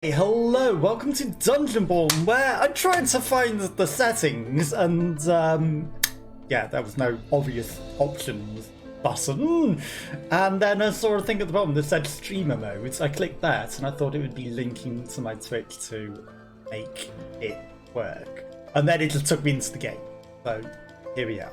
Hey, hello, welcome to Dungeonborne, where I tried to find the settings and yeah, there was no obvious options button, and then I saw a thing at the bottom that said streamer mode. I clicked that and I thought it would be linking to my Twitch to make it work, and then it just took me into the game. So here we are.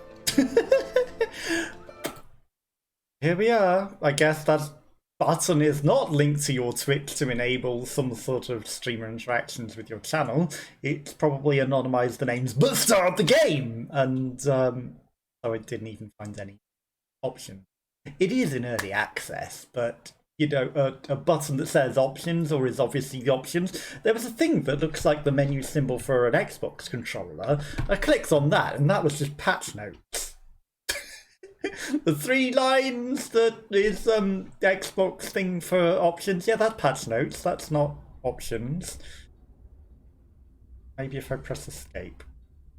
Here we are. I guess that button is not linked to your Twitch to enable some sort of streamer interactions with your channel. It's probably anonymized the names but start the game, and so I didn't even find any option. It is in early access, but you know, a button that says options or is obviously the options. There was a thing that looks like the menu symbol for an Xbox controller. I clicked on that and that was just patch notes. The 3 lines that is the Xbox thing for options. Yeah, that's patch notes. That's not options. Maybe if I press escape.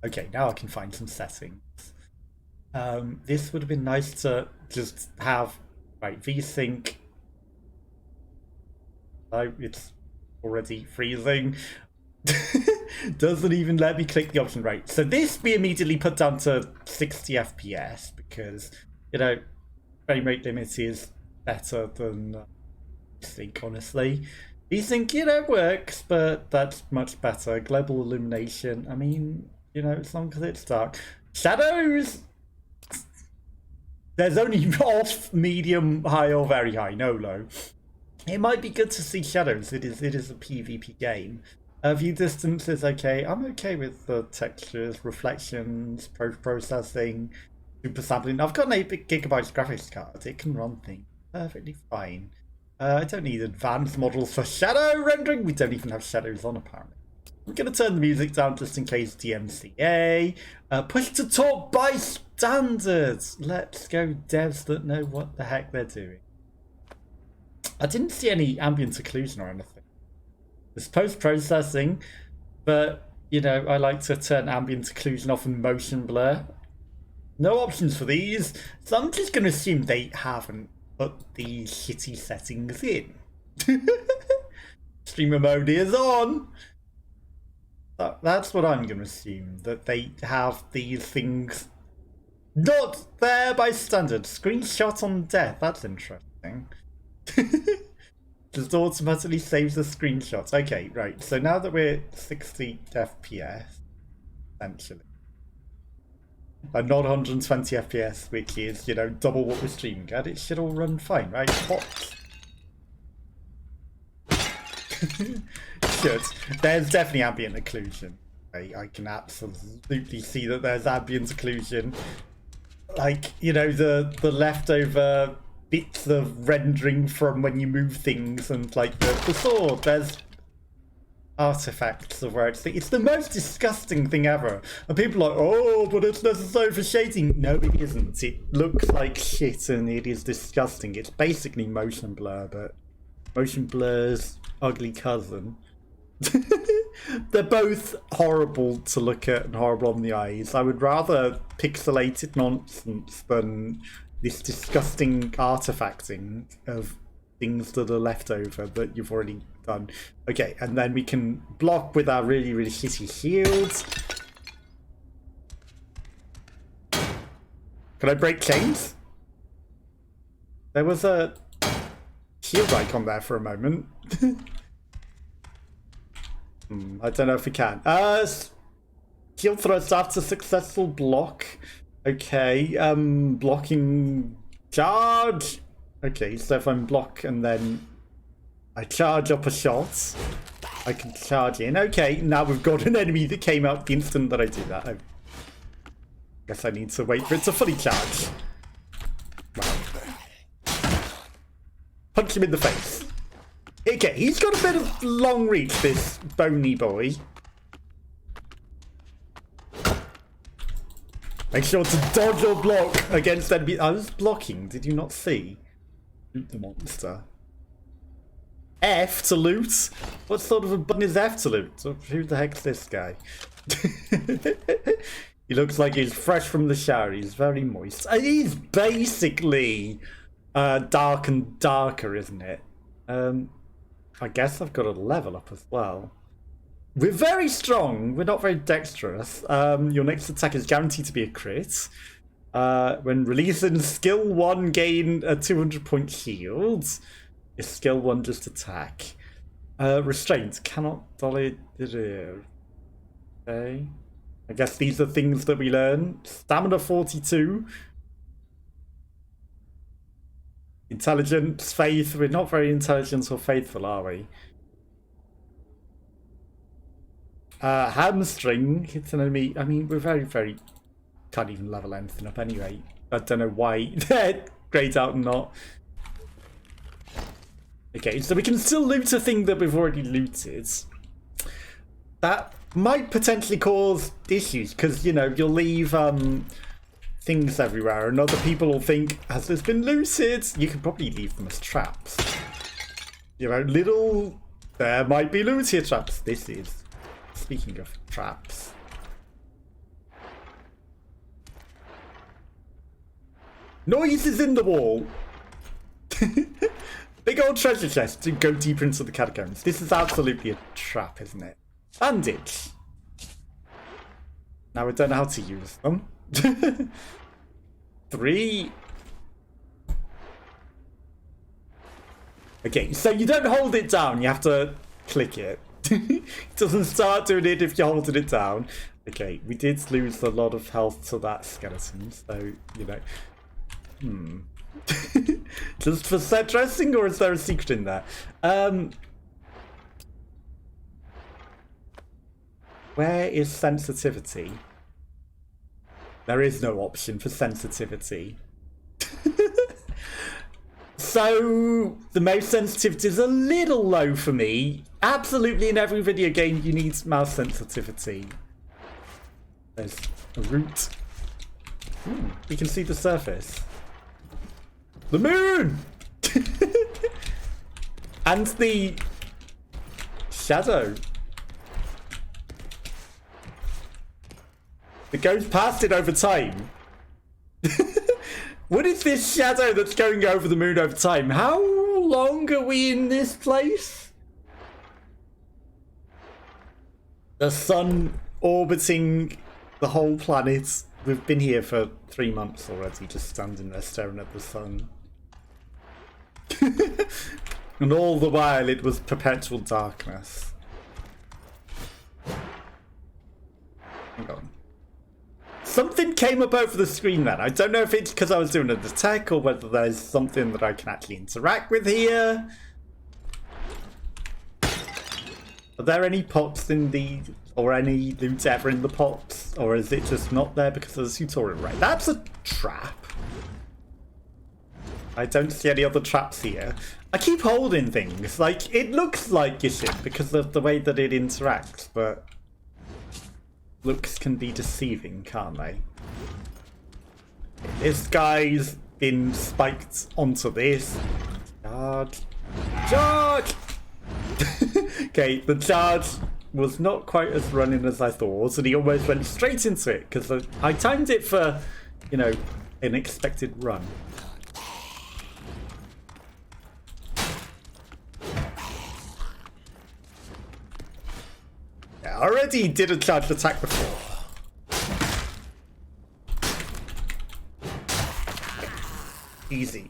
Okay, now I can find some settings. This would have been nice to just have, right, VSync. Oh, it's already freezing. Doesn't even let me click the option. Right, so this we immediately put down to 60 FPS because, you know, frame rate limit is better than VSync, honestly. VSync, you know, works, but that's much better. Global illumination, I mean, you know, as long as it's dark. Shadows! There's only off, medium, high, or very high, no low. It might be good to see shadows. It is a PvP game. View distance is okay. I'm okay with the textures, reflections, processing, super sampling. I've got an 8GB graphics card. It can run things perfectly fine. I don't need advanced models for shadow rendering. We don't even have shadows on, apparently. I'm going to turn the music down just in case DMCA. Push to talk by standards. Let's go, devs that know what the heck they're doing. I didn't see any ambient occlusion or anything. It's post-processing, but, you know, I like to turn ambient occlusion off and motion blur. No options for these, so I'm just going to assume they haven't put these shitty settings in. Streamer mode is on! That's what I'm going to assume, that they have these things not there by standard. Screenshot on death, that's interesting. Just automatically saves the screenshots. Okay, right. So now that we're 60 FPS, essentially, and not 120 FPS, which is, you know, double what we're streaming at, it should all run fine, right? What? Should. There's definitely ambient occlusion. I can absolutely see that there's ambient occlusion. Like, you know, the leftover bits of rendering from when you move things, and like the sword, there's artifacts of where it's the most disgusting thing ever, and people are like, oh, but it's necessary for shading. No, it isn't. It looks like shit and it is disgusting. It's basically motion blur, but motion blur's ugly cousin. They're both horrible to look at and horrible on the eyes. I would rather pixelated nonsense than this disgusting artifacting of things that are left over that you've already done. Okay, and then we can block with our really, really shitty shields. Can I break chains? There was a shield icon there for a moment. I don't know if we can. Shield thrust after successful block. Okay, blocking charge. Okay, so if I'm block and then I charge up a shot, I can charge in. Okay, now we've got an enemy that came out the instant that I do that. I guess I need to wait for it to fully charge. Wow. Punch him in the face. Okay, he's got a bit of long reach, this bony boy. Make sure to dodge or block against enemy. I was blocking, did you not see? Loot the monster. F to loot? What sort of a button is F to loot? Who the heck's this guy? He looks like he's fresh from the shower. He's very moist. He's basically dark and darker, isn't it? I guess I've got to level up as well. We're very strong. We're not very dexterous. Your next attack is guaranteed to be a crit. When releasing skill 1, gain a 200-point shield. Is skill 1 just attack? Restraint cannot dolly. Okay. I guess these are things that we learn. Stamina 42. Intelligence, faith. We're not very intelligent or faithful, are we? Hamstring hits an enemy. I mean, we're very. Can't even level anything up anyway. I don't know why they're grayed out and not. Okay, so we can still loot a thing that we've already looted. That might potentially cause issues because, you know, you'll leave things everywhere and other people will think, has this been looted? You can probably leave them as traps. You know, there might be loot here traps. This is, speaking of traps. Noises in the wall. Big old treasure chest to go deeper into the catacombs. This is absolutely a trap, isn't it? Bandage. Now I don't know how to use them. 3. Okay, so you don't hold it down, you have to click it. It doesn't start doing it if you're holding it down. Okay, we did lose a lot of health to that skeleton, so, you know. Just for set dressing, or is there a secret in there? Where is sensitivity? There is no option for sensitivity. So the mouse sensitivity is a little low for me. Absolutely in every video game you need mouse sensitivity. There's a root. You can see the surface. The moon! And the shadow. It goes past it over time. What is this shadow that's going over the moon over time? How long are we in this place? The sun orbiting the whole planet. We've been here for 3 months already, just standing there staring at the sun. And all the while it was perpetual darkness. Hang on. Something came up over the screen then. I don't know if it's because I was doing an attack or whether there's something that I can actually interact with here. Are there any pots in the... or any loot ever in the pots? Or is it just not there because of the tutorial? Right, that's a trap. I don't see any other traps here. I keep holding things. Like, it looks like you should because of the way that it interacts, but... looks can be deceiving, can't they? This guy's been spiked onto this. Charge. Charge! Okay, the charge was not quite as running as I thought, and he almost went straight into it because I timed it for, you know, an expected run. Yeah, I already did a charged attack before. Easy.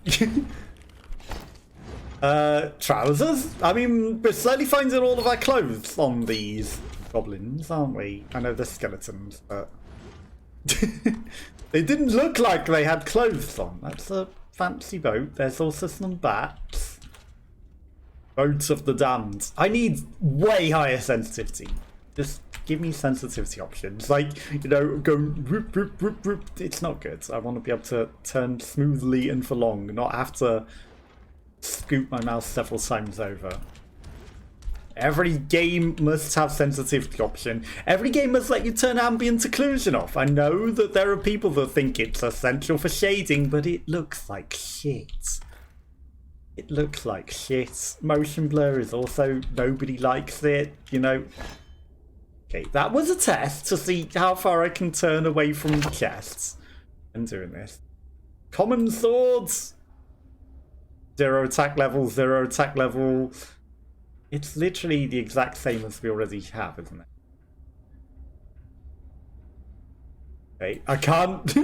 Trousers? I mean, we're slowly finding all of our clothes on these goblins, aren't we? I know they're skeletons, but... they didn't look like they had clothes on. That's a fancy boat. There's also some bats. Boats of the damned. I need way higher sensitivity. Just give me sensitivity options. Like, you know, go whoop, whoop, whoop, whoop. It's not good. I want to be able to turn smoothly and for long, not have to scoop my mouse several times over. Every game must have sensitivity option. Every game must let you turn ambient occlusion off. I know that there are people that think it's essential for shading, but it looks like shit. It looks like shit. Motion blur is also, nobody likes it, you know. Okay, that was a test to see how far I can turn away from the chests. I'm doing this. Common swords. 0 attack level, 0 attack level. It's literally the exact same as we already have, isn't it? Okay, I can't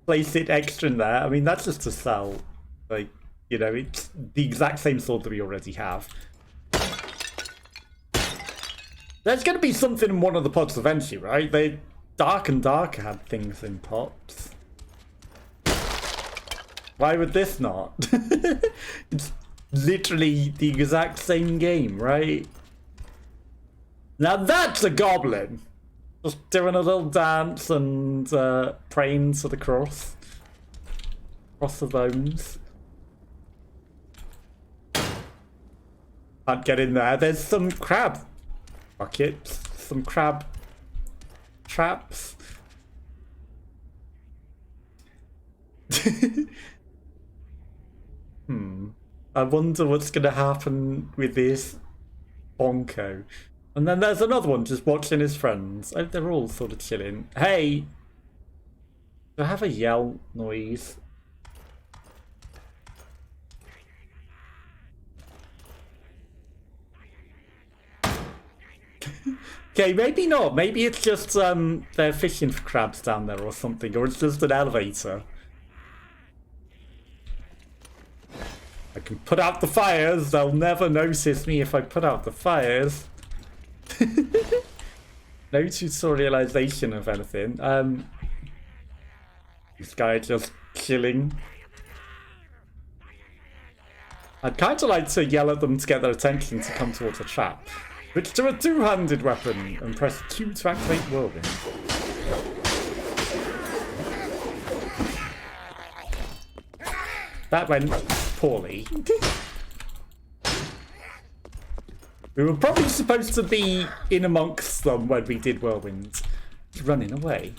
place it extra in there. I mean, that's just to sell. Like, you know, it's the exact same sword that we already have. There's going to be something in one of the pots eventually, right? They Dark and Darker had things in pots. Why would this not? It's literally the exact same game, right? Now that's a goblin! Just doing a little dance and praying to the cross. Cross of bones. Can't get in there. There's some crab buckets, some crab traps. I wonder what's going to happen with this Bonko. And then there's another one just watching his friends. Oh, they're all sort of chilling. Hey! Do I have a yell noise? Okay, maybe not. Maybe it's just they're fishing for crabs down there or something. Or it's just an elevator. I can put out the fires. They'll never notice me if I put out the fires. No tutorialization of anything. This guy just chilling. I'd kind of like to yell at them to get their attention to come towards a trap. Switch to a two-handed weapon and press Q to activate whirlwind. That went poorly. We were probably supposed to be in amongst them when we did whirlwind. Running away.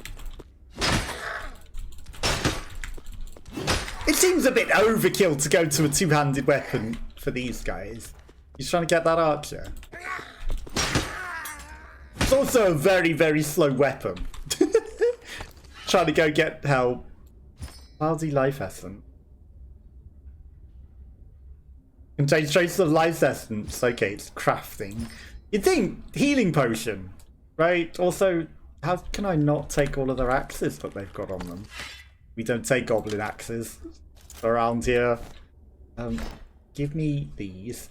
It seems a bit overkill to go to a two-handed weapon for these guys. He's trying to get that archer. It's also a very, very slow weapon. Trying to go get help. Cloudy life essence. Contains traces of life essence. Okay, it's crafting. You'd think healing potion, right? Also, how can I not take all of their axes that they've got on them? We don't take goblin axes around here. Give me these.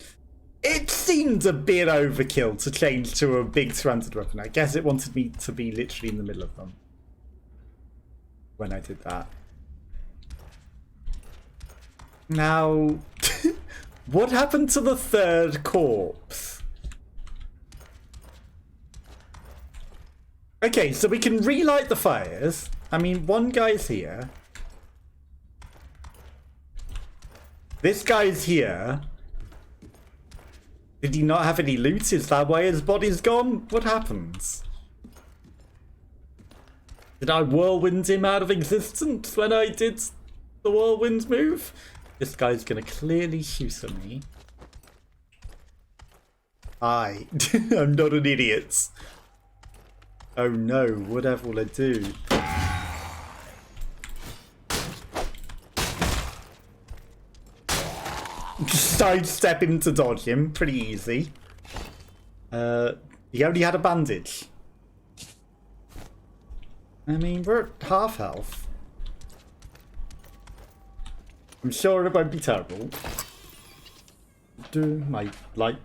It seemed a bit overkill to change to a big two-handed weapon. I guess it wanted me to be literally in the middle of them when I did that. Now, what happened to the third corpse? Okay, so we can relight the fires. I mean, one guy's here. This guy's here. Did he not have any loot? Is that why his body's gone? What happens? Did I whirlwind him out of existence when I did the whirlwind move? This guy's gonna clearly shoot at me. I'm not an idiot. Oh no, whatever will I do? Sidestep him to dodge him, pretty easy. He only had a bandage. I mean, we're at half health. I'm sure it won't be terrible. My light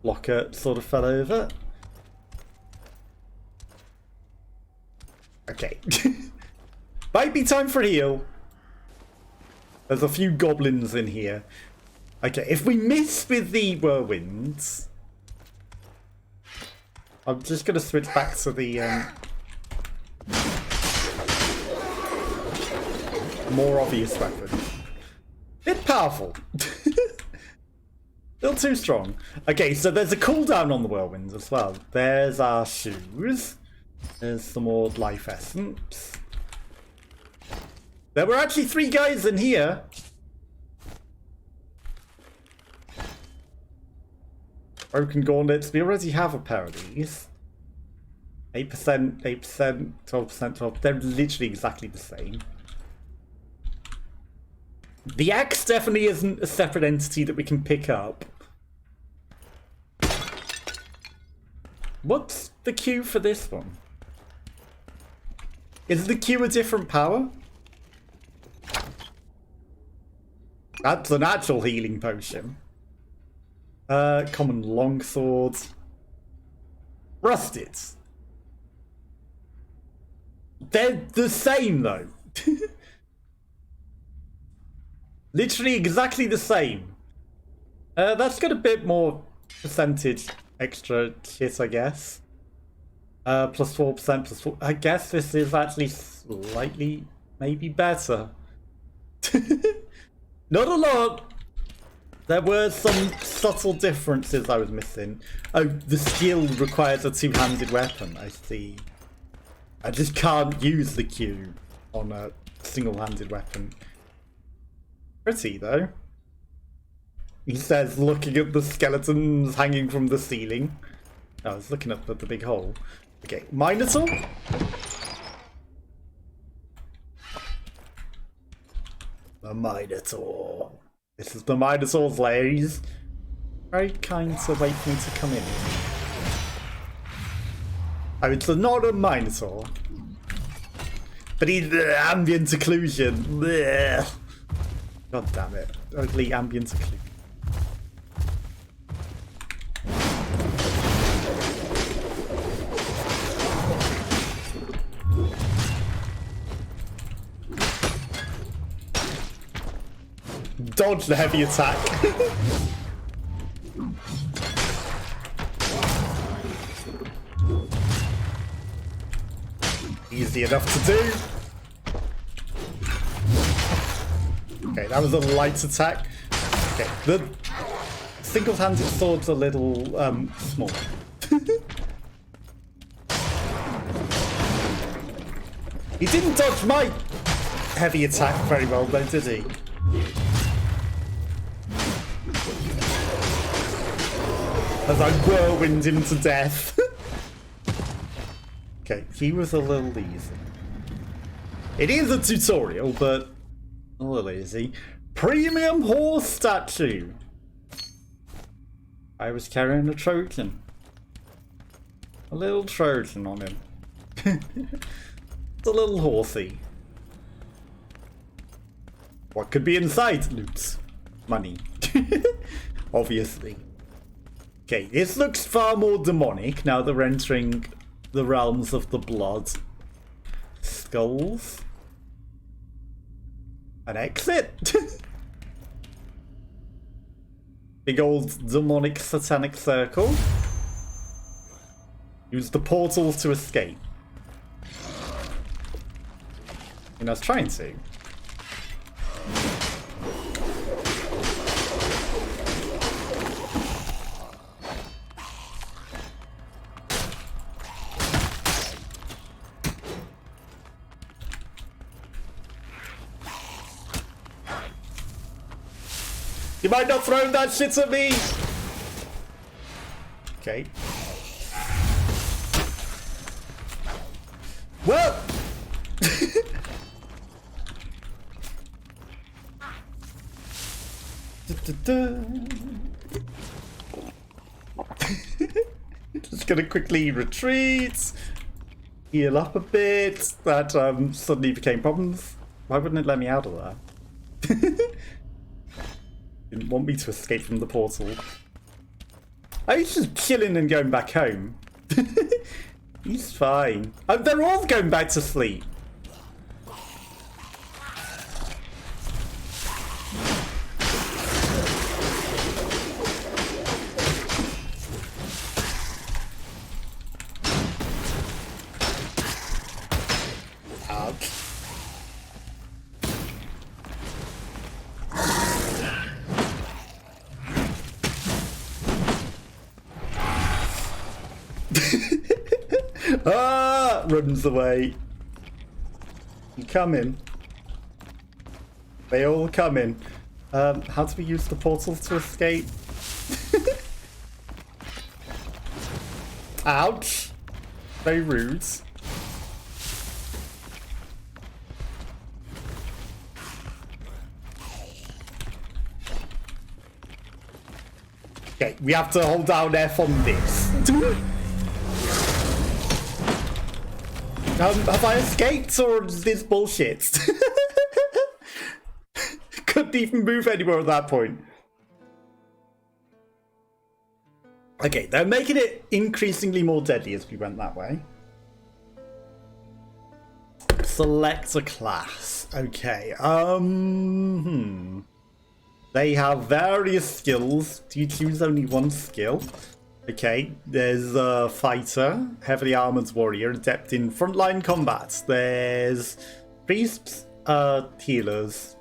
blocker sort of fell over. Okay. Might be time for a heal. There's a few goblins in here. Okay, if we miss with the whirlwinds, I'm just going to switch back to the more obvious weapon. Bit powerful. Still too strong. Okay, so there's a cooldown on the whirlwinds as well. There's our shoes. There's some more life essence. There were actually 3 guys in here. Broken gauntlets. We already have a pair of these. 8%, 8%, 12%, 12%. They're literally exactly the same. The axe definitely isn't a separate entity that we can pick up. What's the Q for this one? Is the Q a different power? That's an actual healing potion. Common longsword. Rusted. They're the same though. Literally exactly the same. That's got a bit more percentage extra shit, I guess. Plus 4%, plus 4. I guess this is actually slightly, maybe better. Not a lot. There were some subtle differences I was missing. Oh, the skill requires a two-handed weapon, I see. I just can't use the Q on a single-handed weapon. Pretty, though. He says, looking at the skeletons hanging from the ceiling. Oh, I was looking up at the big hole. Okay, Minotaur? The Minotaur. This is the Minotaur's ladies. Very kind to wait for me to come in. Oh, it's not a Minotaur. But he's ambient occlusion. Blech. God damn it. Ugly ambient occlusion. Dodge the heavy attack. Easy enough to do. Okay, that was a light attack. Okay, the single-handed sword's a little small. He didn't dodge my heavy attack very well though, did he? As I whirlwind him to death. Okay, he was a little easy. It is a tutorial, but a little easy. Premium horse statue. I was carrying a Trojan. A little Trojan on him. It's a little horsey. What could be inside? Loot. Money. Obviously. Okay, this looks far more demonic now that we're entering the realms of the blood. Skulls. An exit. Big old demonic satanic circle. Use the portals to escape. And I was trying to. You might not throw that shit at me! Okay. Well! Just gonna quickly retreat. Heal up a bit. That suddenly became problems. Why wouldn't it let me out of that? Didn't want me to escape from the portal. Oh, he's just chilling and going back home. He's fine. Oh, they're all going back to sleep. Ouch. Ah! Runs away. You come in. They all come in. How do we use the portals to escape? Ouch. Very rude. Okay, we have to hold down F on this. Have I escaped or is this bullshit? Couldn't even move anywhere at that point. Okay, they're making it increasingly more deadly as we went that way. Select a class. Okay. They have various skills. Do you choose only one skill? Okay, there's a fighter, heavily armored warrior, adept in frontline combat. There's priests, healers.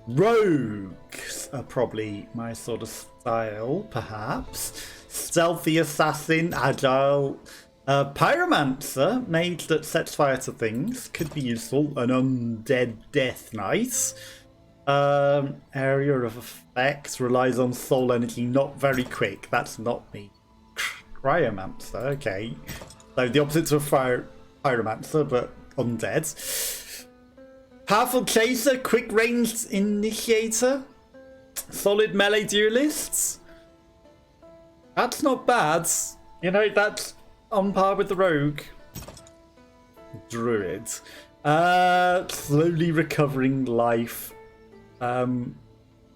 Rogues are probably my sort of style, perhaps. Stealthy assassin, agile, pyromancer, mage that sets fire to things, could be useful. An undead death knight. Area of effects relies on soul energy, not very quick. That's not me. Cryomancer, okay. So the opposite of pyromancer, but undead. Powerful chaser, quick ranged initiator, solid melee duelists. That's not bad. You know, that's on par with the rogue. Druid. Slowly recovering life.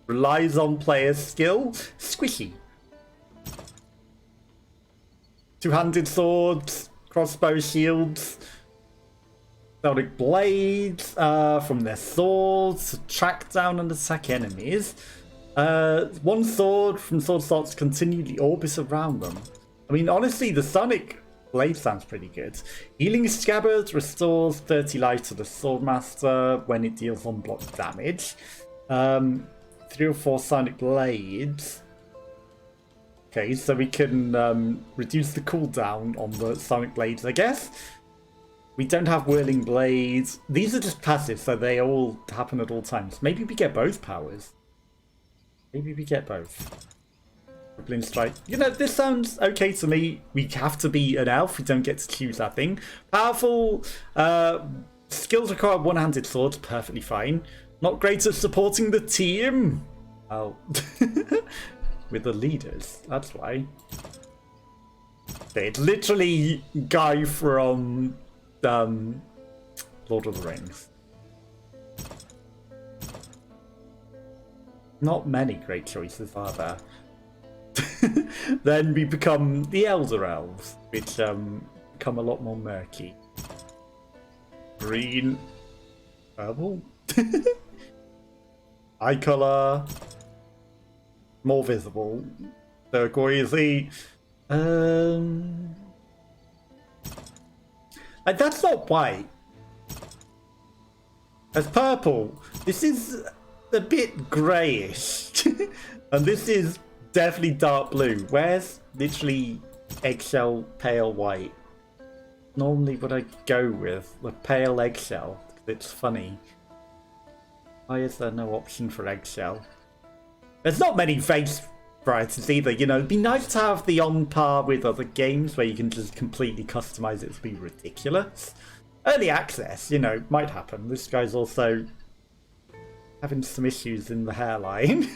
Relies on player's skill. Squishy. Two-handed swords, crossbow shields, Celtic blades from their swords to track down and attack enemies. One sword from sword slots continually orbits around them. I mean, honestly, the Sonic blade sounds pretty good. Healing scabbard restores 30 life to the Swordmaster when it deals unblocked damage. 3 or 4 Sonic blades. Okay, so we can reduce the cooldown on the Sonic blades, I guess. We don't have whirling blades. These are just passive, so they all happen at all times. Maybe we get both powers. Maybe we get both. Crippling strike. You know, this sounds okay to me. We have to be an elf. We don't get to choose that thing. Powerful. Skills require one-handed swords. Perfectly fine. Not great at supporting the team. Oh. With the leaders. That's why. Okay, it's literally guy from Lord of the Rings. Not many great choices, are there? Then we become the Elder Elves, which become a lot more murky. Green, purple, eye color, more visible, turquoisey. That's not white. That's purple. This is a bit greyish. And this is definitely dark blue. Where's literally eggshell pale white? Normally what I go with the pale eggshell. It's funny. Why is there no option for eggshell? There's not many face varieties either, you know. It'd be nice to have the on par with other games where you can just completely customize it to be ridiculous. Early access, you know, might happen. This guy's also having some issues in the hairline.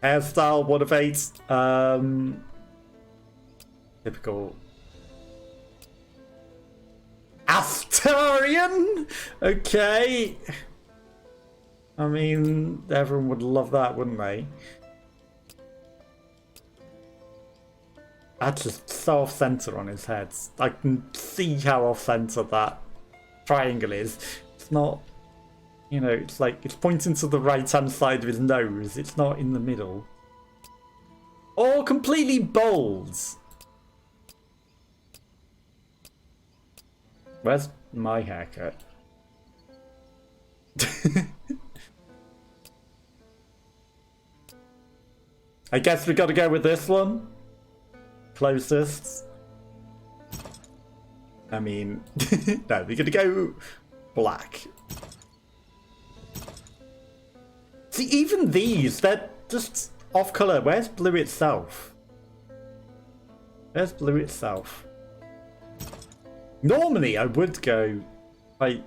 Hairstyle, 1 of 8. Typical Asturian. Okay. I mean, everyone would love that, wouldn't they? That's just so off-center on his head. I can see how off-center that triangle is. It's not, you know, it's like it's pointing to the right-hand side of his nose. It's not in the middle. Or completely bald. Where's my haircut? I guess we gotta go with this one. Closest. I mean, no, we're gonna go black. See, even these, they're just off color. Where's blue itself? Where's blue itself? Normally, I would go like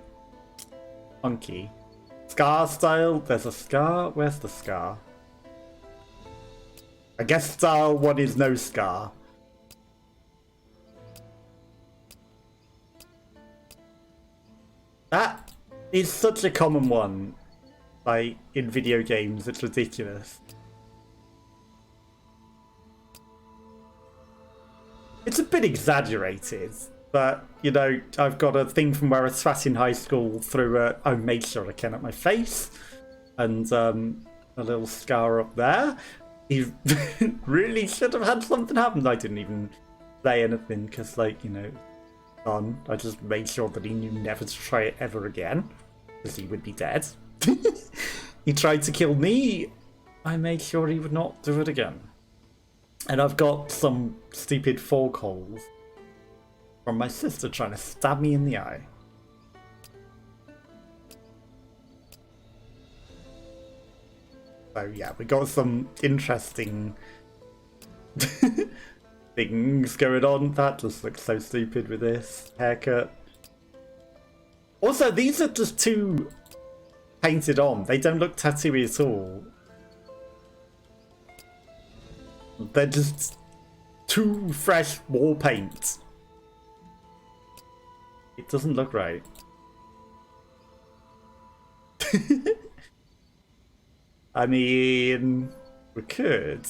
funky. Scar style. There's a scar. Where's the scar? I guess style 1 is no scar. That is such a common one, like, in video games, it's ridiculous. It's a bit exaggerated, but, you know, I've got a thing from where I sat in high school through I made sure I can at my face, and a little scar up there. He really should have had something happen. I didn't even say anything, because, like, you know, I just made sure that he knew never to try it ever again, because he would be dead. He tried to kill me. I made sure he would not do it again. And I've got some stupid fork holes from my sister trying to stab me in the eye. So yeah, we got some interesting things going on. That just looks so stupid with this haircut. Also, these are just too painted on. They don't look tattooy at all. They're just too fresh war paint. It doesn't look right. I mean, we could.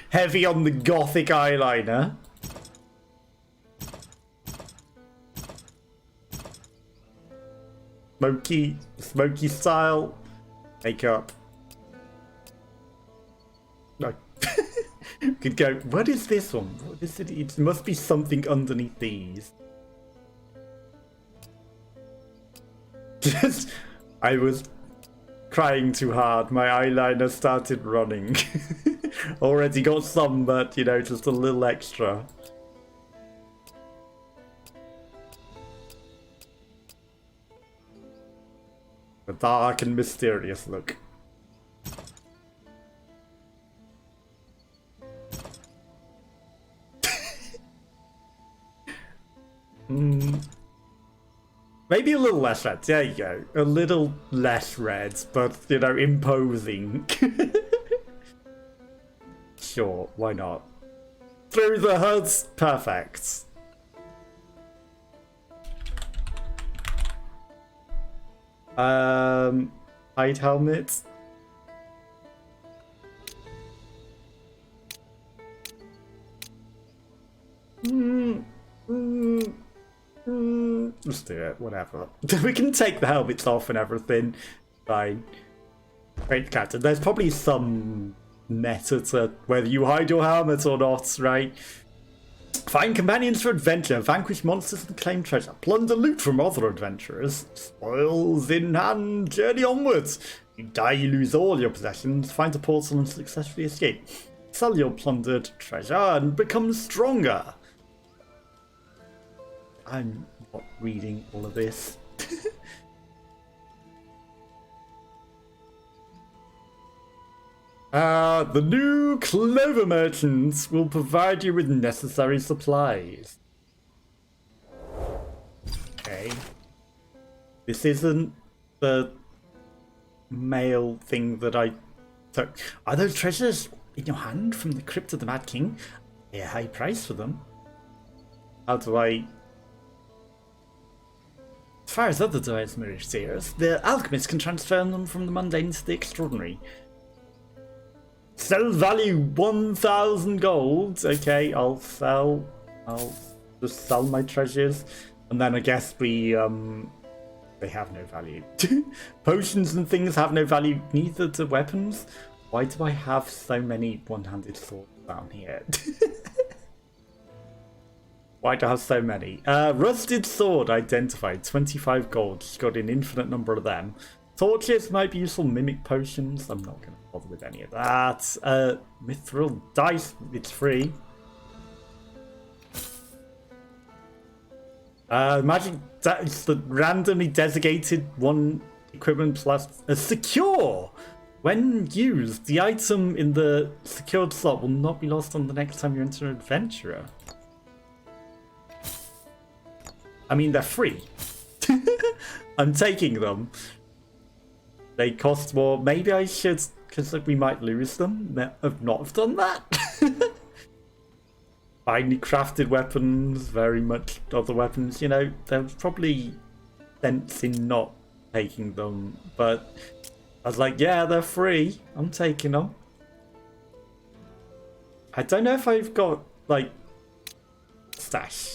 Heavy on the gothic eyeliner. Smoky style makeup. No. Could go, what is this one? What is it? It must be something underneath these. Just, I was crying too hard. My eyeliner started running. Already got some, but, you know, just a little extra. A dark and mysterious look. Maybe a little less red. There you go. A little less red, but, you know, imposing. Sure, why not? Through the hoods, perfect. Hide helmet. Let's do it, whatever. We can take the helmets off and everything. Fine. Great character. There's probably some meta to whether you hide your helmet or not, right? Find companions for adventure, vanquish monsters and claim treasure, plunder loot from other adventurers, spoils in hand, journey onwards. You die, you lose all your possessions, find a portal and successfully escape. Sell your plundered treasure and become stronger. I'm not reading all of this. The new clover merchants will provide you with necessary supplies. Okay. This isn't the mail thing that I took. Are those treasures in your hand from the crypt of the Mad King? Pay a high price for them. How do I... As far as other diverse seers, the alchemists can transfer them from the mundane to the extraordinary. Sell value 1,000 gold. Okay, I'll just sell my treasures. And then I guess we, they have no value. Potions and things have no value, neither do weapons. Why do I have so many one-handed swords down here? Why do I have so many? Rusted sword identified, 25 gold. She's got an infinite number of them. Torches might be useful, mimic potions. I'm not going to bother with any of that. Mithril dice, it's free. Magic, it's the randomly designated one equipment plus secure. When used, the item in the secured slot will not be lost on the next time you enter an adventurer. I mean, they're free. I'm taking them. They cost more. Maybe I should, because we might lose them. Not have done that. Finely crafted weapons, very much other weapons. You know, there's probably sense in not taking them, but I was like, yeah, they're free. I'm taking them. I don't know if I've got, like, stash.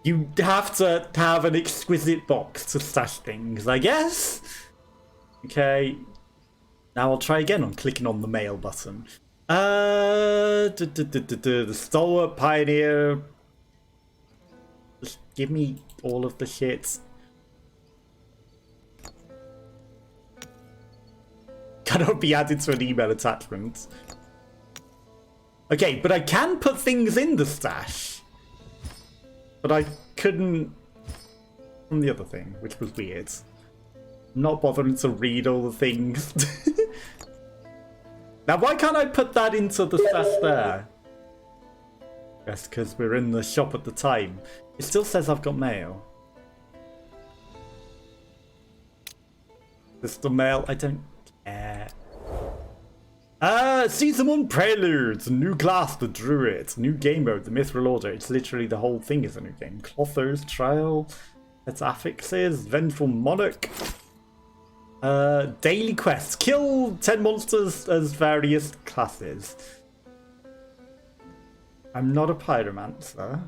You have to have an exquisite box to stash things, I guess. Okay. Now I'll try again on clicking on the mail button. The stalwart pioneer. Just give me all of the shit. Cannot be added to an email attachment. Okay, but I can put things in the stash. But I couldn't from the other thing, which was weird. I'm not bothering to read all the things. Now, why can't I put that into the stash there? That's because we're in the shop at the time. It still says I've got mail. Is the mail? I don't care. Season 1 Preludes, new class, the Druid, new game mode, the Mithril Order. It's literally the whole thing is a new game. Clotho's Trial, that's affixes, Vengeful Monarch. Daily quests, kill 10 monsters as various classes. I'm not a pyromancer.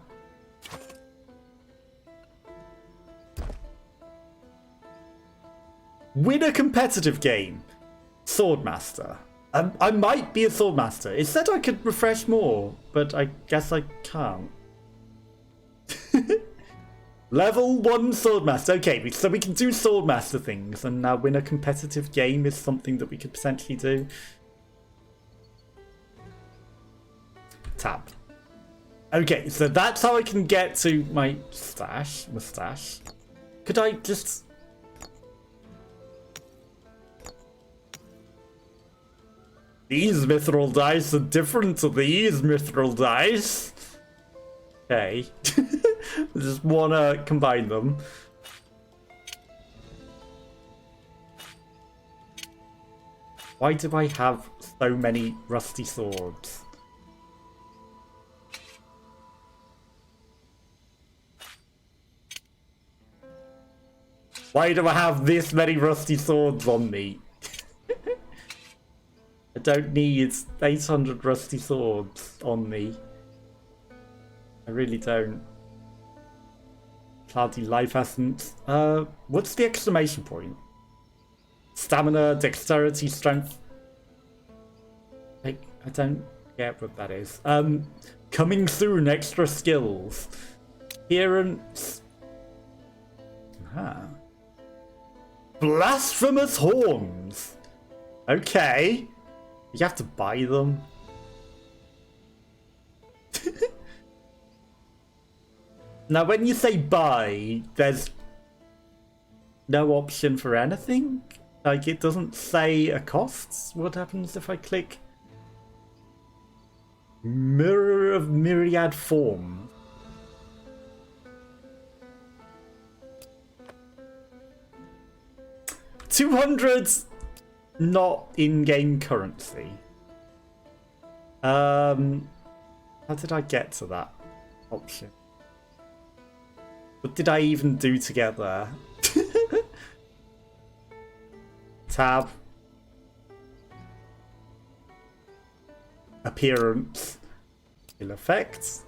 Win a competitive game. Swordmaster. I might be a Swordmaster. It said I could refresh more, but I guess I can't. Level 1 Swordmaster. Okay, so we can do Swordmaster things, and now win a competitive game is something that we could potentially do. Tab. Okay, so that's how I can get to my mustache. Could I just... These mithril dice are different to these mithril dice. Okay. I just wanna combine them. Why do I have so many rusty swords? Why do I have this many rusty swords on me? I don't need 800 rusty swords on me. I really don't. Cloudy life essence. What's the exclamation point? Stamina, dexterity, strength. I don't get what that is. Coming soon, extra skills. Appearance. Ah. Blasphemous horns. Okay. You have to buy them. Now, when you say buy, there's no option for anything? Like, it doesn't say a cost? What happens if I click Mirror of Myriad Form? $200 not in-game currency. How did I get to that option? What did I even do together? Tab. Appearance. Skill effects.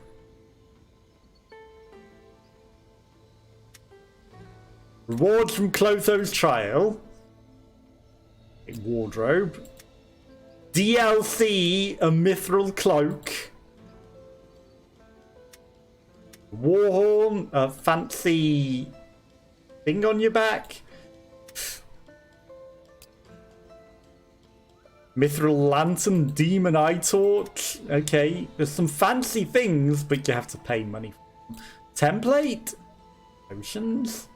Rewards from Clotho's Trial. Wardrobe. DLC, a mithril cloak. Warhorn, a fancy thing on your back. Mithril lantern, demon eye torch. Okay, there's some fancy things, but you have to pay money for them. Template, potions.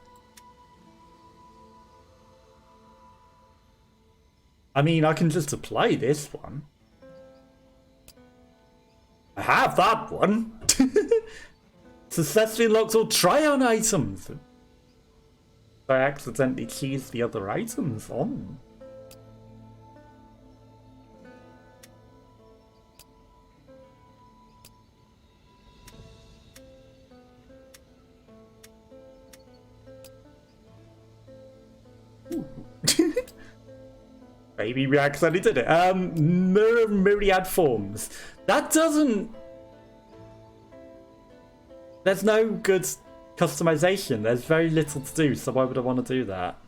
I mean, I can just apply this one. I have that one. Successfully unlocked all try-on items. I accidentally cheese the other items on. Maybe we accidentally did it. Myriad forms. That doesn't... There's no good customization. There's very little to do, so why would I want to do that?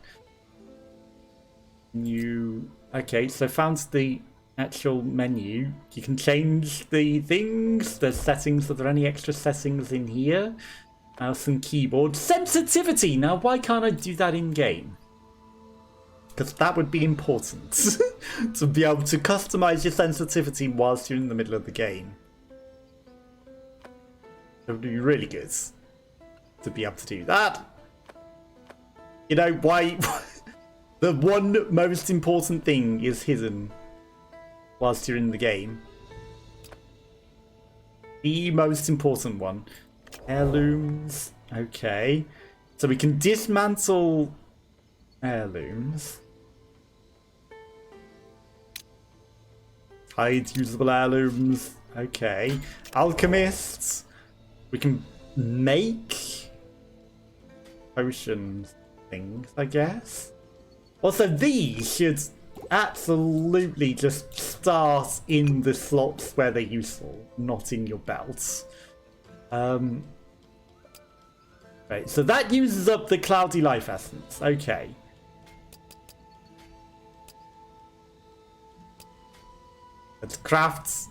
New... Okay, so found the actual menu. You can change the things. There's settings. Are there any extra settings in here? Mouse and keyboard. Sensitivity! Now, why can't I do that in-game? Because that would be important. To be able to customize your sensitivity whilst you're in the middle of the game. It would be really good to be able to do that. You know, why... The one most important thing is hidden whilst you're in the game. The most important one. Heirlooms. Okay. So we can dismantle heirlooms. Hide usable heirlooms. Okay. Alchemists. We can make potions things, I guess. Also, these should absolutely just start in the slots where they're useful, not in your belts. Right, so that uses up the cloudy life essence. Okay. Let's craft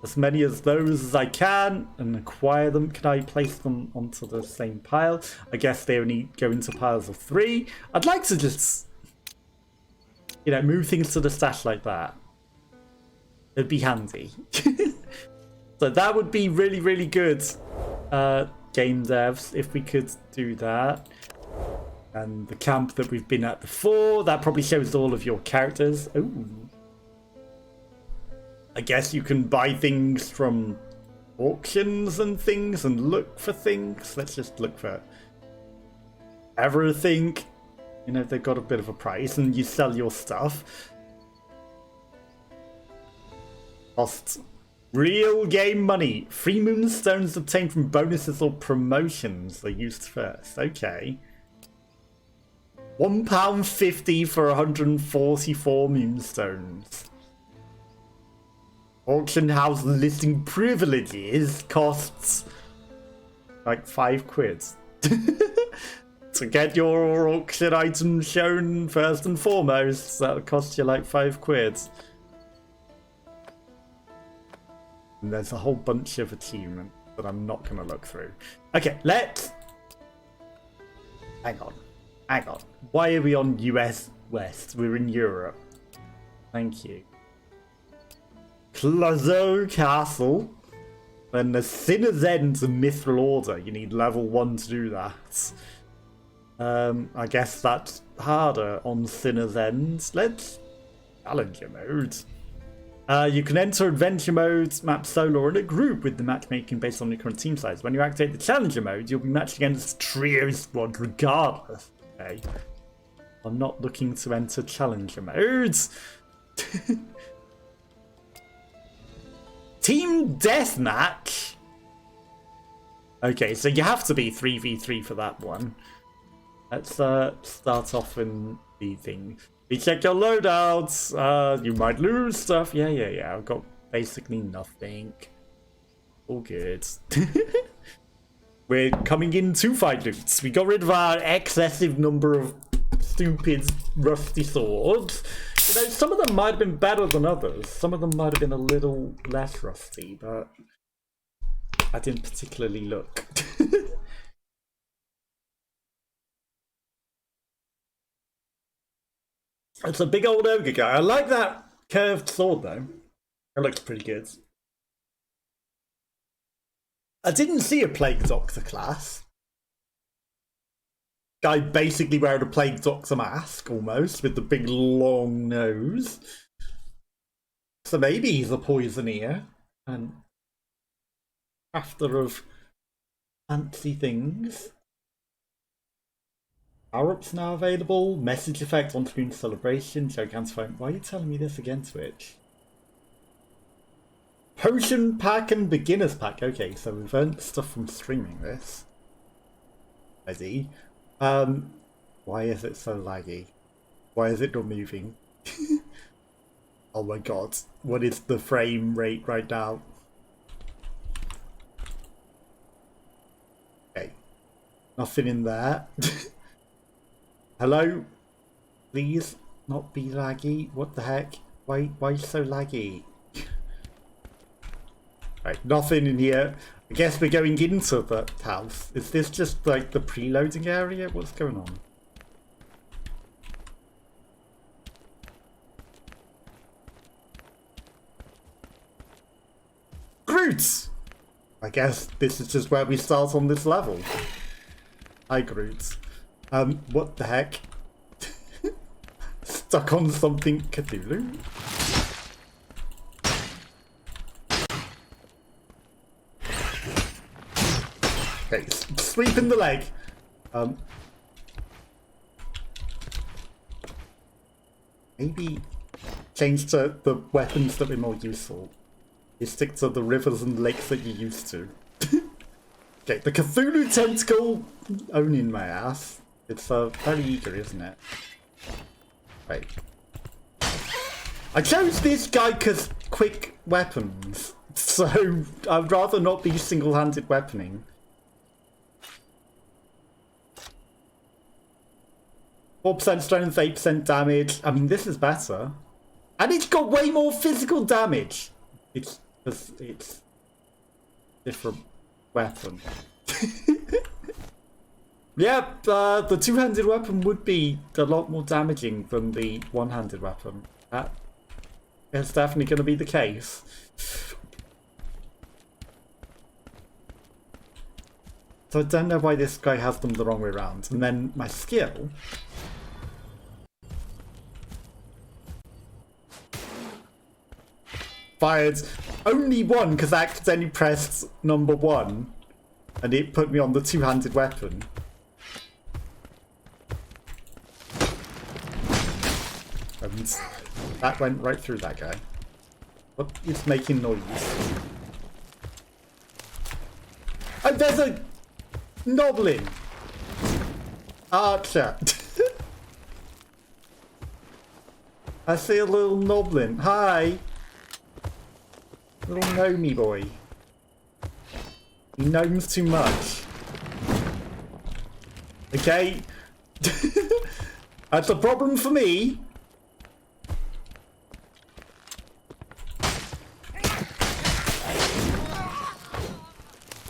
as many of those as I can and acquire them. Can I place them onto the same pile? I guess they only go into piles of 3. I'd like to just, you know, move things to the stash like that. It'd be handy. So that would be really, really good, game devs, if we could do that. And the camp that we've been at before, that probably shows all of your characters. Ooh. I guess you can buy things from auctions and things and look for things. Let's just look for everything. You know, they've got a bit of a price and you sell your stuff. Costs real game money. Free moonstones obtained from bonuses or promotions are used first. Okay. £1.50 for 144 moonstones. Auction house listing privileges costs like £5 to get your auction item shown first and foremost. That'll cost you like £5. And there's a whole bunch of achievements that I'm not going to look through. Okay, let's... Hang on. Why are we on US West? We're in Europe. Thank you. Clouseau Castle. Then the Sinner's End to Mithril Order. You need level 1 to do that. I guess that's harder on Sinner's End. Let's Challenger mode. You can enter adventure mode, map solo, or in a group with the matchmaking based on your current team size. When you activate the challenger mode, you'll be matched against trio squad regardless. Okay. I'm not looking to enter challenger mode. Team deathmatch. Okay, so you have to be 3v3 for that one. Let's start off in the thing. We check your loadouts. You might lose stuff. Yeah. I've got basically nothing. All good. We're coming in to fight loots. We got rid of our excessive number of stupid rusty swords. You know, some of them might have been better than others. Some of them might have been a little less rusty, but I didn't particularly look. It's a big old ogre guy. I like that curved sword though. It looks pretty good. I didn't see a Plague Doctor class. Guy basically wearing a Plague Doctor mask almost with the big long nose. So maybe he's a poisoneer and after of fancy things. Power-ups now available. Message effect on screen celebration. Gigantic phone. Why are you telling me this again, Twitch? Potion pack and beginner's pack. Okay, so we've earned stuff from streaming this. Ready. Why is it so laggy? Why is it not moving? Oh my god. What is the frame rate right now? Okay. Nothing in there. Hello? Please not be laggy. What the heck? Why so laggy? Right, nothing in here. I guess we're going into the house. Is this just like the preloading area? What's going on? Groot! I guess this is just where we start on this level. Hi, Groot. What the heck? Stuck on something Cthulhu? Okay, sweeping the leg. Maybe change to the weapons that are more useful. You stick to the rivers and lakes that you're used to. Okay, the Cthulhu tentacle owning my ass. It's very eager, isn't it? Wait. I chose this guy because quick weapons. So I'd rather not be single-handed weaponing. 4% strength, 8% damage. I mean, this is better. And it's got way more physical damage. It's different weapon. Yep, the two-handed weapon would be a lot more damaging than the one-handed weapon. That is definitely going to be the case. So I don't know why this guy has them the wrong way around. And then my skill... fired only one because I accidentally pressed number 1 and it put me on the two-handed weapon. And that went right through that guy. What is making noise? Oh, there's a Noblin! Archer! I see a little Noblin. Hi! Little gnomey boy. He gnomes too much. Okay. That's a problem for me.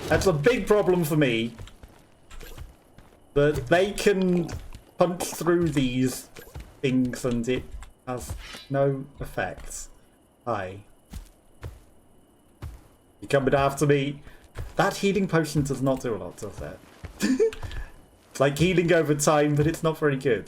That's a big problem for me. That they can punch through these things and it has no effect. Hi. You coming after me? That healing potion does not do a lot, does it? It's like healing over time, but it's not very good.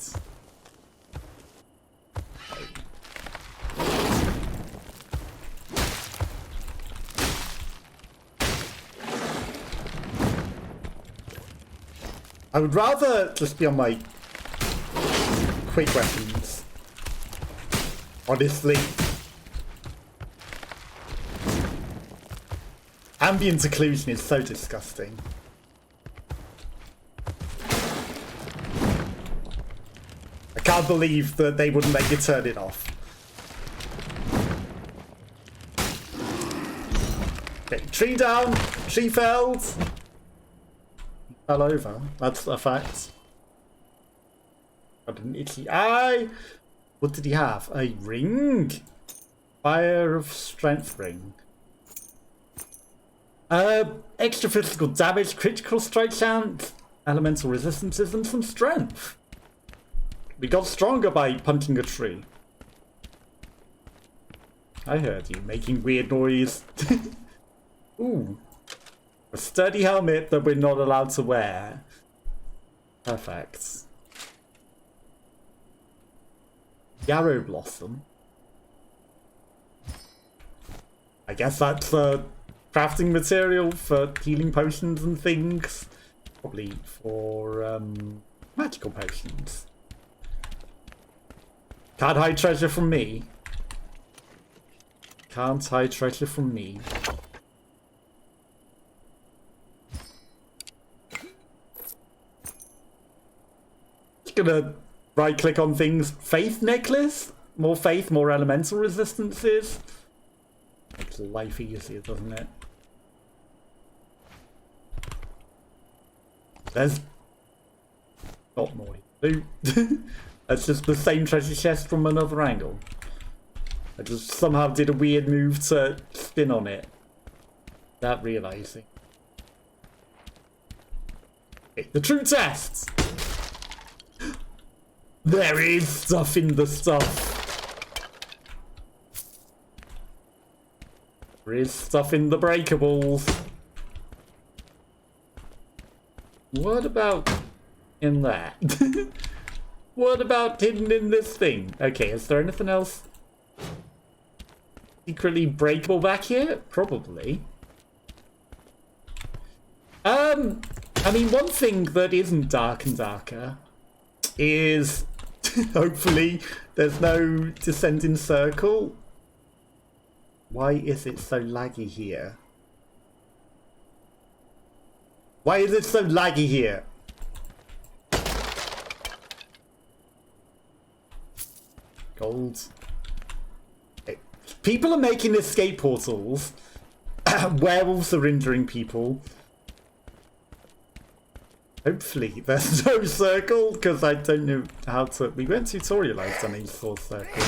I would rather just be on my quick weapons. Honestly. Ambient occlusion is so disgusting. I can't believe that they wouldn't let you turn it off. Okay, tree down, tree felled. Fell over, that's a fact. Got an itchy eye. What did he have? A ring? Fire of Strength ring. Extra physical damage, critical strike chance, elemental resistances, and some strength. We got stronger by punching a tree. I heard you making weird noise. Ooh. A sturdy helmet that we're not allowed to wear. Perfect. Yarrow Blossom. I guess that's crafting material for healing potions and things. Probably for Magical potions. Can't hide treasure from me. Can't hide treasure from me. Just gonna right click on things. Faith necklace? More faith, more elemental resistances. Makes life easier, doesn't it? There's not more to do. That's just the same treasure chest from another angle. I just somehow did a weird move to spin on it without realizing. Okay, the true test! There is stuff in the stuff. There is stuff in the breakables. What about in that? What about hidden in this thing? Okay, is there anything else secretly breakable back here? Probably. I mean, one thing that isn't dark and darker is hopefully there's no descending circle. Why is it so laggy here? Why is it so laggy here? Gold. Okay. People are making escape portals. Werewolves are injuring people. Hopefully there's no circle, because I don't know how to... We weren't tutorialized on each sort of circle.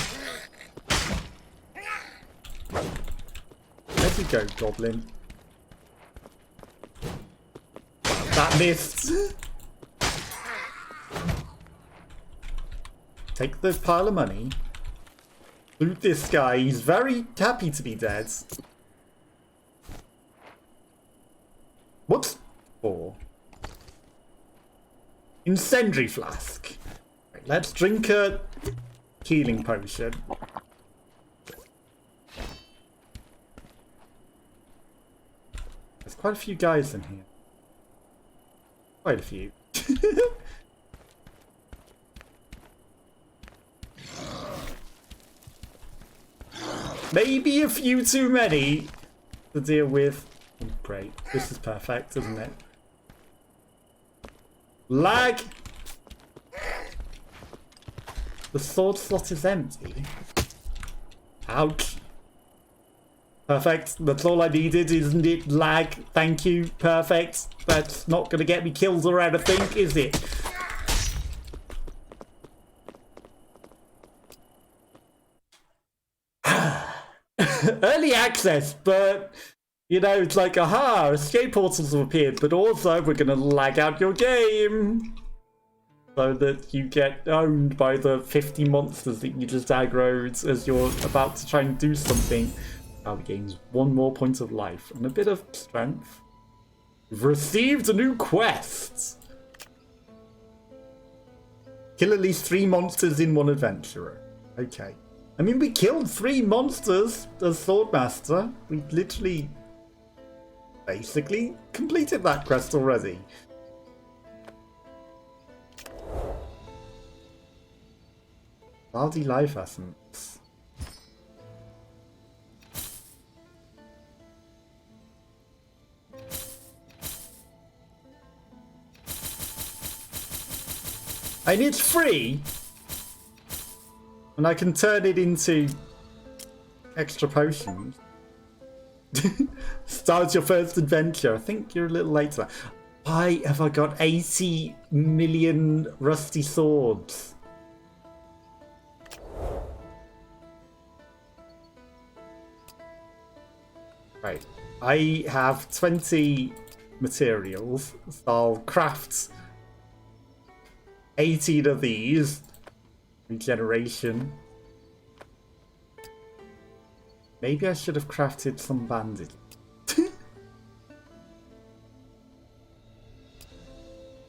Where'd you go, goblin? That missed. Take the pile of money. Loot this guy. He's very happy to be dead. What's for? Incendiary flask. Right, let's drink a healing potion. There's quite a few guys in here. Quite a few. Maybe a few too many to deal with. Oh, great. This is perfect, isn't it? Lag! The sword slot is empty. Ouch. Perfect. That's all I needed, isn't it? Lag. Thank you. Perfect. That's not going to get me killed or anything, is it? Early access, but... You know, it's like, aha, escape portals have appeared, but also we're going to lag out your game. So that you get owned by the 50 monsters that you just aggroed as you're about to try and do something. Now the game's one more point of life and a bit of strength. We've received a new quest. Kill at least 3 monsters in one adventurer. Okay. I mean, we killed 3 monsters as Swordmaster. We literally... basically completed that quest already. Valdi life essence. And it's free, and I can turn it into extra potions. Start your first adventure. I think you're a little late to that. Why have I got 80 million rusty swords? Right. I have 20 materials, so I'll craft 18 of these. Regeneration. Maybe I should have crafted some bandages.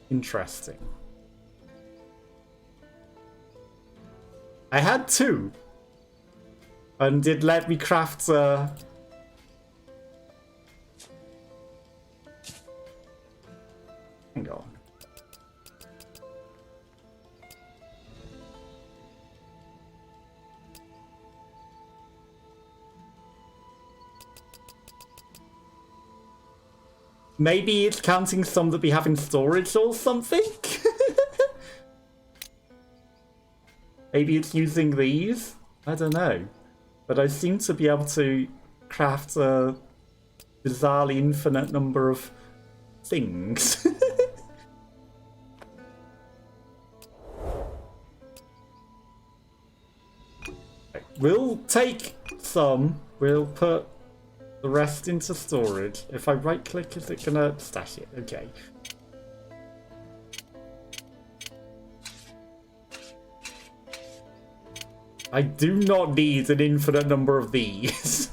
Interesting. I had 2. And it let me craft hang on. Maybe it's counting some that we have in storage or something? Maybe it's using these? I don't know. But I seem to be able to craft a bizarrely infinite number of things. We'll take some, we'll put the rest into storage. If I right click, is it gonna stash it? Okay. I do not need an infinite number of these.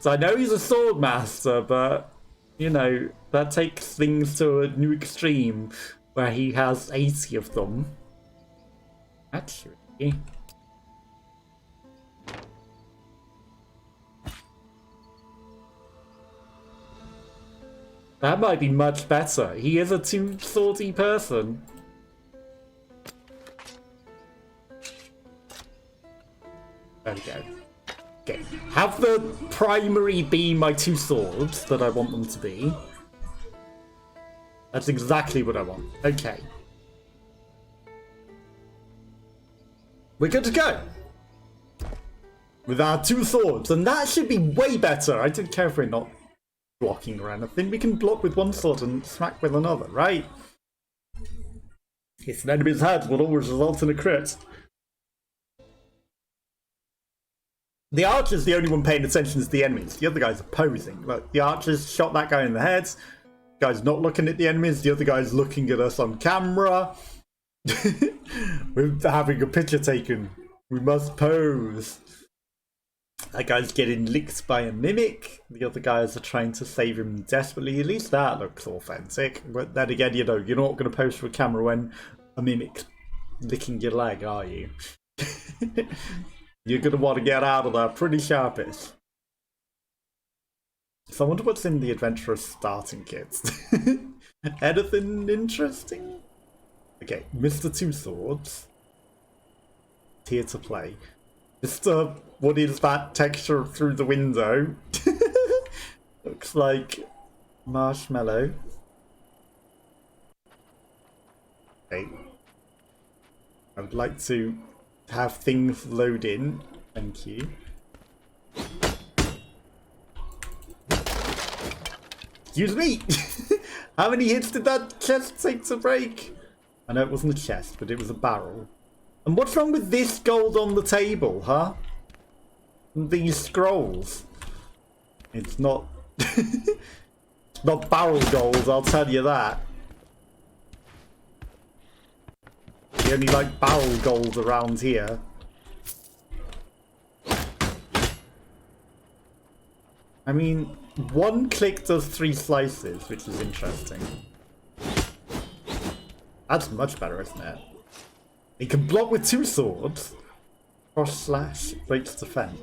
I know he's a Swordmaster, but, you know, that takes things to a new extreme where he has 80 of them. Actually. That might be much better. He is a two-swordy person. There we go. Okay. Have the primary be my two swords that I want them to be. That's exactly what I want. Okay. We're good to go. With our two swords. And that should be way better. I don't care if we're not blocking or anything. We can block with one sword and smack with another, right? Hits an enemy's head will always result in a crit. The archer's the only one paying attention to the enemies. The other guy's opposing. Look, the archer's shot that guy in the head. The guy's not looking at the enemies. The other guy's looking at us on camera. We're having a picture taken. We must pose. That guy's getting licked by a mimic. The other guys are trying to save him desperately. At least that looks authentic. But then again, you know, you're not going to pose for a camera when a mimic's licking your leg, are you? You're going to want to get out of there pretty sharpish. So I wonder what's in the adventurous starting kit. Anything interesting? Okay, Mr. Two Swords. Here to play. Mr. What is that texture through the window? Looks like marshmallow. Okay. I would like to have things load in. Thank you. Excuse me! How many hits did that chest take to break? I know it wasn't a chest, but it was a barrel. And what's wrong with this gold on the table, huh? These scrolls. It's not... it's not barrel gold, I'll tell you that. We only like barrel gold around here. I mean, one click does 3 slices, which is interesting. That's much better, isn't it? He can block with 2 swords. Cross slash, breaks defense.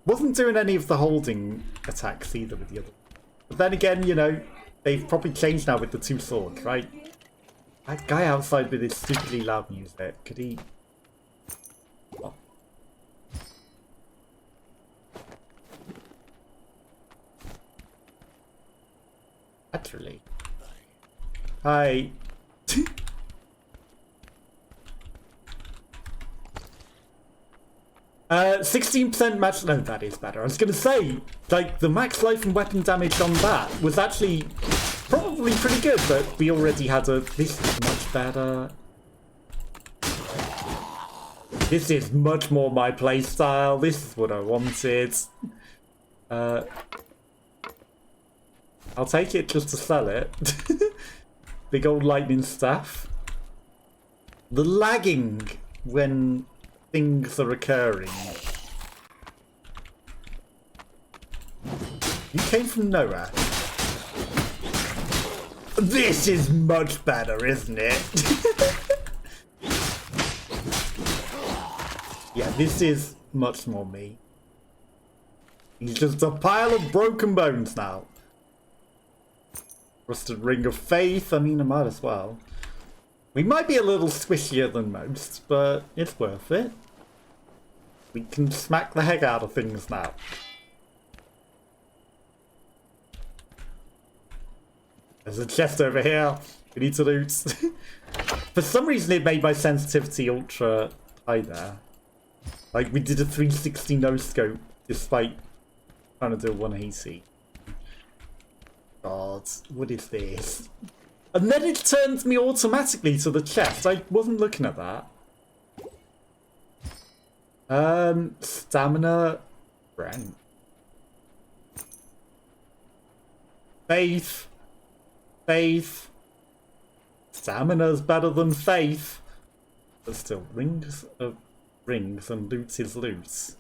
Wasn't doing any of the holding attacks either with the other. But then again, you know, they've probably changed now with the 2 swords, right? That guy outside with his stupidly loud music, could he... Oh. Naturally. Hi. 16% max... No, that is better. I was going to say, like, the max life and weapon damage on that was actually probably pretty good, but we already had a... This is much better. This is much more my playstyle. This is what I wanted. I'll take it just to sell it. Big old lightning staff. The lagging when things are occurring. You came from nowhere. This is much better, isn't it? Yeah, this is much more me. He's just a pile of broken bones now. Rusted Ring of Faith, I mean, I might as well. We might be a little squishier than most, but it's worth it. We can smack the heck out of things now. There's a chest over here. We need to loot. For some reason, it made my sensitivity ultra high there. Like, we did a 360 no-scope despite trying to do a 180. God, what is this? And then it turned me automatically to the chest. I wasn't looking at that. Stamina. Brand. Faith. Faith. Stamina's better than faith. But still, rings of rings and loot is loot.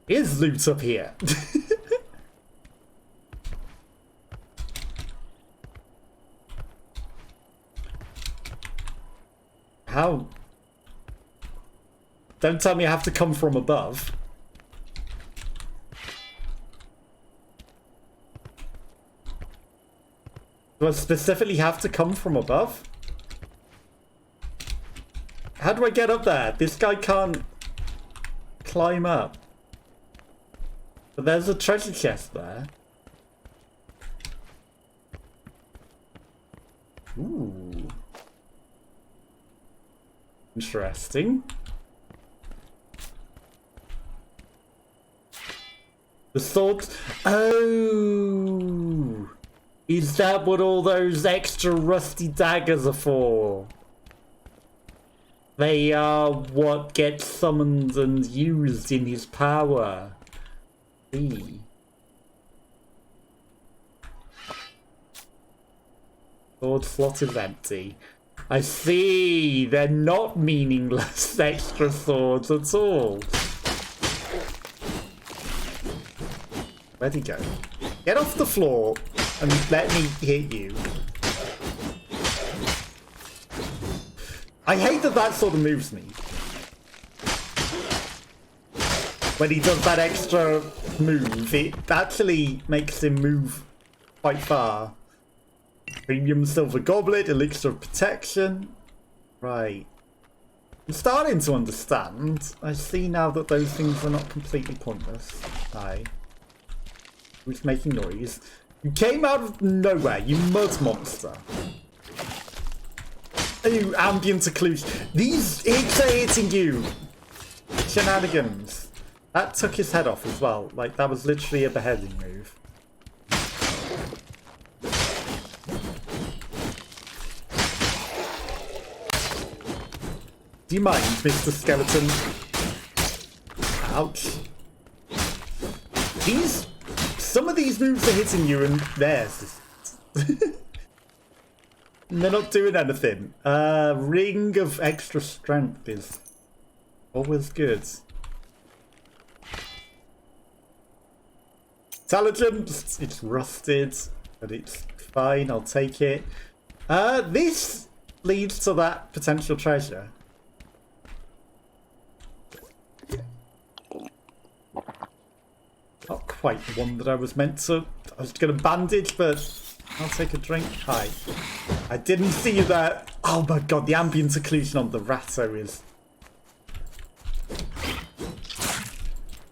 Is loot up here? How? Don't tell me I have to come from above. Do I specifically have to come from above? How do I get up there? This guy can't climb up. But there's a treasure chest there. Ooh. Interesting. The swords. Oh! Is that what all those extra rusty daggers are for? They are what gets summoned and used in his power. See. Sword slot is empty. I see. They're not meaningless extra swords at all. Where'd he go? Get off the floor and let me hit you. I hate that that sort of moves me. When he does that extra move, it actually makes him move quite far. Premium silver goblet, elixir of protection. Right. I'm starting to understand. I see now that those things are not completely pointless. Hi. Who's making noise? You came out of nowhere, you mud monster. Oh, ambient occlusion. These hits are hitting you. Shenanigans. That took his head off as well. Like, that was literally a beheading move. Do you mind, Mr. Skeleton? Ouch. Some of these moves are hitting you and theirs. They're not doing anything. Ring of extra strength is always good. Intelligence, it's rusted, but it's fine, I'll take it. This leads to that potential treasure. Not quite the one that I was meant to. I was going to bandage, but I'll take a drink. Hi. I didn't see you there. Oh my god, the ambient occlusion on the ratto is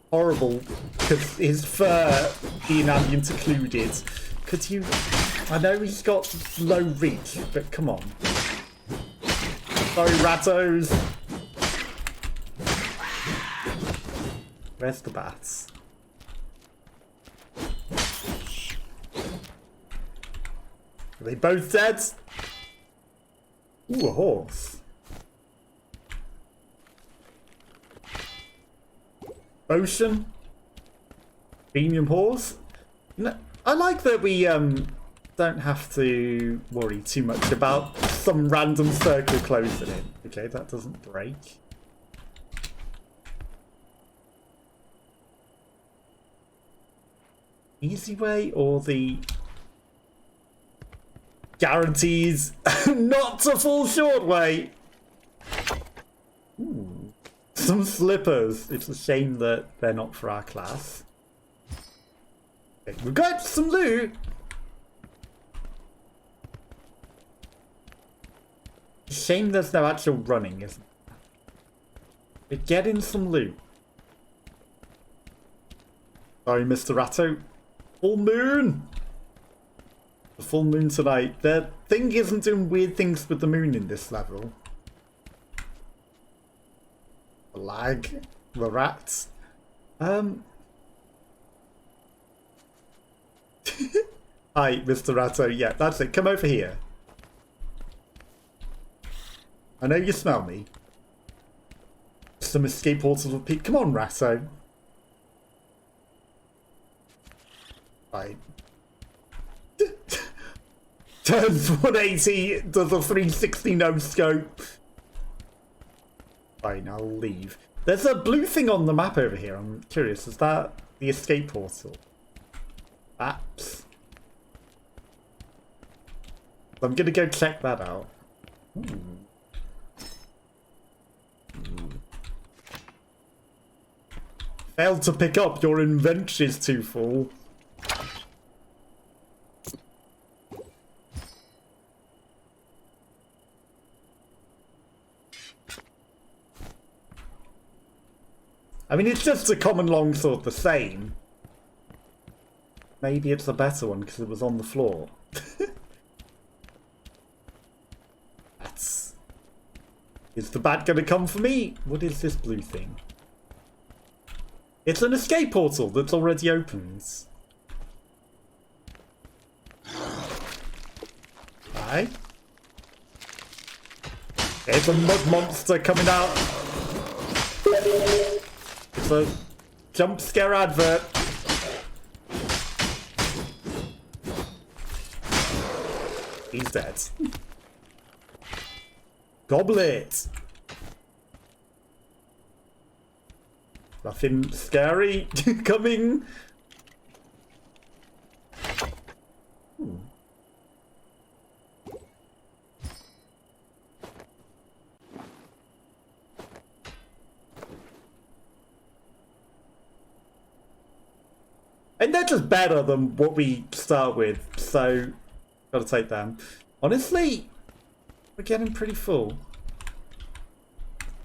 horrible. Because his fur being ambient occluded. Could you... I know he's got low reach, but come on. Sorry, rattos. Where's the bats? Are they both dead? Ooh, a horse. Ocean. Premium horse. No, I like that we don't have to worry too much about some random circle closing in. Okay, that doesn't break. Easy way or the guarantees not to fall short way? Ooh. Some slippers. It's a shame that they're not for our class. Okay, we've got some loot. Shame there's no actual running, isn't there? We're getting some loot. Sorry, Mr. Ratto. Full moon! The full moon tonight. The thing isn't doing weird things with the moon in this level. The lag. The rats. Hi, Mr. Ratto. Yeah, that's it. Come over here. I know you smell me. Some escape portals of peak. Come on, Ratto. Right. Turns 180, does a 360 no scope. Fine, I'll leave. There's a blue thing on the map over here. I'm curious. Is that the escape portal? Apps. I'm gonna go check that out. Ooh. Failed to pick up. Your inventory's too full. I mean, it's just a common longsword, the same. Maybe it's a better one because it was on the floor. That's... Is the bat gonna come for me? What is this blue thing? It's an escape portal that's already opened. Hi. There's a mud monster coming out. It's a jump scare advert. He's dead. Goblet. Nothing scary coming. And they're just better than what we start with, so gotta take them. Honestly, we're getting pretty full.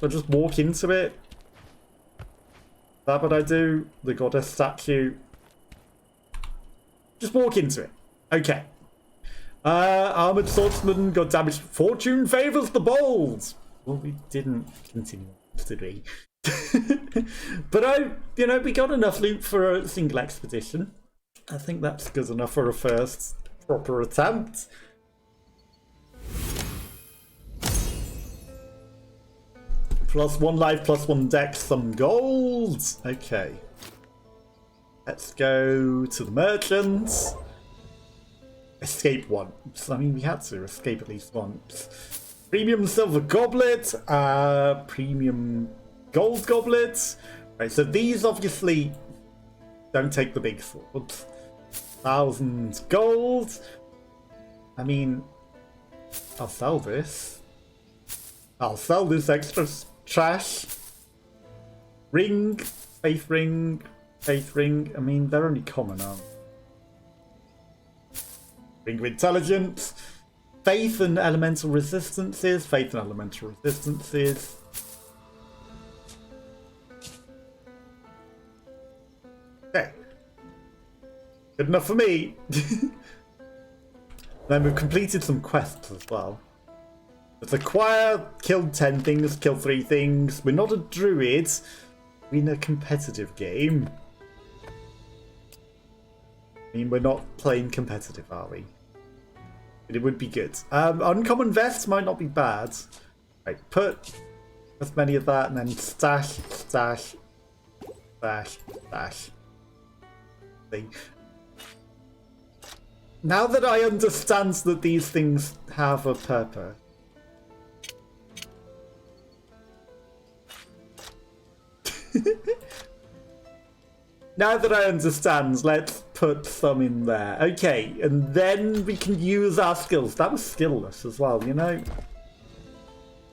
So I just walk into it. Is that what I do? The goddess statue. Just walk into it. Okay. Armored swordsman got damaged. Fortune favors the bold. Well, we didn't continue, did we? But you know, we got enough loot for a single expedition. I think that's good enough for a first proper attempt. +1 life, +1 dex, some gold. Okay. Let's go to the merchants. Escape once. I mean, we had to escape at least once. Premium silver goblet. Premium gold goblet. Right, so these obviously don't take the big swords. 1,000 gold. I mean, I'll sell this. I'll sell this extra trash. Ring, faith ring, faith ring. I mean, they're only common, aren't they? Ring of intelligence. Faith and elemental resistances. Faith and elemental resistances. Okay. Good enough for me. Then we've completed some quests as well. Let's acquire, killed 10 things, kill 3 things. We're not a druid. We're in a competitive game. I mean, we're not playing competitive, are we? But it would be good. Uncommon vest might not be bad. Right, put as many of that and then stash, stash, stash, stash. See? Now that I understand that these things have a purpose. Now that I understand, let's put some in there. Okay, and then we can use our skills. That was skillless as well, you know?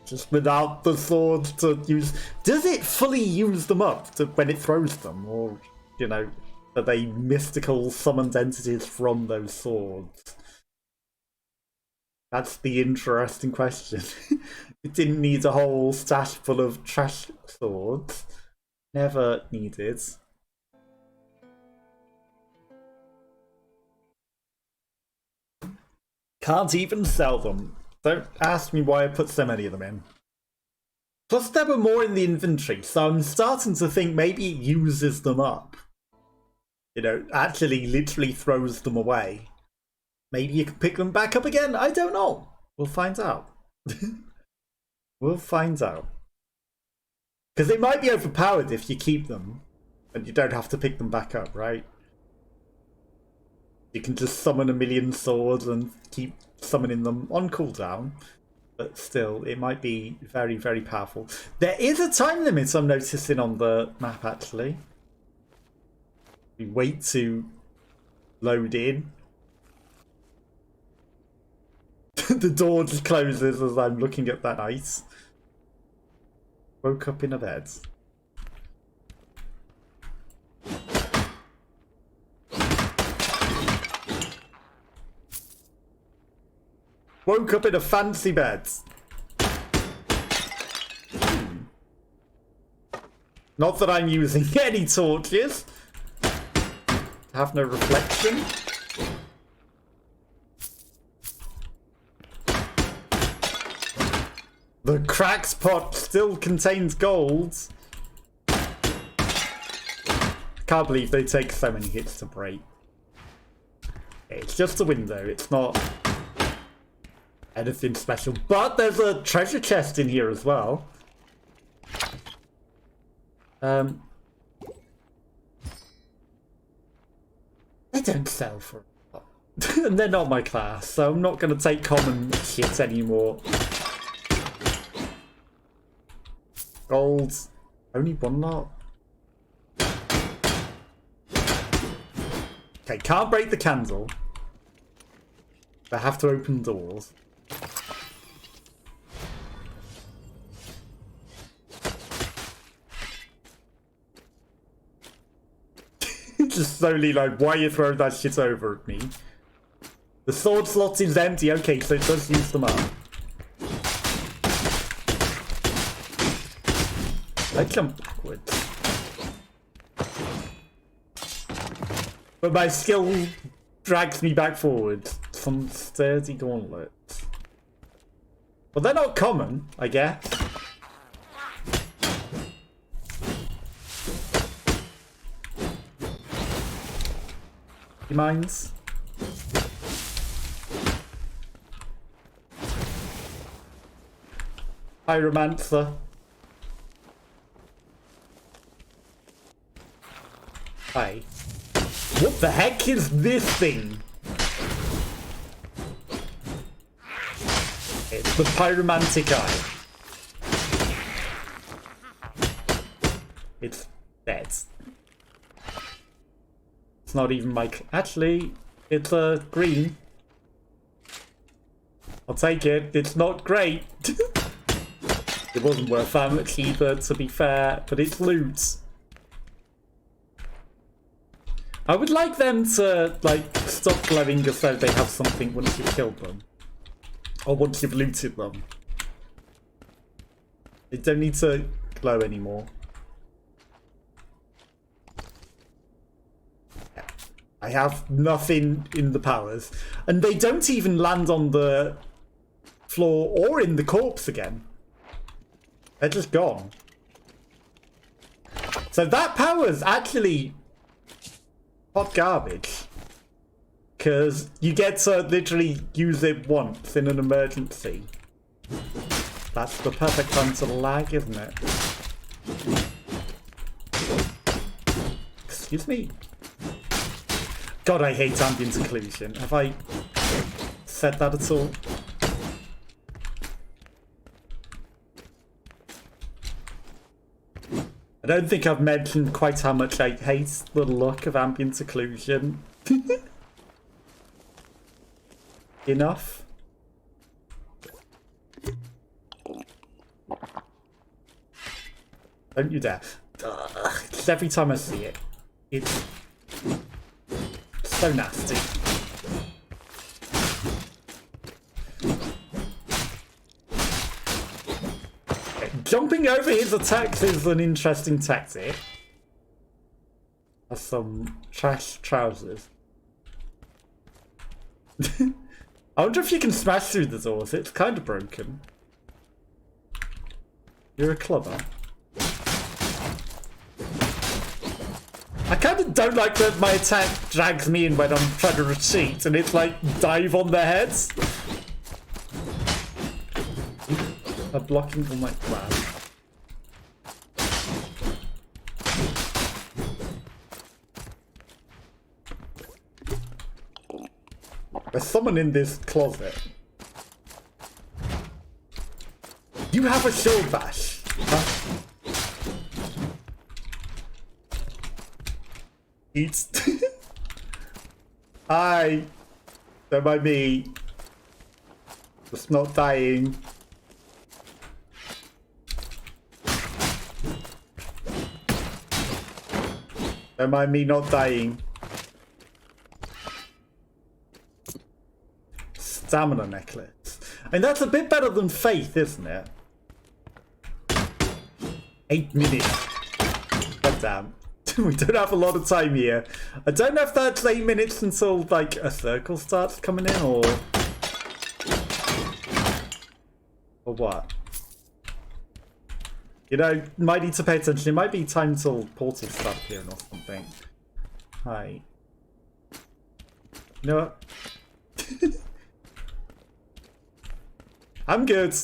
Just without the sword to use... Does it fully use them up when it throws them? Or, you know, are they mystical summoned entities from those swords? That's the interesting question. It didn't need a whole stash full of trash swords. Never needed. Can't even sell them. Don't ask me why I put so many of them in. Plus there were more in the inventory, so I'm starting to think maybe it uses them up. You know, actually literally throws them away. Maybe you can pick them back up again? I don't know. We'll find out. We'll find out. Because they might be overpowered if you keep them. And you don't have to pick them back up, right? You can just summon a million swords and keep summoning them on cooldown. But still, it might be very, very powerful. There is a time limit I'm noticing on the map, actually. We wait to load in. The door just closes as I'm looking at that ice. Woke up in a bed. Woke up in a fancy bed. Not that I'm using any torches. Have no reflection. The cracked pot still contains gold. Can't believe they take so many hits to break. It's just a window, it's not anything special. But there's a treasure chest in here as well. They don't sell for a lot. And they're not my class, so I'm not going to take common shit anymore. Gold. Only one lot. Okay, can't break the candle. I have to open doors. Just slowly like, why are you throwing that shit over at me? The sword slot is empty. Okay, so it does use them up. I jump backwards. But my skill drags me back forward. Some sturdy gauntlets. Well, they're not common, I guess. He minds. Pyromancer. Hi. What the heck is this thing? It's the pyromantic eye. It's dead. It's not even my... Actually, it's green. I'll take it. It's not great. It wasn't worth that much either, to be fair, but it's loot. I would like them to, like, stop glowing as though they have something once you've killed them. Or once you've looted them. They don't need to glow anymore. I have nothing in the powers. And they don't even land on the floor or in the corpse again. They're just gone. So that power's actually hot garbage. Because you get to literally use it once in an emergency. That's the perfect time to lag, isn't it? Excuse me. God, I hate ambient occlusion. Have I said that at all? I don't think I've mentioned quite how much I hate the look of ambient occlusion. Enough. Don't you dare. Just every time I see it, it's so nasty. Jumping over his attacks is an interesting tactic. That's some trash trousers. I wonder if you can smash through the doors. It's kind of broken. You're a clubber. I kind of don't like that my attack drags me in when I'm trying to retreat, and it's like dive on their heads. I'm blocking all my crap. There's someone in this closet. You have a shield bash. Huh? Eats. Hi. Don't mind me. Just not dying. Don't mind me not dying. Stamina necklace. I mean, that's a bit better than faith, isn't it? 8 minutes. God damn. We don't have a lot of time here. I don't know if that's 8 minutes until, like, a circle starts coming in, or what? You know, might need to pay attention. It might be time till portals start appearing or something. Hi. You know what? I'm good.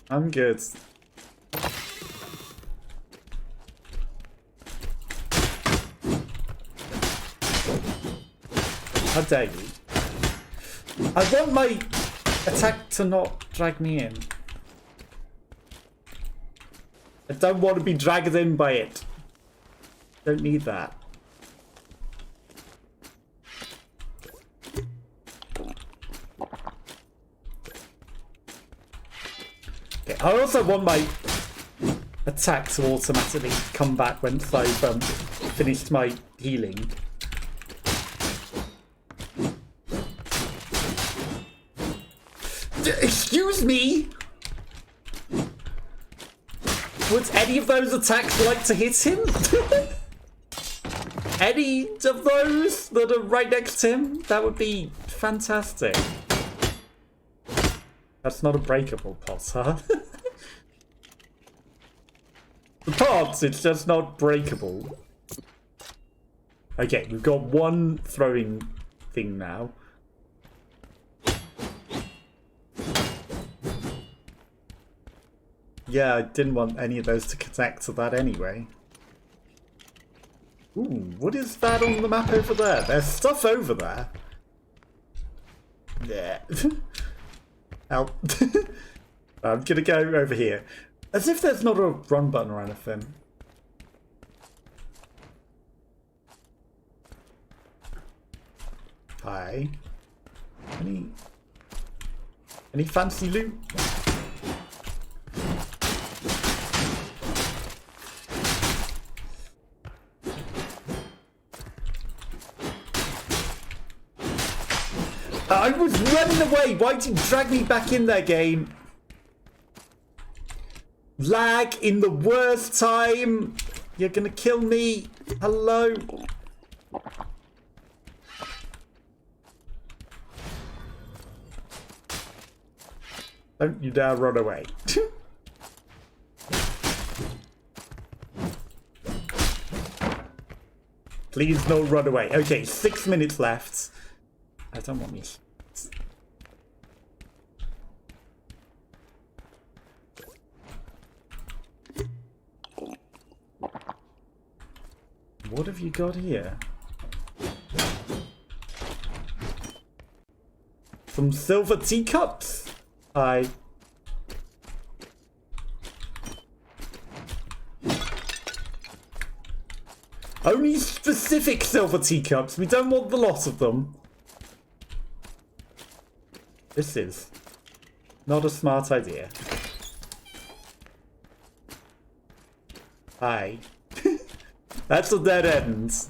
I'm good. How dare you? I want my attack to not drag me in. I don't want to be dragged in by it. Don't need that. Okay, I also want my attack to automatically come back once I've finished my healing. Excuse me? Would any of those attacks like to hit him? Any of those that are right next to him? That would be fantastic. That's not a breakable pot, huh? The pot, it's just not breakable. Okay, we've got one throwing thing now. Yeah, I didn't want any of those to connect to that anyway. Ooh, what is that on the map over there? There's stuff over there. Yeah. Help. I'm gonna go over here. As if there's not a run button or anything. Hi. Any fancy loot? I was running away. Why did you drag me back in there, game? Lag in the worst time. You're gonna kill me. Hello. Don't you dare run away. Please don't run away. Okay, 6 minutes left. I don't want me. What have you got here? Some silver teacups. Hi. Only specific silver teacups. We don't want the lot of them. This is not a smart idea. Hi. That's a dead end.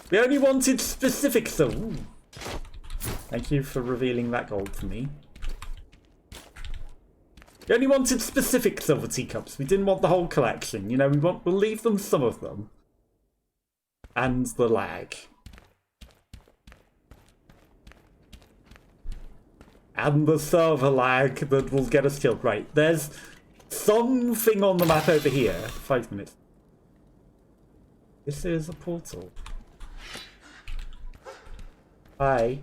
We only wanted specific silver. Thank you for revealing that gold to me. We only wanted specific silver teacups. We didn't want the whole collection. You know, we'll leave them some of them. And the lag. And the server lag that will get us killed. Right, there's something on the map over here. 5 minutes. This is a portal. Hi.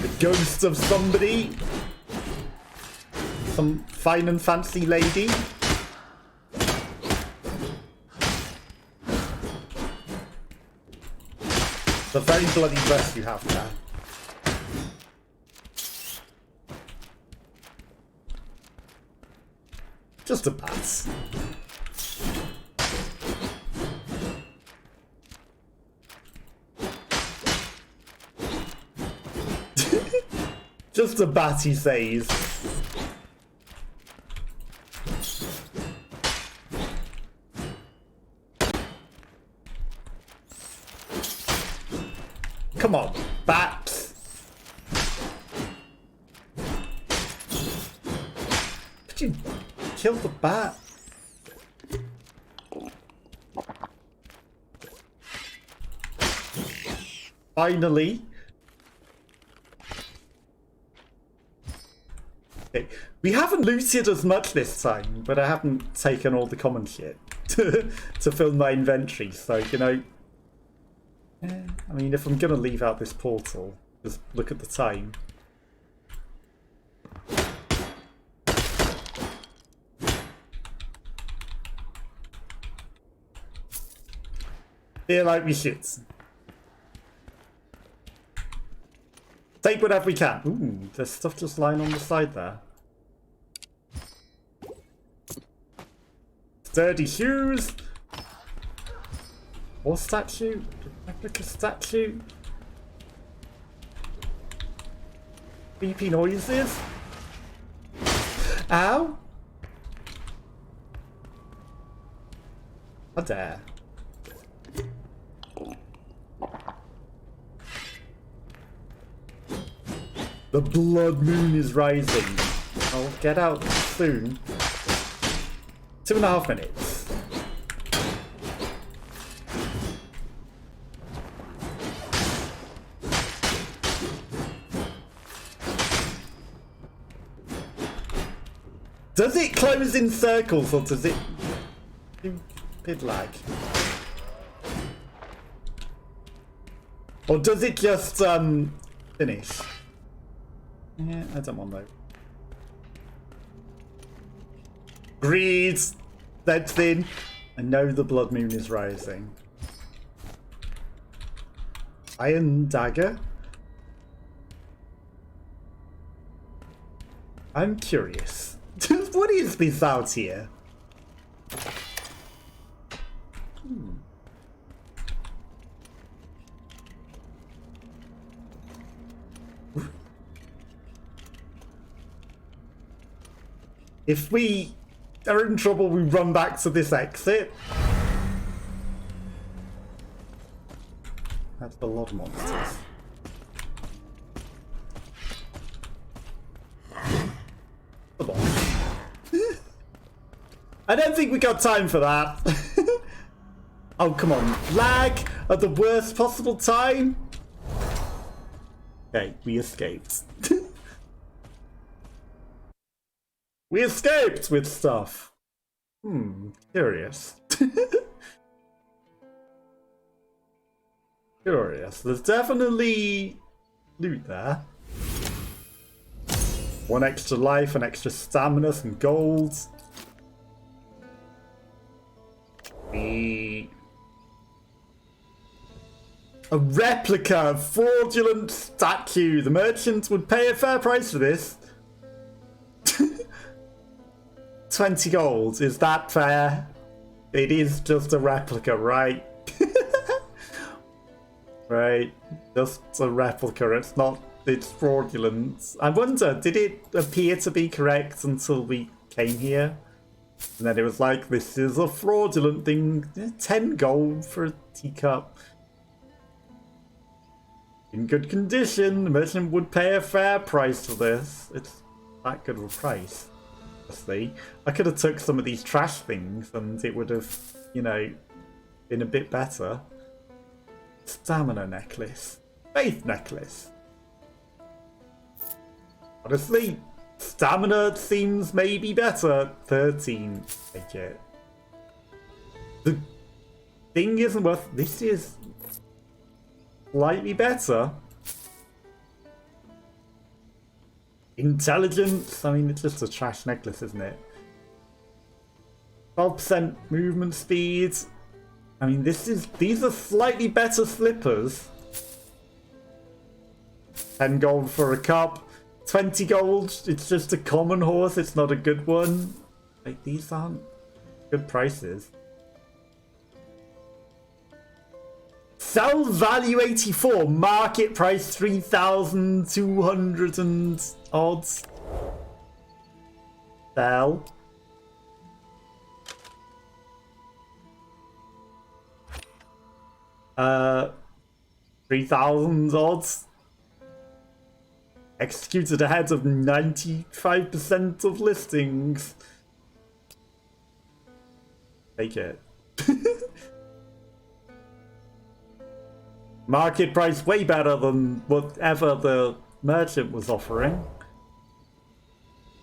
The ghost of somebody. Some fine and fancy lady. The very bloody dress you have there. Just a pass. Just a bat, he says. Come on, bat. Did you kill the bat? Finally. Okay. We haven't looted as much this time, but I haven't taken all the common shit to fill my inventory, so, you know... I mean, if I'm gonna leave out this portal, just look at the time. Feel like we should. Take whatever we can. Ooh, there's stuff just lying on the side there. Sturdy shoes. More statue. Replica statue. Beepy noises. Ow. How dare. The blood moon is rising. I'll get out soon. 2.5 minutes. Does it close in circles or does it do bit lag? Or does it just finish? Yeah, I don't want that. Greed! That's in. I know the blood moon is rising. Iron dagger? I'm curious. What is this out here? If we are in trouble, we run back to this exit. That's a lot of monsters. Come on. I don't think we got time for that. Oh, come on. Lag at the worst possible time. Okay, we escaped. We escaped with stuff. Curious. Curious. There's definitely loot there. 1 extra life, an extra stamina, some gold. A replica of fraudulent statue. The merchant would pay a fair price for this. 20 gold. Is that fair? It is just a replica, right? Right. Just a replica. It's not... It's fraudulent. I wonder, did it appear to be correct until we came here? And then it was like, this is a fraudulent thing. 10 gold for a teacup. In good condition, the merchant would pay a fair price for this. It's that good of a price. Honestly, I could have took some of these trash things and it would have, you know, been a bit better. Stamina necklace. Faith necklace. Honestly, stamina seems maybe better. 13. Take it. The thing isn't worth. This is slightly better. Intelligence. I mean, it's just a trash necklace, isn't it? 12% movement speed. I mean, these are slightly better slippers. 10 gold for a cup. 20 gold. It's just a common horse. It's not a good one. Like, these aren't good prices. Sell value 84. Market price 3,200 and odds. Sell. Uh, 3,000 odds. Executed ahead of 95% of listings. Take it. Market price way better than whatever the merchant was offering.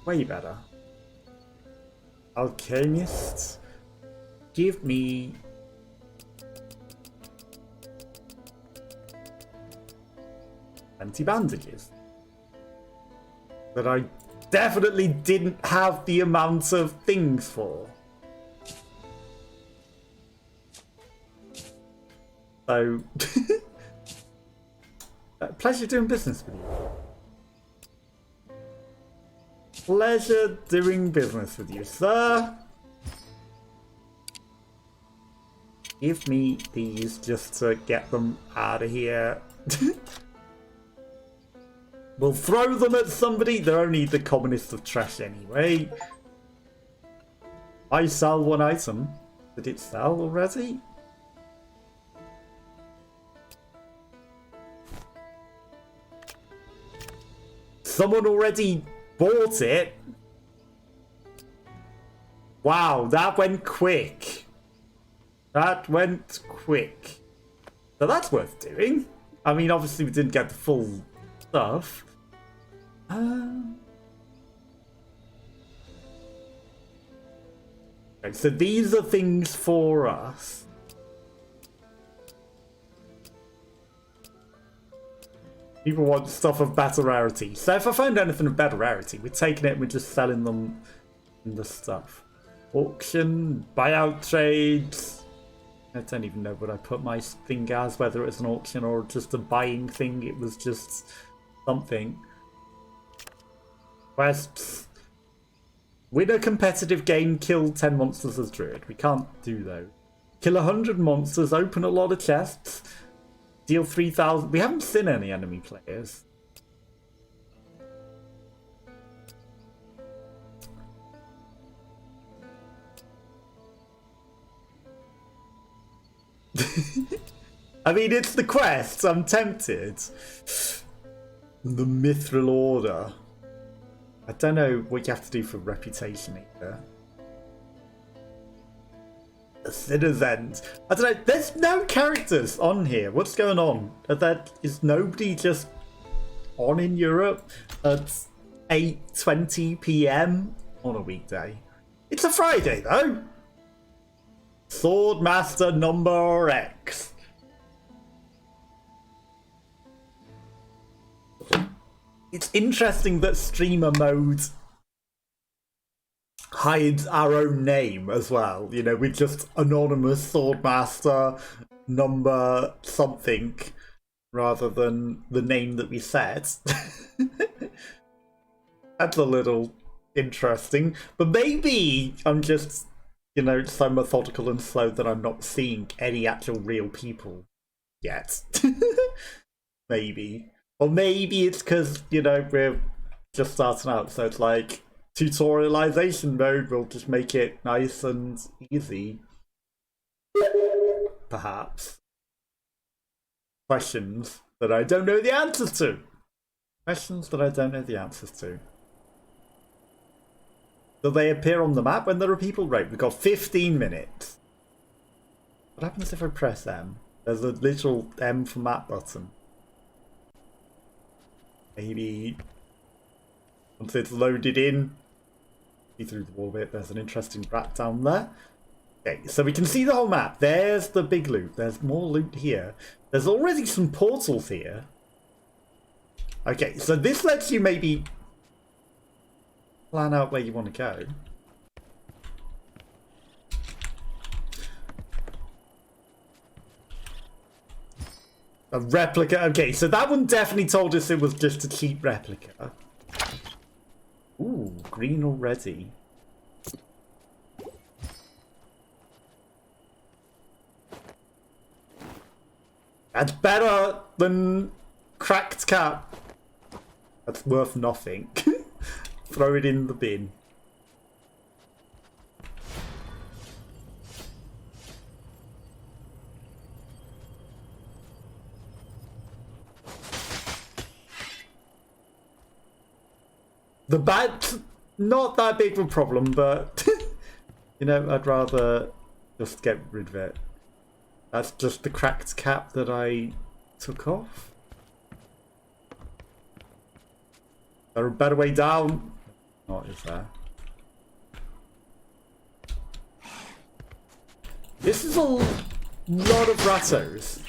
Way better. Alchemist. Give me 20 bandages. That I definitely didn't have the amount of things for. So, pleasure doing business with you. Pleasure doing business with you, sir. Give me these just to get them out of here. We'll throw them at somebody. They're only the commonest of trash anyway. I sell one item. Did it sell already? Someone already bought it. Wow, that went quick. That went quick. So that's worth doing. I mean, obviously we didn't get the full stuff. Okay, so these are things for us. People want stuff of better rarity. So if I found anything of better rarity, we're taking it and we're just selling them in the stuff. Auction, buyout trades. I don't even know what I put my thing as, whether it's an auction or just a buying thing. It was just something. Quests. Win a competitive game, kill 10 monsters as druid. We can't do those. Kill 100 monsters, open a lot of chests. Deal 3,000. We haven't seen any enemy players. I mean, it's the quest. I'm tempted. The Mithril Order. I don't know what you have to do for reputation either. The Sinner's End. I don't know. There's no characters on here. What's going on? Is nobody just on in Europe at 8:20 PM on a weekday? It's a Friday though. Swordmaster number X. It's interesting that streamer mode hides our own name as well. You know, we're just anonymous Swordmaster number something rather than the name that we said. That's a little interesting. But maybe I'm just, you know, so methodical and slow that I'm not seeing any actual real people yet. Maybe. Or maybe it's because, you know, we're just starting out, so it's like tutorialization mode will just make it nice and easy. Perhaps. Questions that I don't know the answers to. Questions that I don't know the answers to. Do they appear on the map when there are people? Right, we've got 15 minutes. What happens if I press M? There's a literal M for map button. Maybe once it's loaded in, through the wall bit, there's an interesting rat down there. Okay, so we can see the whole map. There's the big loot. There's more loot here. There's already some portals here. Okay, so this lets you maybe plan out where you want to go. A replica. Okay, so that one definitely told us it was just a cheap replica. Ooh, green already. That's better than cracked cap. That's worth nothing. Throw it in the bin. The bat's not that big of a problem, but you know, I'd rather just get rid of it. That's just the cracked cap that I took off. Is there a better way down? What is there? This is a lot of rattos.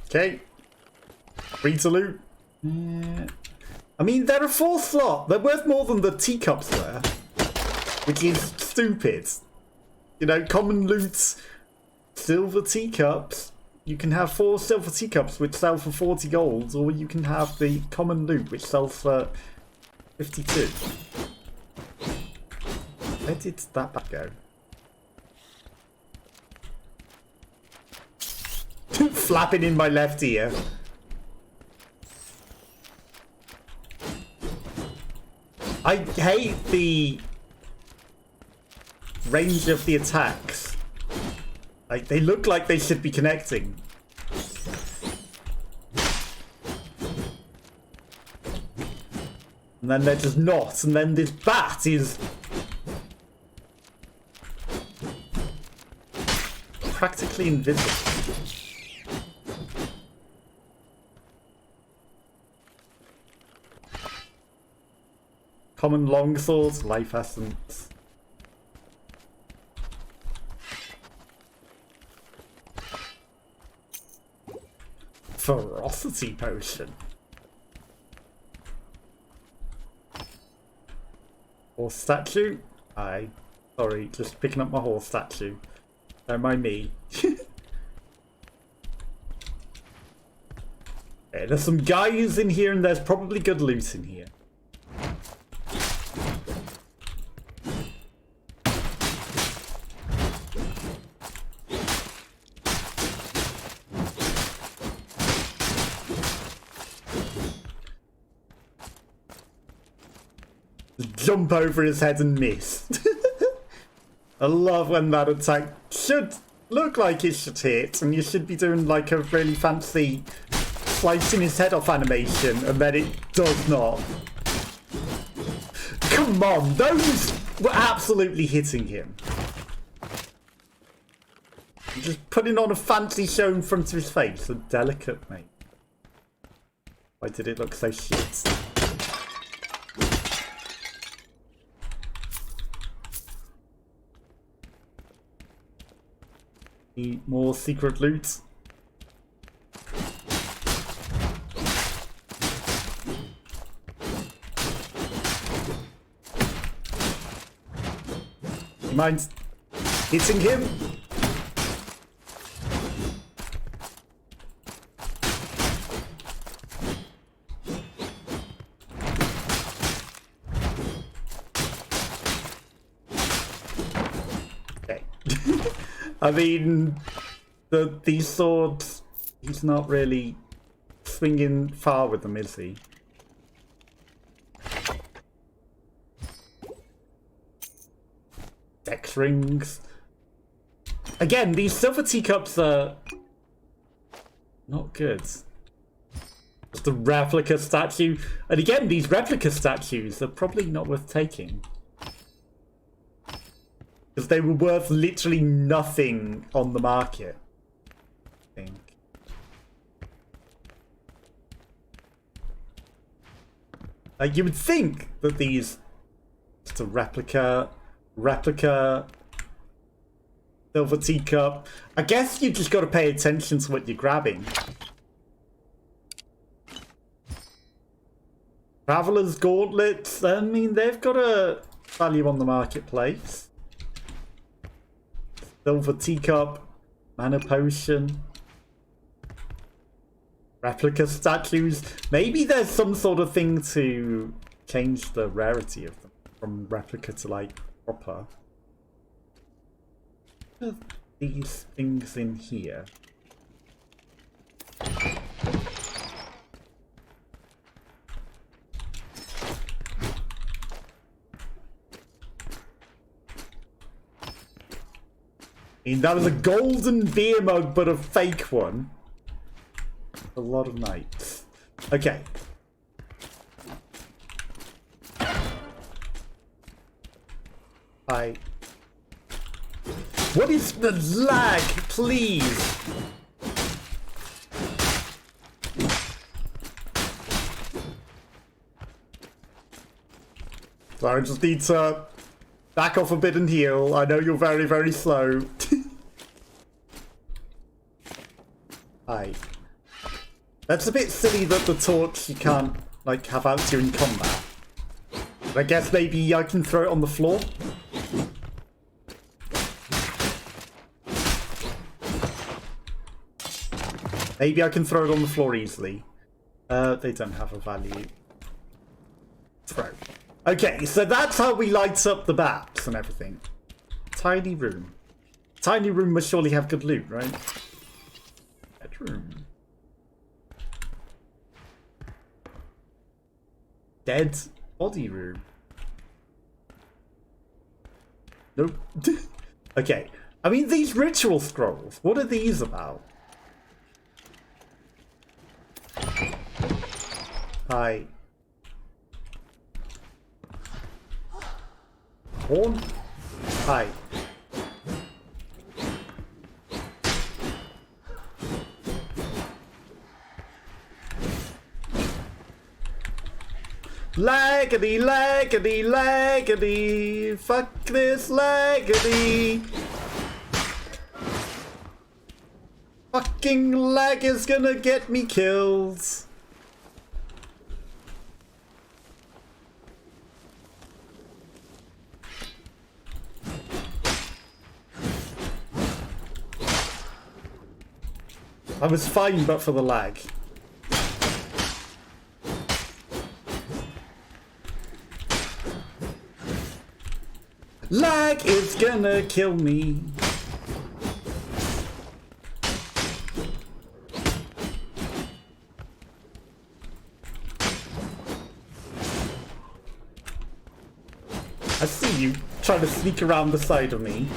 Okay. Free to loot. Yeah. I mean, they're a 4 slot. They're worth more than the teacups were. Which is stupid. You know, common loot, silver teacups. You can have 4 silver teacups which sell for 40 gold, or you can have the common loot which sells for 52. Where did that back go? Flapping in my left ear. I hate the range of the attacks. Like, they look like they should be connecting. And then they're just not. And then this bat is practically invisible. Common longsword, life essence. Ferocity potion. Horse statue? Aye. Sorry, just picking up my horse statue. Don't mind me. Yeah, there's some guys in here and there's probably good loot in here. Jump over his head and miss. I love when that attack should look like it should hit, and you should be doing like a really fancy slicing his head off animation, and then it does not. Come on, those were absolutely hitting him. Just putting on a fancy show in front of his face. So delicate, mate. Why did it look so shit? Need more secret loot. You mind hitting him? I mean, these swords, he's not really swinging far with them, is he? Dex rings. Again, these silver teacups are not good. Just a replica statue. And again, these replica statues are probably not worth taking. Because they were worth literally nothing on the market, I think. Like, you would think that these... Just a replica... Silver teacup. I guess you just got to pay attention to what you're grabbing. Traveler's gauntlets. I mean, they've got a value on the marketplace. Silver teacup. Mana potion. Replica statues. Maybe there's some sort of thing to change the rarity of them from replica to like proper. What are these things in here? I mean, that was a golden beer mug, but a fake one. A lot of knights. Okay. Hi. What is the lag, please? So I just need to back off a bit and heal. I know you're very, very slow. Hi. That's a bit silly that the torch you can't, like, have out during combat. But I guess maybe I can throw it on the floor? Maybe I can throw it on the floor easily. They don't have a value. Throw. Okay, so that's how we light up the maps and everything. Tiny room. Tiny room must surely have good loot, right? Bedroom. Dead body room. Nope. Okay. I mean, these ritual scrolls, what are these about? Hi. Horn? Hi. Laggity, laggity, laggity. Fuck this laggity. Fucking lag is gonna get me killed. I was fine but for the lag. Lag is gonna kill me. I see you trying to sneak around the side of me.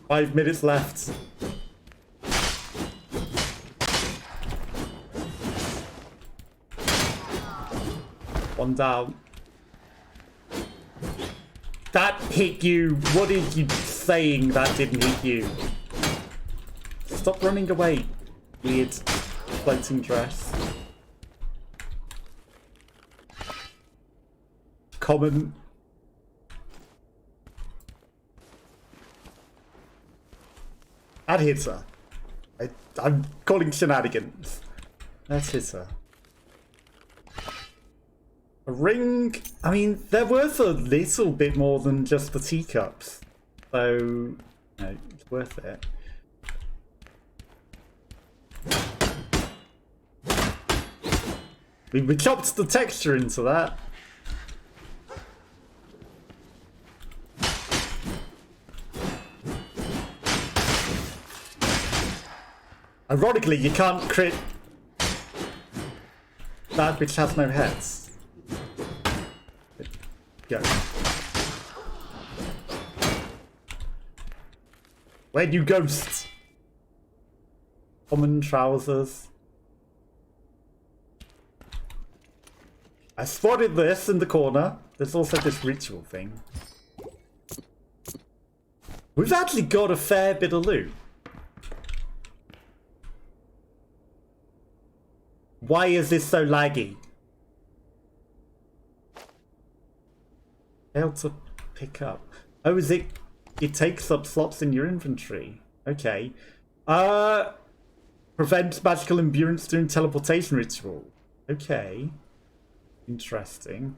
Five minutes left. One down. That hit you. What are you saying that didn't hit you? Stop running away, weird floating dress. Common. That hits her. I'm calling shenanigans. Let's hit her. A ring. I mean, they're worth a little bit more than just the teacups. So, no, it's worth it. We chopped the texture into that. Ironically, you can't crit that which has no heads. Go. Where you ghosts? Common trousers. I spotted this in the corner. There's also this ritual thing. We've actually got a fair bit of loot. Why is this so laggy? Failed to pick up. Oh, is it? It takes up slots in your inventory. Okay. Prevent magical endurance during teleportation ritual. Okay. Interesting.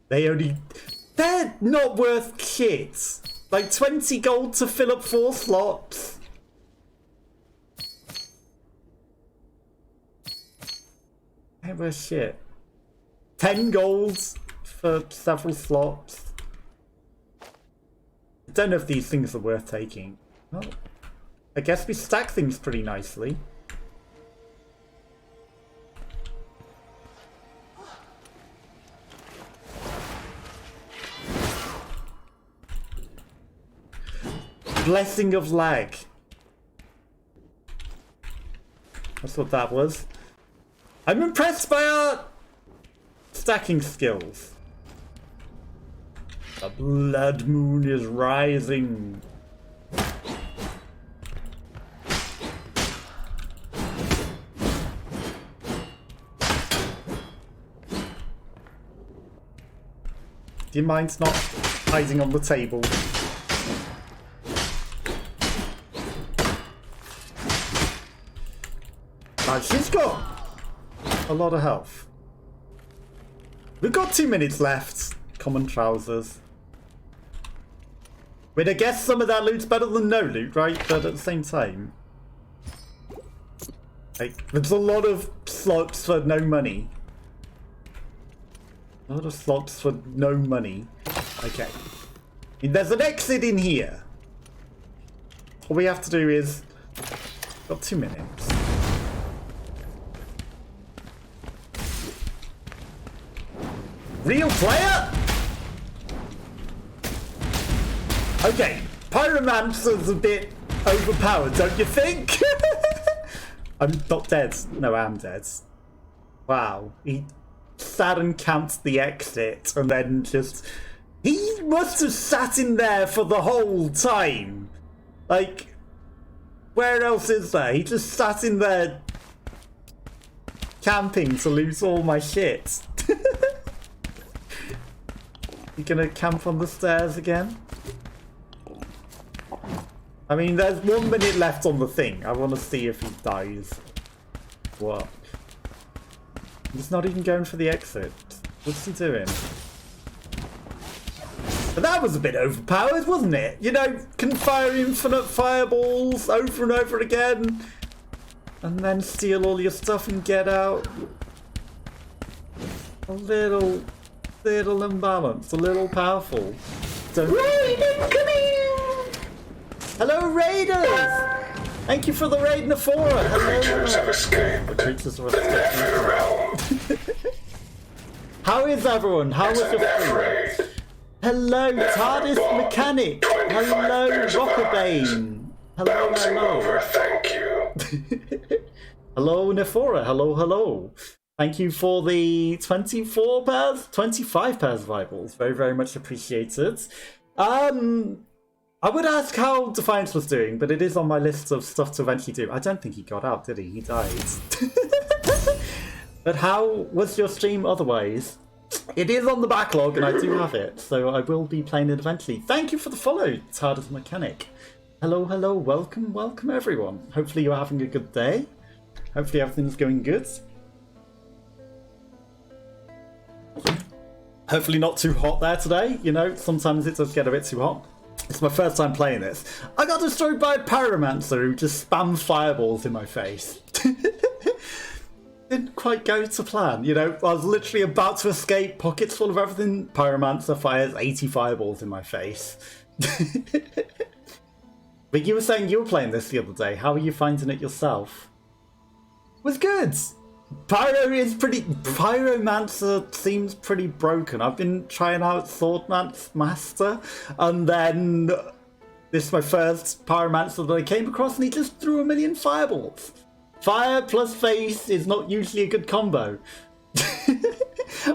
They're not worth shit. Like 20 gold to fill up 4 slots. They're worth shit. 10 gold for several slots. I don't know if these things are worth taking. Well, I guess we stack things pretty nicely. Blessing of lag. That's what that was. I'm impressed by our stacking skills. The blood moon is rising. Do you mind not hiding on the table? She's got a lot of health. We've got 2 minutes left. Common trousers. Wait, I guess some of that loot's better than no loot, right? But at the same time, like, there's a lot of slots for no money. A lot of slots for no money. Okay. There's an exit in here. All we have to do is... Got 2 minutes. Real player? Okay, Pyromancer's a bit overpowered, don't you think? I'm not dead. No, I am dead. Wow. He sat and camped the exit and then just... He must have sat in there for the whole time. Like, where else is there? He just sat in there camping to lose all my shit. You gonna camp on the stairs again? I mean, there's 1 minute left on the thing. I want to see if he dies. What? He's not even going for the exit. What's he doing? But that was a bit overpowered, wasn't it? You know, can fire infinite fireballs over and over again. And then steal all your stuff and get out. A little imbalanced, a little powerful. Raiden, come here! Hello, Raiders! Thank you for the raid, Nefora. The creatures have escaped. The creatures have They've left the realm. How is everyone? How was your Death food? Hello, TARDIS Mechanic. Hello, Rockerbane. Hello, Bouncing hello. over, thank you. Hello, Nefora. Hello, hello. Thank you for the 24 pairs, 25 pairs of eyeballs. Very, very much appreciated. I would ask how Defiance was doing, but it is on my list of stuff to eventually do. I don't think he got out, did he? He died. But how was your stream otherwise? It is on the backlog, and I do have it, so I will be playing it eventually. Thank you for the follow, TARDIS Mechanic. Hello, hello, welcome, welcome everyone. Hopefully you're having a good day. Hopefully everything's going good. Hopefully not too hot there today. You know, sometimes it does get a bit too hot. It's my first time playing this. I got destroyed by a pyromancer who just spammed fireballs in my face. Didn't quite go to plan, you know. I was literally about to escape, pockets full of everything. Pyromancer fires 80 fireballs in my face. But you were saying you were playing this the other day. How are you finding it yourself? It was good. Pyromancer seems pretty broken. I've been trying out Swordmaster, and then this is my first Pyromancer that I came across, and he just threw a million fireballs. Fire plus face is not usually a good combo.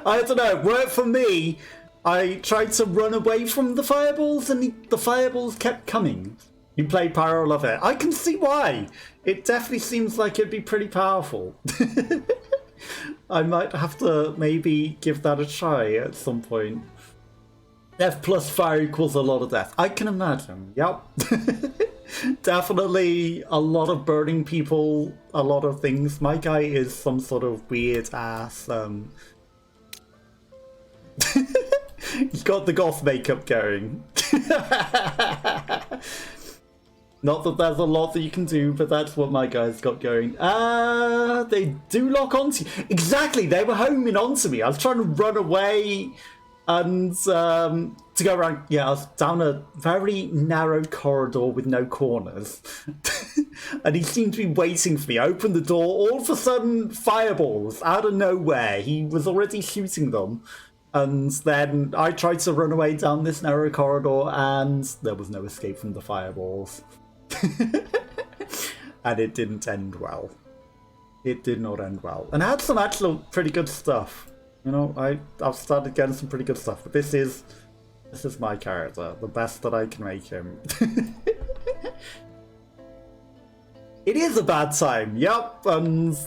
I don't know, it worked for me. I tried to run away from the fireballs, and the fireballs kept coming. You play Pyro, love it. I can see why. It definitely seems like it'd be pretty powerful. I might have to maybe give that a try at some point. F plus fire equals a lot of death. I can imagine, yep. Definitely a lot of burning people, a lot of things. My guy is some sort of weird ass, he's got the goth makeup going. Not that there's a lot that you can do, but that's what my guy's got going. They do lock onto you. Exactly, they were homing onto me. I was trying to run away and to go around. Yeah, I was down a very narrow corridor with no corners. And he seemed to be waiting for me. I opened the door, all of a sudden, fireballs out of nowhere. He was already shooting them. And then I tried to run away down this narrow corridor, and there was no escape from the fireballs. And it didn't end well. It did not end well. And I had some actual pretty good stuff. You know, I've started getting some pretty good stuff. But this is my character. The best that I can make him. It is a bad time. Yep. And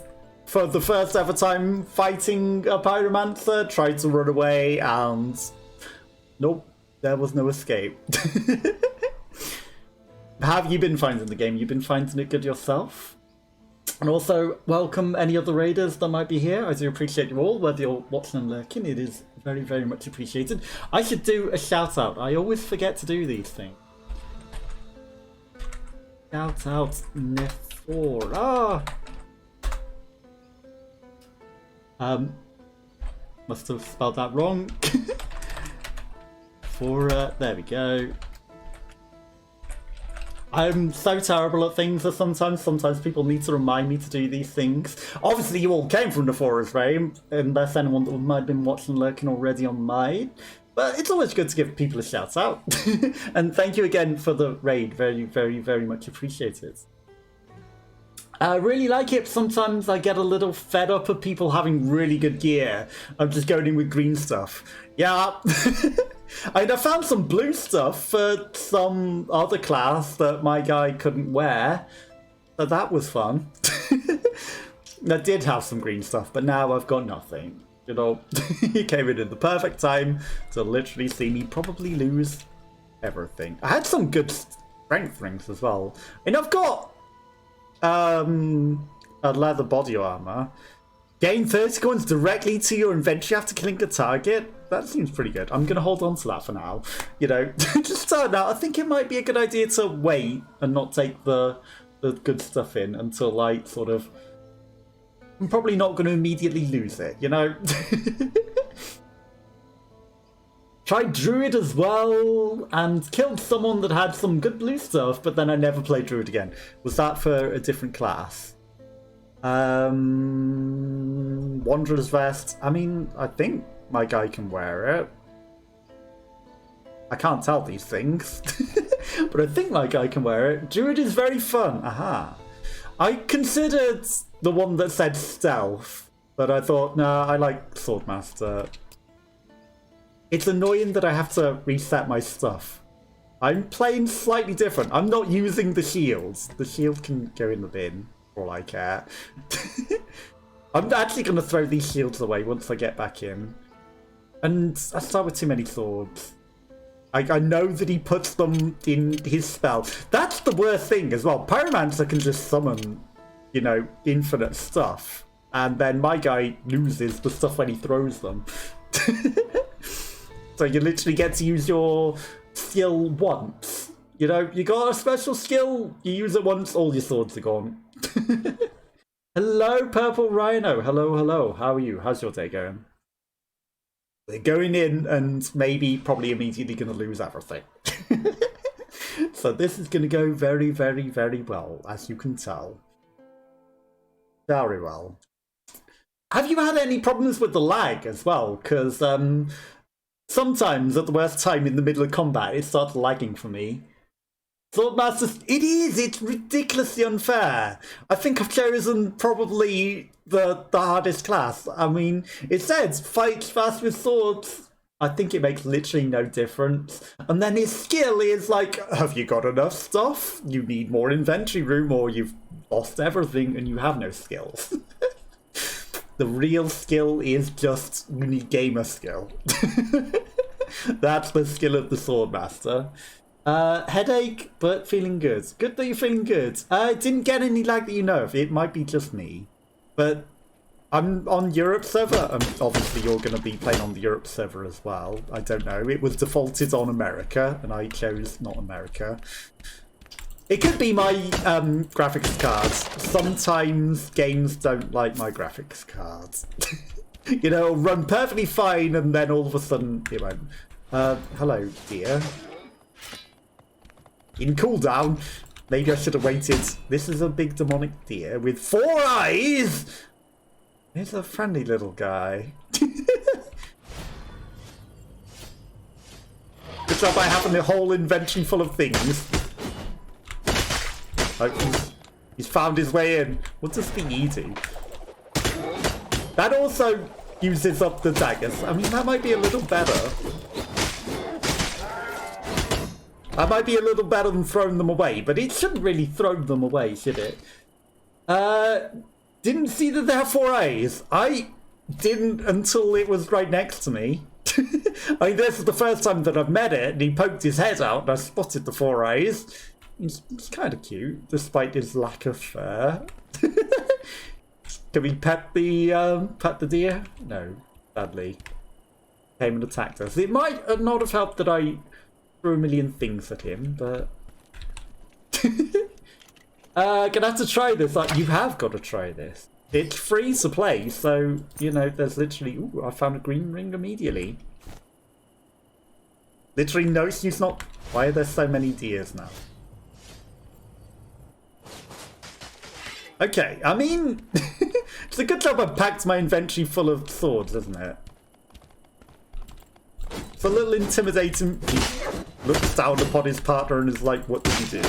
for the first ever time fighting a pyromancer, tried to run away, and nope, there was no escape. How have you been finding the game? You've been finding it good yourself? And also, welcome any other raiders that might be here. I do appreciate you all, whether you're watching and lurking. It is very, very much appreciated. I should do a shout out. I always forget to do these things. Shout out Nephora. Must have spelled that wrong. There we go. I'm so terrible at things that sometimes people need to remind me to do these things. Obviously you all came from the Forest Rain, unless anyone that might have been watching lurking already on mine. But it's always good to give people a shout out. And thank you again for the raid. Very, very, very much appreciated. I really like it. Sometimes I get a little fed up of people having really good gear. I'm just going in with green stuff. Yeah. I found some blue stuff for some other class that my guy couldn't wear. But that was fun. I did have some green stuff, but now I've got nothing. You know, he came in at the perfect time to literally see me probably lose everything. I had some good strength rings as well. And I've got a leather body armor. Gain 30 coins directly to your inventory after killing a target. That seems pretty good. I'm going to hold on to that for now. You know, just starting out, I think it might be a good idea to wait and not take the good stuff in until I sort of... I'm probably not going to immediately lose it, you know? Tried Druid as well, and killed someone that had some good blue stuff, but then I never played Druid again. Was that for a different class? Wanderer's Vest. I mean, I think my guy can wear it. I can't tell these things. But I think my guy can wear it. Druid is very fun. Aha. I considered the one that said stealth, but I thought, nah, I like Swordmaster. It's annoying that I have to reset my stuff. I'm playing slightly different. I'm not using the shields. The shield can go in the bin, for all I care. I'm actually going to throw these shields away once I get back in. And I start with too many swords. I know that he puts them in his spell. That's the worst thing as well. Pyromancer can just summon, you know, infinite stuff. And then my guy loses the stuff when he throws them. So you literally get to use your skill once. You know, you got a special skill, you use it once, all your swords are gone. Hello, Purple Rhino. Hello, hello. How are you? How's your day going? We're going in and probably immediately going to lose everything. So this is going to go very, very, very well, as you can tell. Very well. Have you had any problems with the lag as well? Because sometimes at the worst time in the middle of combat, it starts lagging for me. Swordmaster, it's ridiculously unfair. I think I've chosen probably the hardest class. I mean, it says fight fast with swords. I think it makes literally no difference. And then his skill is like, have you got enough stuff? You need more inventory room, or you've lost everything and you have no skills. The real skill is just you need gamer skill. That's the skill of the Swordmaster. Headache, but feeling good. Good that you're feeling good. I didn't get any lag that you know of. It might be just me. But I'm on Europe server. Obviously, you're going to be playing on the Europe server as well. I don't know. It was defaulted on America, and I chose not America. It could be my graphics cards. Sometimes games don't like my graphics cards. You know, it'll run perfectly fine, and then all of a sudden it won't. Hello, dear. In cooldown. Maybe I should have waited. This is a big demonic deer with 4 eyes! He's a friendly little guy. Good job by having the whole inventory full of things. Oh, he's found his way in. What does the E do? That also uses up the daggers. I mean, that might be a little better. That might be a little better than throwing them away, but it shouldn't really throw them away, should it? Didn't see that they have 4 eyes. I didn't until it was right next to me. I mean, this is the first time that I've met it, and he poked his head out, and I spotted the 4 eyes. It's kind of cute, despite his lack of fur. Can we pet the deer? No, sadly. Came and attacked us. It might not have helped that I threw a million things at him, but gonna have to try this. You have got to try this. It's free to play, so you know there's literally. Ooh, I found a green ring immediately. Literally no excuse not. Why are there so many deers now? Okay, I mean, it's a good job I packed my inventory full of swords, isn't it? It's a little intimidating. He looks down upon his partner and is like, what did you do?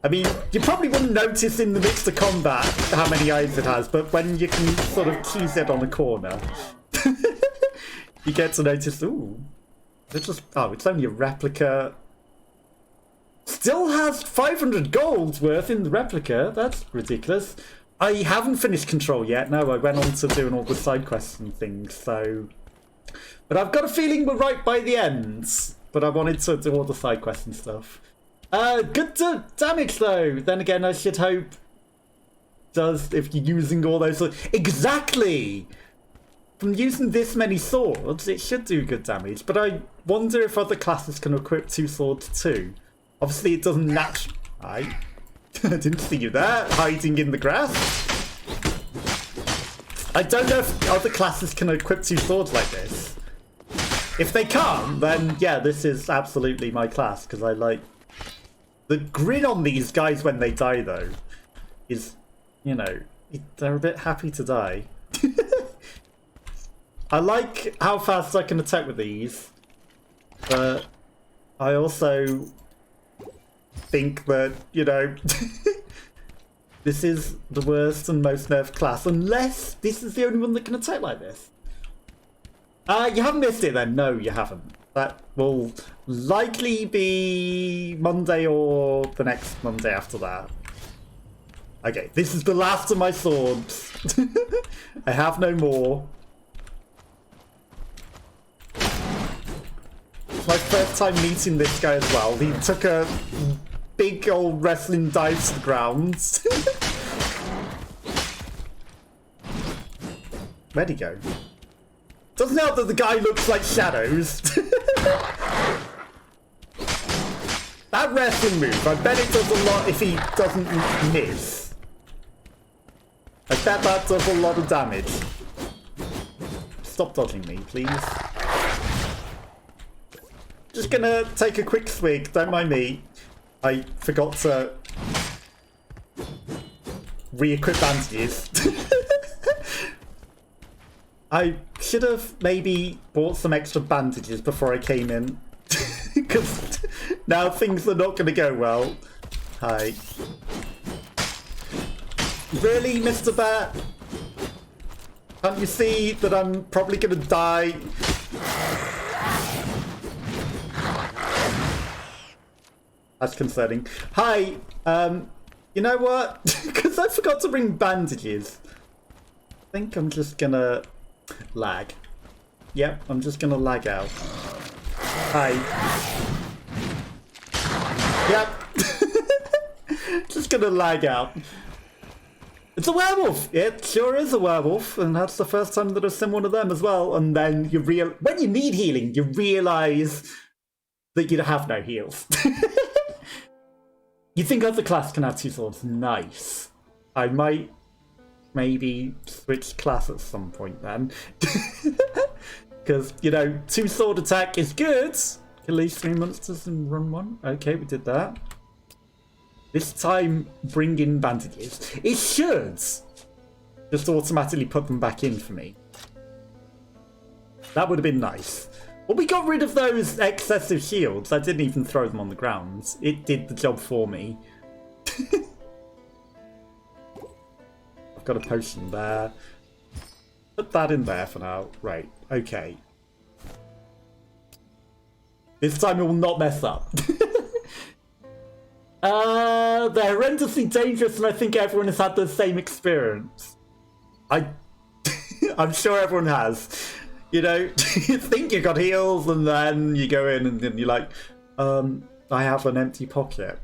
I mean, you probably wouldn't notice in the midst of combat how many eyes it has, but when you can sort of tease it on a corner, you get to notice, ooh, it's just, oh, it's only a replica. Still has 500 gold worth in the replica. That's ridiculous. I haven't finished Control yet. No, I went on to doing all the side quests and things, so... But I've got a feeling we're right by the end. But I wanted to do all the side quests and stuff. Good damage, though. Then again, I should hope... Does, if you're using all those... Exactly! From using this many swords, it should do good damage. But I wonder if other classes can equip 2 swords too. Obviously, it doesn't naturally... I didn't see you there, hiding in the grass. I don't know if other classes can equip 2 swords like this. If they can't, then yeah, this is absolutely my class, because I like... The grin on these guys when they die, though, is, you know, they're a bit happy to die. I like how fast I can attack with these, but I also think that, you know, this is the worst and most nerfed class, unless this is the only one that can attack like this. You haven't missed it then? No, you haven't. That will likely be Monday or the next Monday after that. Okay, this is the last of my swords. I have no more. It's my first time meeting this guy as well. He took a big old wrestling dive to the ground. Where'd he go? Doesn't help that the guy looks like shadows. That wrestling move, I bet it does a lot if he doesn't miss. I bet that does a lot of damage. Stop dodging me, please. Just gonna take a quick swig, don't mind me. I forgot to re-equip bandages. I should have maybe bought some extra bandages before I came in. Because now things are not going to go well. Hi. Really, Mr. Bat? Can't you see that I'm probably going to die? That's concerning. Hi. You know what? Because I forgot to bring bandages. I think I'm just going to lag. Yep, I'm just going to lag out. Hi. Yep. Just gonna lag out. It's a werewolf! It sure is a werewolf, and that's the first time that I've seen one of them as well. And then you when you need healing, you realise that you have no heals. You think other class can have two swords? Nice. I might maybe switch class at some point then. Because, you know, 2-sword attack is good. Kill these 3 monsters and run one. Okay, we did that. This time, bring in bandages. It should just automatically put them back in for me. That would have been nice. Well, we got rid of those excessive shields. I didn't even throw them on the ground. It did the job for me. I've got a potion there. Put that in there for now. Right, okay. This time it will not mess up. They're horrendously dangerous, and I think everyone has had the same experience. I'm sure everyone has. You know, you think you got heals, and then you go in and then you're like, I have an empty pocket.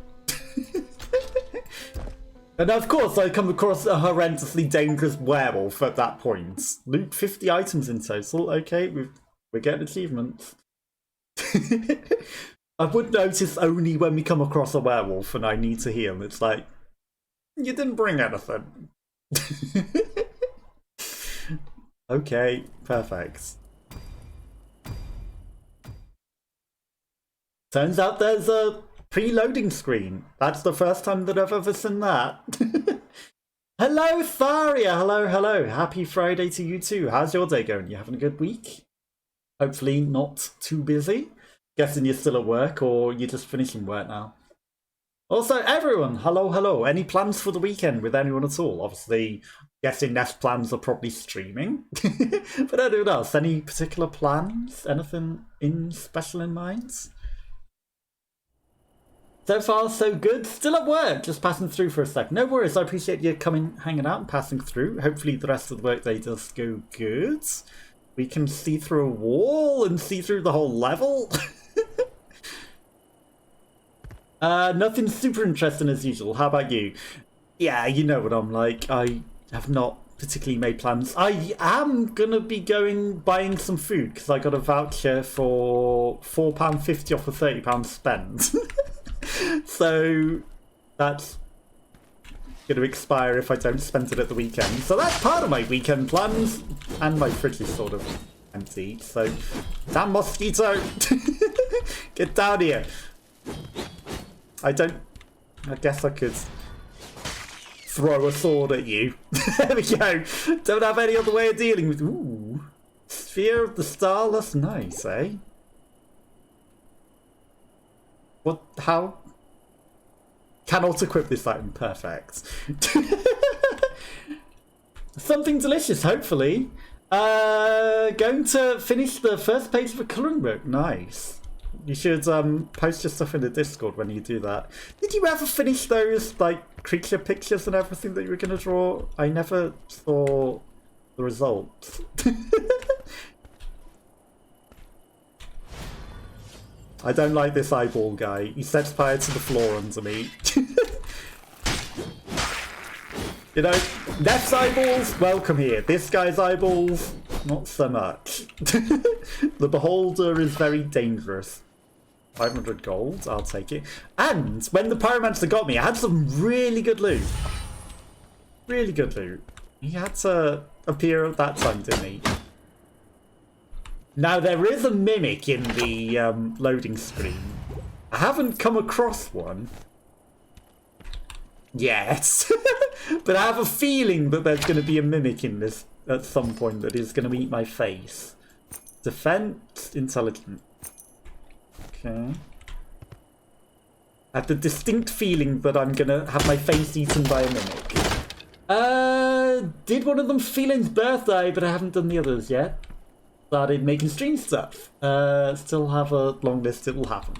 And of course, I come across a horrendously dangerous werewolf at that point. Loot 50 items in total. Okay, we're getting achievements. I would notice only when we come across a werewolf and I need to heal. It's like, you didn't bring anything. Okay, perfect. Turns out there's a preloading screen. That's the first time that I've ever seen that. Hello, Tharia. Hello, hello. Happy Friday to you too. How's your day going? You having a good week? Hopefully not too busy. Guessing you're still at work or you're just finishing work now. Also, everyone, hello, hello. Any plans for the weekend with anyone at all? Obviously, guessing next plans are probably streaming. But anyone else? Any particular plans? Anything special in mind? So far, so good. Still at work, just passing through for a sec. No worries, I appreciate you coming, hanging out and passing through. Hopefully the rest of the workday does go good. We can see through a wall and see through the whole level. Nothing super interesting as usual. How about you? Yeah, you know what I'm like. I have not particularly made plans. I am gonna be buying some food because I got a voucher for £4.50 off a £30 spend. So that's going to expire if I don't spend it at the weekend. So that's part of my weekend plans. And my fridge is sort of empty. So, damn mosquito! Get down here! I guess I could throw a sword at you. There we go. Don't have any other way of dealing with... Ooh. Sphere of the Star, that's nice, eh? What? How? Cannot equip this item. Perfect. Something delicious, hopefully. Going to finish the first page of a colouring book. Nice. You should post your stuff in the Discord when you do that. Did you ever finish those like creature pictures and everything that you were going to draw? I never saw the results. I don't like this eyeball guy. He sets fire to the floor under me. You know, Left's eyeballs, welcome here. This guy's eyeballs, not so much. The beholder is very dangerous. 500 gold, I'll take it. And when the pyromancer got me, I had some really good loot. Really good loot. He had to appear at that time, didn't he? Now, there is a mimic in the loading screen. I haven't come across one yet. But I have a feeling that there's going to be a mimic in this at some point that is going to eat my face. Defense, intelligent. Okay. I have the distinct feeling that I'm going to have my face eaten by a mimic. Did one of them Felin's birthday, but I haven't done the others yet. Started making stream stuff. Still have a long list, it will happen.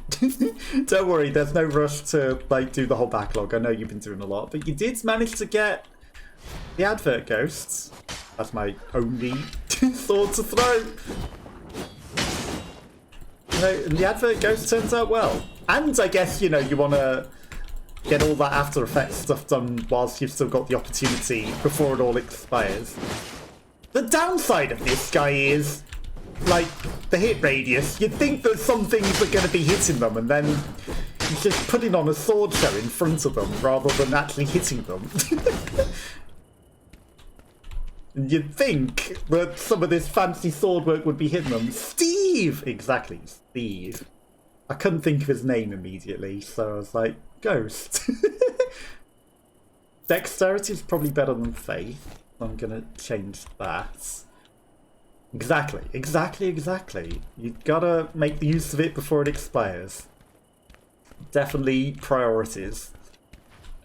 Don't worry, there's no rush to like do the whole backlog. I know you've been doing a lot, but you did manage to get the advert ghosts. That's my only sword to throw. You know, and the advert ghost turns out well. And I guess, you know, you want to get all that After Effects stuff done whilst you've still got the opportunity before it all expires. The downside of this guy is, like, the hit radius. You'd think that some things are going to be hitting them, and then he's just putting on a sword show in front of them rather than actually hitting them. And you'd think that some of this fancy sword work would be hitting them. Steve! Exactly, Steve. I couldn't think of his name immediately, so I was like, Ghost. Dexterity is probably better than Faith. I'm gonna change that. Exactly. You gotta make the use of it before it expires. Definitely priorities.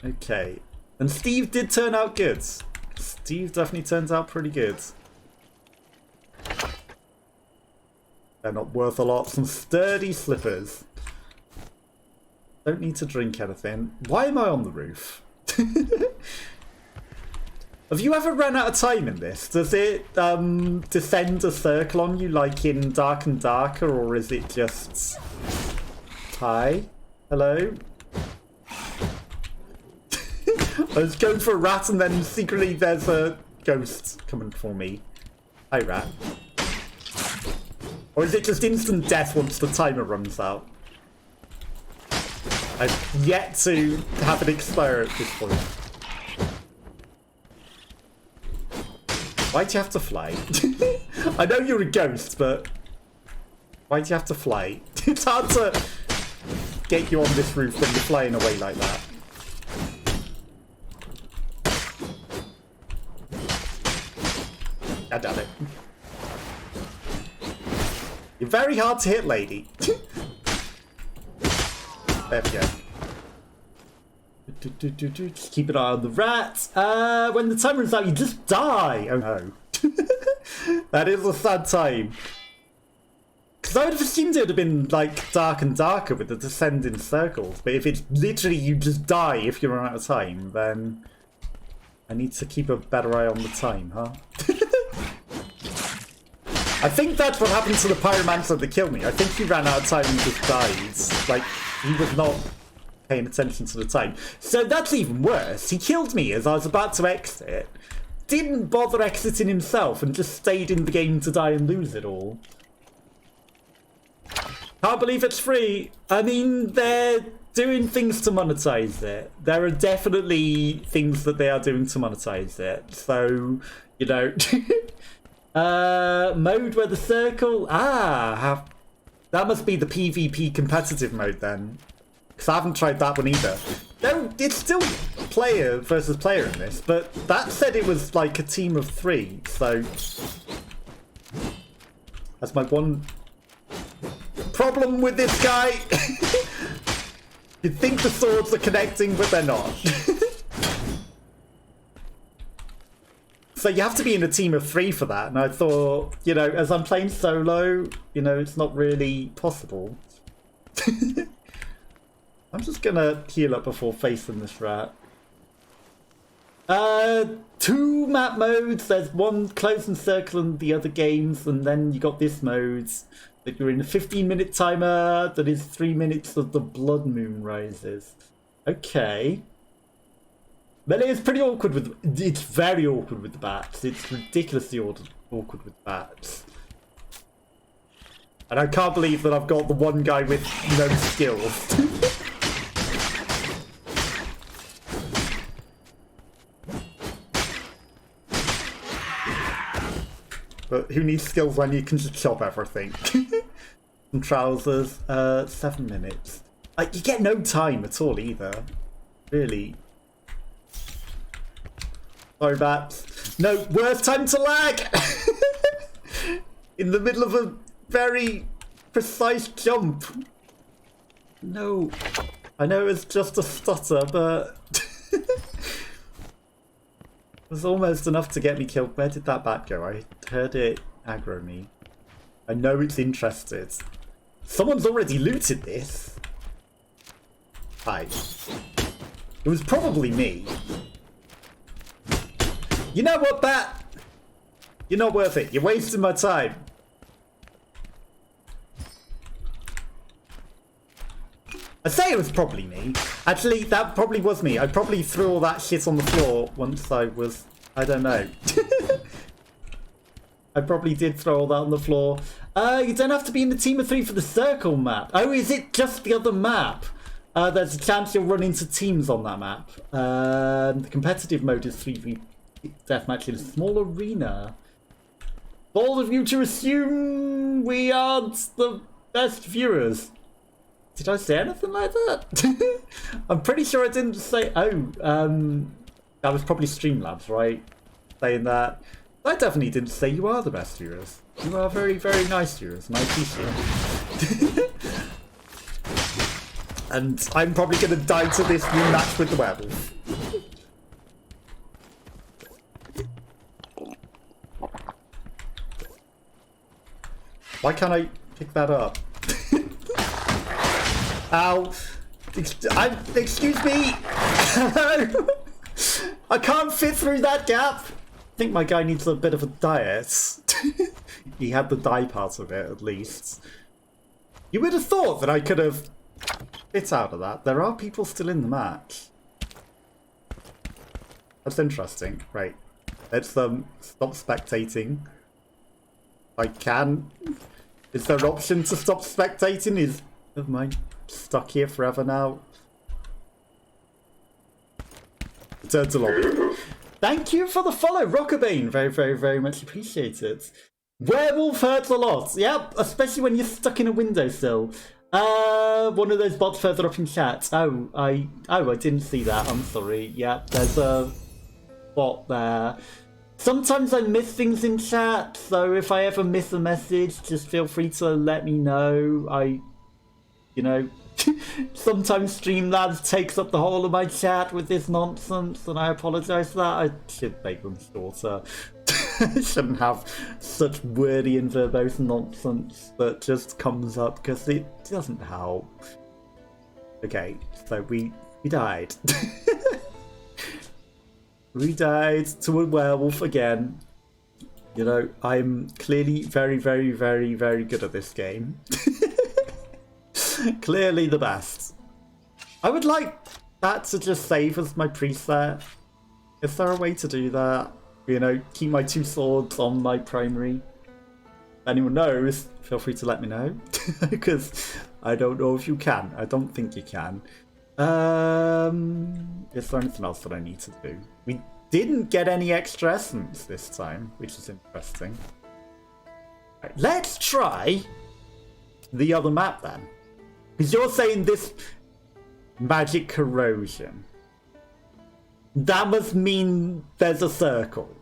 Okay. And Steve did turn out good. Steve definitely turns out pretty good. They're not worth a lot. Some sturdy slippers. Don't need to drink anything. Why am I on the roof? Have you ever run out of time in this? Does it descend a circle on you like in Dark and Darker, or is it just... Hi? Hello? I was going for a rat and then secretly there's a ghost coming for me. Hi, rat. Or is it just instant death once the timer runs out? I've yet to have it expire at this point. Why'd you have to fly? I know you're a ghost, but why'd you have to fly? It's hard to get you on this roof when you're flying away like that. God damn it. You're very hard to hit, lady. There we go. Just keep an eye on the rat. When the timer runs out, you just die. Oh no. That is a sad time. Because I would have assumed it would have been like Dark and Darker with the descending circles. But if it's literally you just die if you run out of time, then I need to keep a better eye on the time, huh? I think that's what happened to the pyromancer that killed me. I think he ran out of time and just died. Like, he was not paying attention to the time. So that's even worse. He killed me as I was about to exit. Didn't bother exiting himself and just stayed in the game to die and lose it all. Can't believe it's free. I mean, they're doing things to monetize it. There are definitely things that they are doing to monetize it. So, you know... mode where the circle... that must be the PvP competitive mode then. Because I haven't tried that one either. No, it's still player versus player in this, but that said it was like a team of 3, so... That's my one problem with this guy. You'd think the swords are connecting, but they're not. So you have to be in a team of 3 for that, and I thought, you know, as I'm playing solo, you know, it's not really possible. I'm just gonna heal up before facing this rat. 2 map modes. There's one close and circle in the other games, and then you got this mode that you're in a 15-minute timer that is 3 minutes of the blood moon rises. Okay. But it is pretty awkward with... It's very awkward with the bats. It's ridiculously awkward with bats. And I can't believe that I've got the one guy with no skills. But who needs skills when you can just chop everything? And trousers, 7 minutes. You get no time at all either. Really. Sorry, bats. No, worst time to lag! In the middle of a very precise jump. No. I know it's just a stutter, but... It was almost enough to get me killed. Where did that bat go? I heard it aggro me. I know it's interested. Someone's already looted this. Hi. It was probably me. You know what, bat? You're not worth it. You're wasting my time. I say it was probably me. Actually, that probably was me. I probably threw all that shit on the floor once I was... I don't know. I probably did throw all that on the floor. You don't have to be in the team of 3 for the circle map. Oh, is it just the other map? There's a chance you'll run into teams on that map. The competitive mode is 3v deathmatch in a small arena. All of you to assume we aren't the best viewers. Did I say anything like that? I'm pretty sure I didn't say... Oh, that was probably Streamlabs, right? Saying that. I definitely didn't say you are the best viewers. You are very, very nice viewers, and I appreciate it. And I'm probably going to die to this new match with the werewolf. Why can't I pick that up? Ow. Excuse me. Hello. I can't fit through that gap. I think my guy needs a bit of a diet. He had the die part of it, at least. You would have thought that I could have fit out of that. There are people still in the match. That's interesting. Right. Let's stop spectating. I can. Is there an option to stop spectating? Am I stuck here forever now? Return to lobby. Thank you for the follow, Rockabane. Very, very, very much appreciated. Werewolf hurts a lot. Yep, especially when you're stuck in a windowsill. One of those bots further up in chat. Oh, I didn't see that. I'm sorry. Yep, there's a bot there. Sometimes I miss things in chat, so if I ever miss a message, just feel free to let me know. You know, sometimes Streamlabs takes up the whole of my chat with this nonsense, and I apologise for that. I should make them shorter. I shouldn't have such wordy and verbose nonsense that just comes up, because it doesn't help. Okay, so we died. We died to a werewolf again. You know, I'm clearly very, very, very, very good at this game. Clearly the best. I would like that to just save as my preset. Is there a way to do that? You know, keep my 2 swords on my primary. If anyone knows, feel free to let me know. Because I don't know if you can. I don't think you can. Is there anything else that I need to do? We didn't get any extra essence this time, which is interesting. Right, let's try the other map then. Because you're saying this magic corrosion. That must mean there's a circle.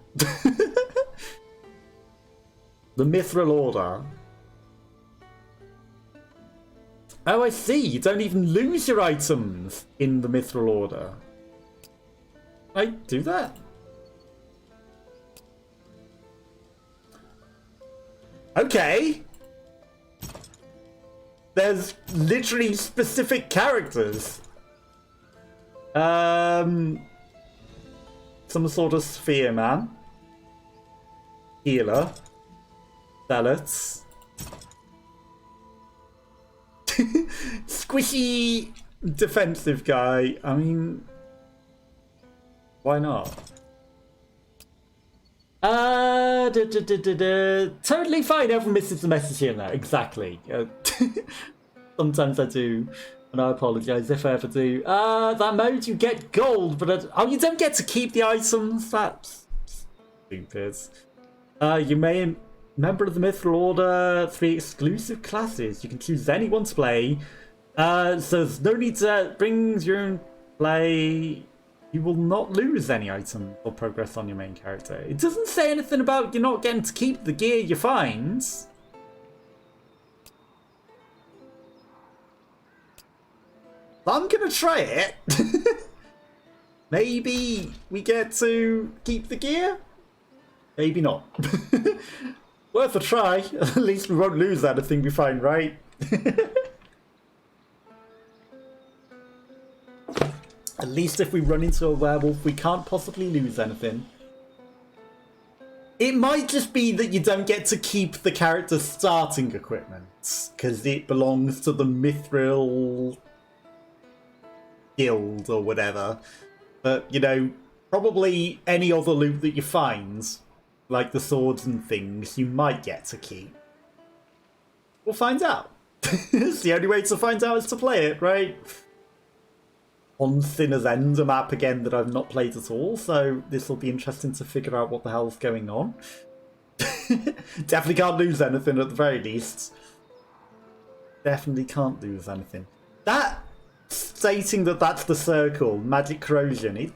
The Mithril Order. Oh, I see. You don't even lose your items in the Mithril Order. I do that. Okay. There's literally specific characters. Some sort of sphere man. Healer. Zealots. Squishy defensive guy. I mean, Why not? Totally fine. Everyone misses the message here and there. Exactly. Sometimes I do, and I apologise if I ever do. That mode you get gold, but oh, you don't get to keep the items. That's stupid. You may member of the Mithril Order. 3 exclusive classes. You can choose anyone to play. So there's no need to bring your own play. You will not lose any items or progress on your main character. It doesn't say anything about you're not getting to keep the gear you find. I'm gonna try it. Maybe we get to keep the gear? Maybe not. Worth a try. At least we won't lose anything we find, right? At least if we run into a werewolf, we can't possibly lose anything. It might just be that you don't get to keep the character's starting equipment, because it belongs to the Mithril Guild or whatever. But, you know, probably any other loot that you find, like the swords and things, you might get to keep. We'll find out. It's the only way to find out is to play it, right? On Sinner's End, a map again that I've not played at all, so this will be interesting to figure out what the hell's going on. Definitely can't lose anything at the very least. Definitely can't lose anything. That stating that that's the circle, magic corrosion.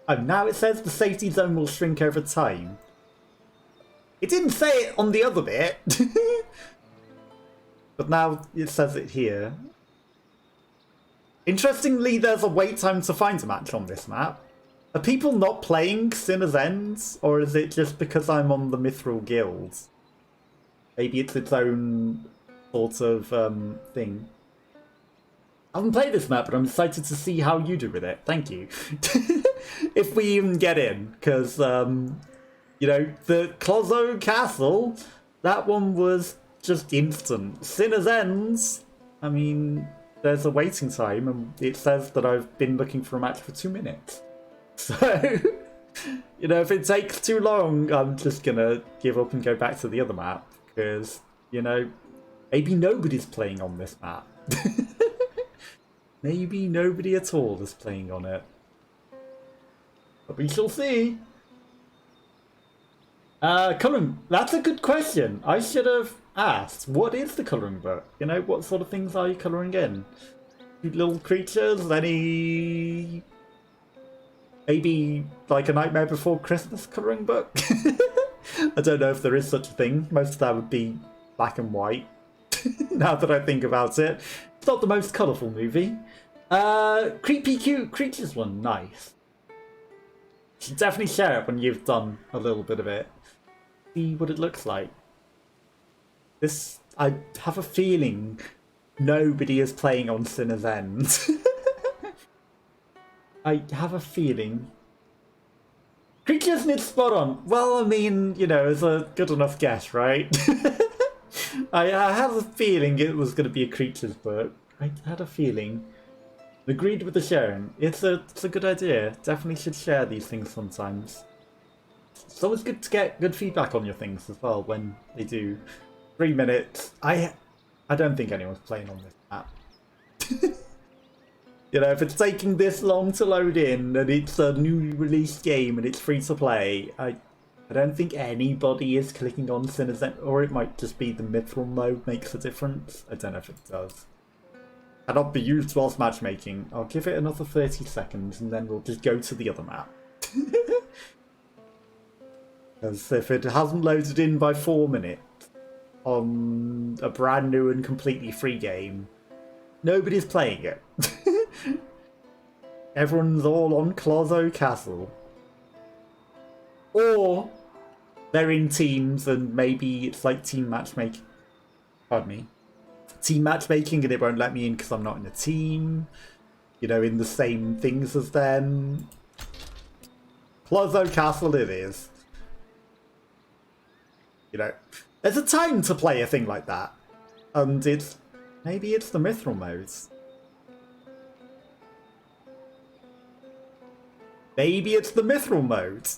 Oh, now it says the safety zone will shrink over time. It didn't say it on the other bit. But now it says it here. Interestingly, there's a wait time to find a match on this map. Are people not playing Sinner's End? Or is it just because I'm on the Mithril Guild? Maybe it's its own sort of thing. I haven't played this map, but I'm excited to see how you do with it. Thank you. If we even get in, because, you know, the Clozo Castle, that one was just instant. Sinner's Ends, I mean, there's a waiting time, and it says that I've been looking for a match for 2 minutes. So, you know, if it takes too long, I'm just gonna give up and go back to the other map, because, you know, maybe nobody's playing on this map. Maybe nobody at all is playing on it. But we shall see. Colouring, that's a good question. I should have asked, what is the colouring book? You know, what sort of things are you colouring in? Cute little creatures? Any... Maybe like a Nightmare Before Christmas colouring book? I don't know if there is such a thing. Most of that would be black and white. Now that I think about it. It's not the most colourful movie. Creepy cute creatures one, nice. You should definitely share it when you've done a little bit of it. See what it looks like. This, I have a feeling nobody is playing on Sinner's End. I have a feeling. Creatures and it's spot on. Well, I mean, you know, it's a good enough guess, right? I have a feeling it was going to be a creatures book. I had a feeling. Agreed with the sharing. It's a good idea. Definitely should share these things sometimes. It's always good to get good feedback on your things as well when they do. 3 minutes. I don't think anyone's playing on this app. You know, if it's taking this long to load in and it's a newly released game and it's free to play, I don't think anybody is clicking on Sinner's End, or it might just be the Mithril mode makes a difference. I don't know if it does. Cannot be used whilst matchmaking. I'll give it another 30 seconds and then we'll just go to the other map. Because if it hasn't loaded in by 4 minutes on a brand new and completely free game, nobody's playing it. Everyone's all on Clozo Castle. Or they're in teams and maybe it's like team matchmaking. Pardon me. Team matchmaking and it won't let me in because I'm not in a team. You know, in the same things as them. Clozo Castle it is. You know, there's a time to play a thing like that. And it's... maybe it's the Mithril modes. Maybe it's the mithril mode.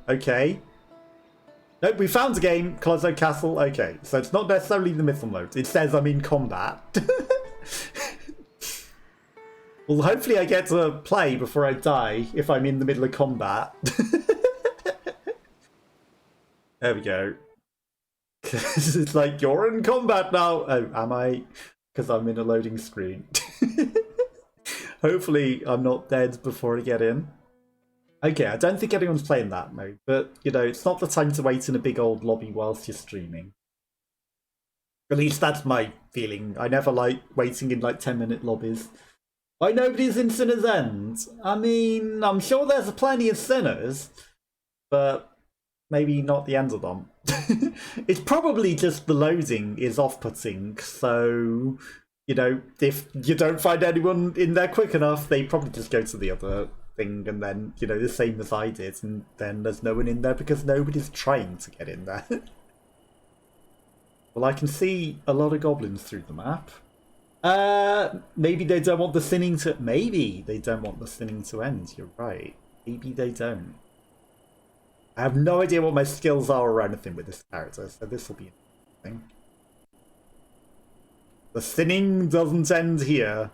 Okay. Nope, we found a game, Colosso Castle. Okay, so it's not necessarily the mithril mode. It says I'm in combat. Well, hopefully I get to play before I die if I'm in the middle of combat. There we go. It's like, you're in combat now. Oh, am I? Because I'm in a loading screen. Hopefully I'm not dead before I get in. Okay, I don't think anyone's playing that mode, but, you know, it's not the time to wait in a big old lobby whilst you're streaming. At least that's my feeling. I never like waiting in, like, 10-minute lobbies. Why nobody's in Sinner's End? I mean, I'm sure there's plenty of sinners, but maybe not the end of them. It's probably just the loading is off-putting, so, you know, if you don't find anyone in there quick enough, they probably just go to the other thing and then, you know, the same as I did, and then there's no one in there because nobody's trying to get in there. Well, I can see a lot of goblins through the map. Maybe they don't want the sinning to... Maybe they don't want the sinning to end. You're right. Maybe they don't. I have no idea what my skills are or anything with this character, so this will be interesting. The sinning doesn't end here.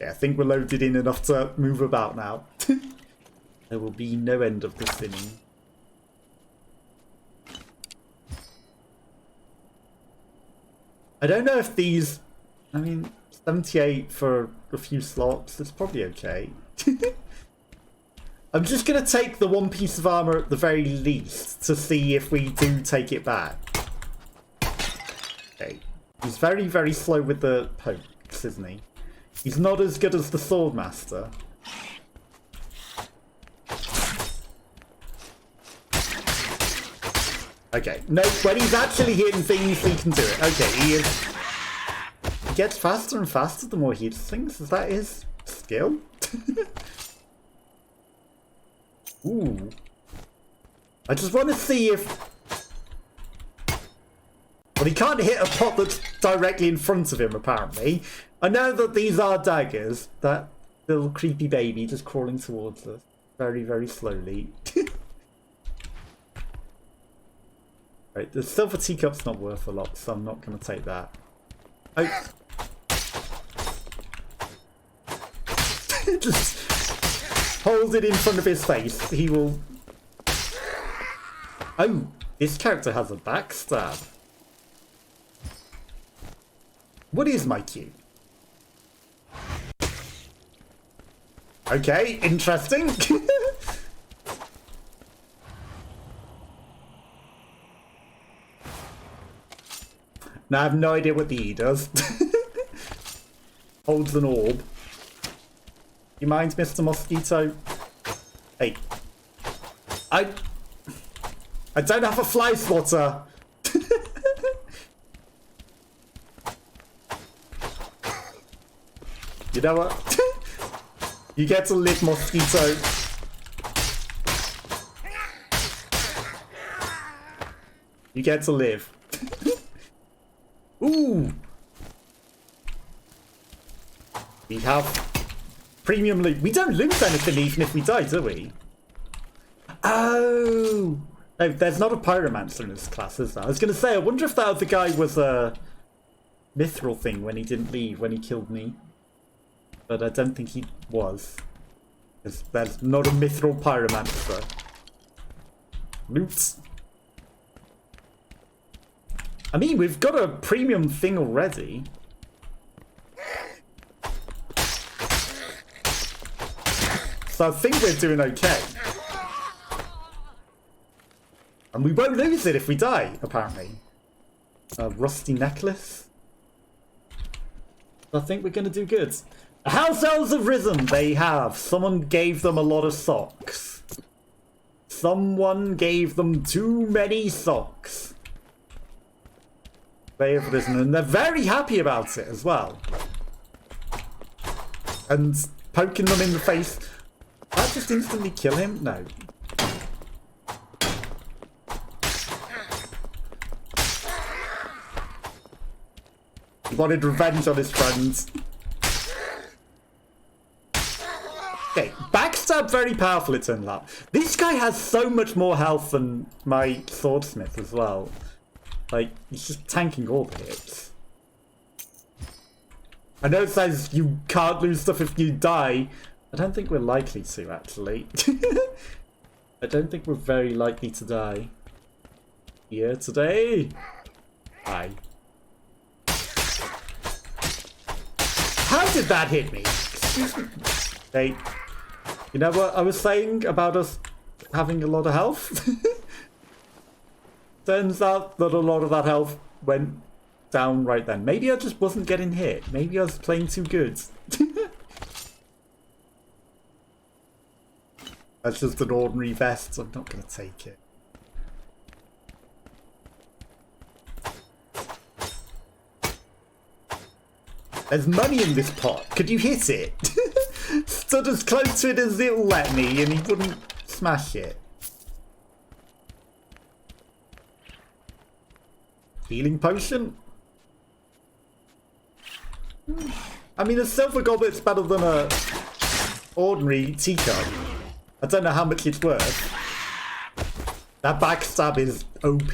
Yeah, I think we're loaded in enough to move about now. There will be no end of the sinning. I don't know if these... I mean, 78 for a few slots, it's probably okay. I'm just going to take the one piece of armor at the very least to see if we do take it back. Okay. He's very, very slow with the pokes, isn't he? He's not as good as the Swordmaster. Okay, no, when he's actually hitting things, he can do it. Okay, he is... He gets faster and faster the more he hits things. Is that his skill? Ooh. I just want to see if... Well, he can't hit a pot that's directly in front of him, apparently. I know that these are daggers. That little creepy baby just crawling towards us. Very, very slowly. Right, the silver teacup's not worth a lot, so I'm not going to take that. Oh. Just hold it in front of his face. He will... Oh, this character has a backstab. What is my cue? Okay, interesting. Now I have no idea what the E does. Holds an orb. You mind, Mr. Mosquito? Hey. I don't have a fly swatter. You know what? You get to live, Mosquito. You get to live. Ooh! We have premium loot. We don't lose anything even if we die, do we? Oh! No, there's not a pyromancer in this class, is there? I was going to say, I wonder if that other guy was a mithril thing when he didn't leave, when he killed me. But I don't think he was. There's not a mithril pyromancer. Loot. I mean, we've got a premium thing already. So I think we're doing okay. And we won't lose it if we die, apparently. A rusty necklace. I think we're going to do good. House elves have risen. They have. Someone gave them a lot of socks. Someone gave them too many socks. They have risen, and they're very happy about it as well. And poking them in the face. That just instantly kill him? No. He wanted revenge on his friends. Okay, backstab very powerful, it turns out. This guy has so much more health than my swordsmith as well. Like, he's just tanking all the hits. I know it says you can't lose stuff if you die. I don't think we're likely to, actually. I don't think we're very likely to die. Here today. Hi. How did that hit me? Excuse me. Hey. You know what I was saying about us having a lot of health? Turns out that a lot of that health went down right then. Maybe I just wasn't getting hit. Maybe I was playing too good. That's just an ordinary vest. I'm not going to take it. There's money in this pot. Could you hit it? Stood as close to it as it'll let me, and he wouldn't smash it. Healing potion? I mean, a silver goblet's better than a ordinary teacup. I don't know how much it's worth. That backstab is OP.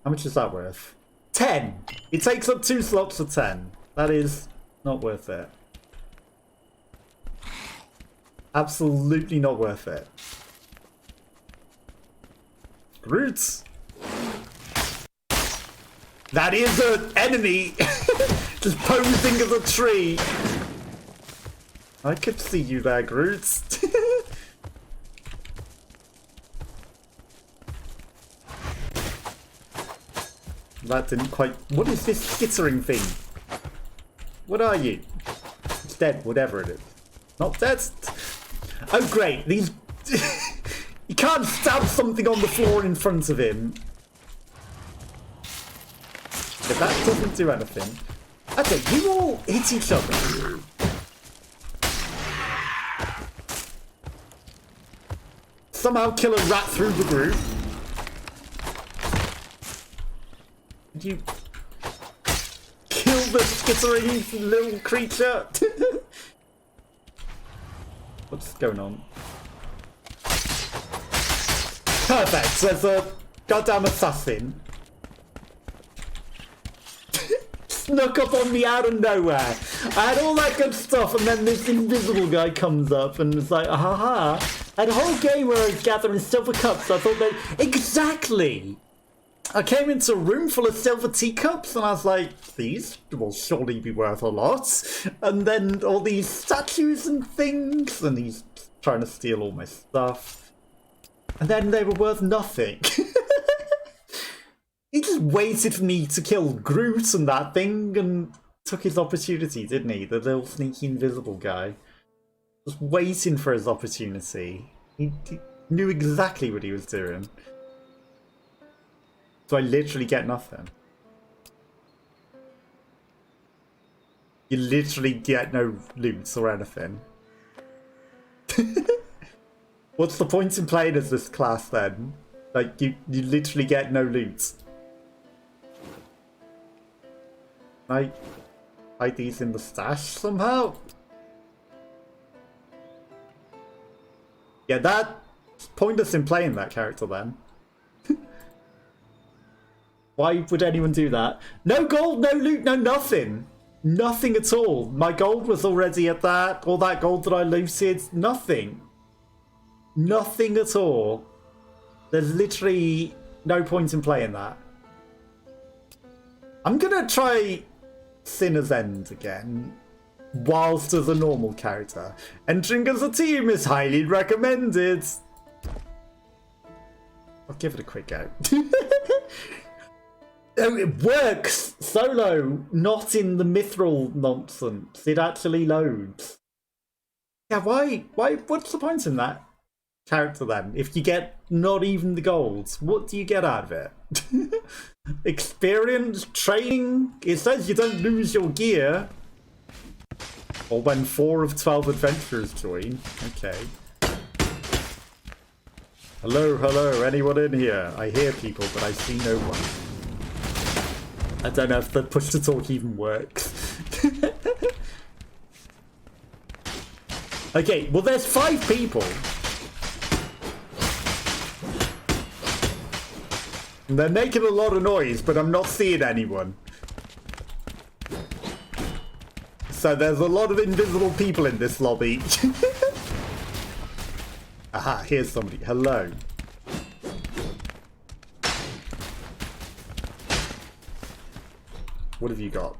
How much is that worth? 10! It takes up 2 slots for 10. That is not worth it. Absolutely not worth it. Roots! That is an enemy! Just posing as a tree! I could see you there, Groots. That didn't quite... What is this skittering thing? What are you? It's dead, whatever it is. Not dead. Oh, great. These... You can't stab something on the floor in front of him. But that doesn't do anything. Okay, you all hit each other. Somehow kill a rat through the group. Did you kill the skittering little creature? What's going on? Perfect, there's a goddamn assassin. Snuck up on me out of nowhere. I had all that good stuff, and then this invisible guy comes up and it's like, haha. I had a whole game where I was gathering silver cups. I thought that exactly. I came into a room full of silver teacups and I was like, these will surely be worth a lot. And then all these statues and things, and he's trying to steal all my stuff. And then they were worth nothing. He just waited for me to kill Groot and that thing and took his opportunity, didn't he? The little sneaky invisible guy. Just waiting for his opportunity. He knew exactly what he was doing. So I literally get nothing. You literally get no loot or anything. What's the point in playing as this class then? Like, you literally get no loot. Can I hide these in the stash somehow? Yeah, that's pointless in playing that character then. Why would anyone do that? No gold, no loot, no nothing. Nothing at all. My gold was already at that. All that gold that I looted, nothing. Nothing at all. There's literally no point in playing that. I'm gonna try Sinner's End again, whilst as a normal character. Entering as a team is highly recommended. I'll give it a quick go. Oh, it works solo, not in the mithril nonsense. It actually loads. Yeah, why? What's the point in that character then? If you get not even the gold, what do you get out of it? Experience, training. It says you don't lose your gear. Or when 4 of 12 adventurers join. Okay. Hello, hello, anyone in here? I hear people, but I see no one. I don't know if the push to talk even works. Okay, well there's 5 people. And they're making a lot of noise, but I'm not seeing anyone. So there's a lot of invisible people in this lobby. Aha, here's somebody. Hello. What have you got?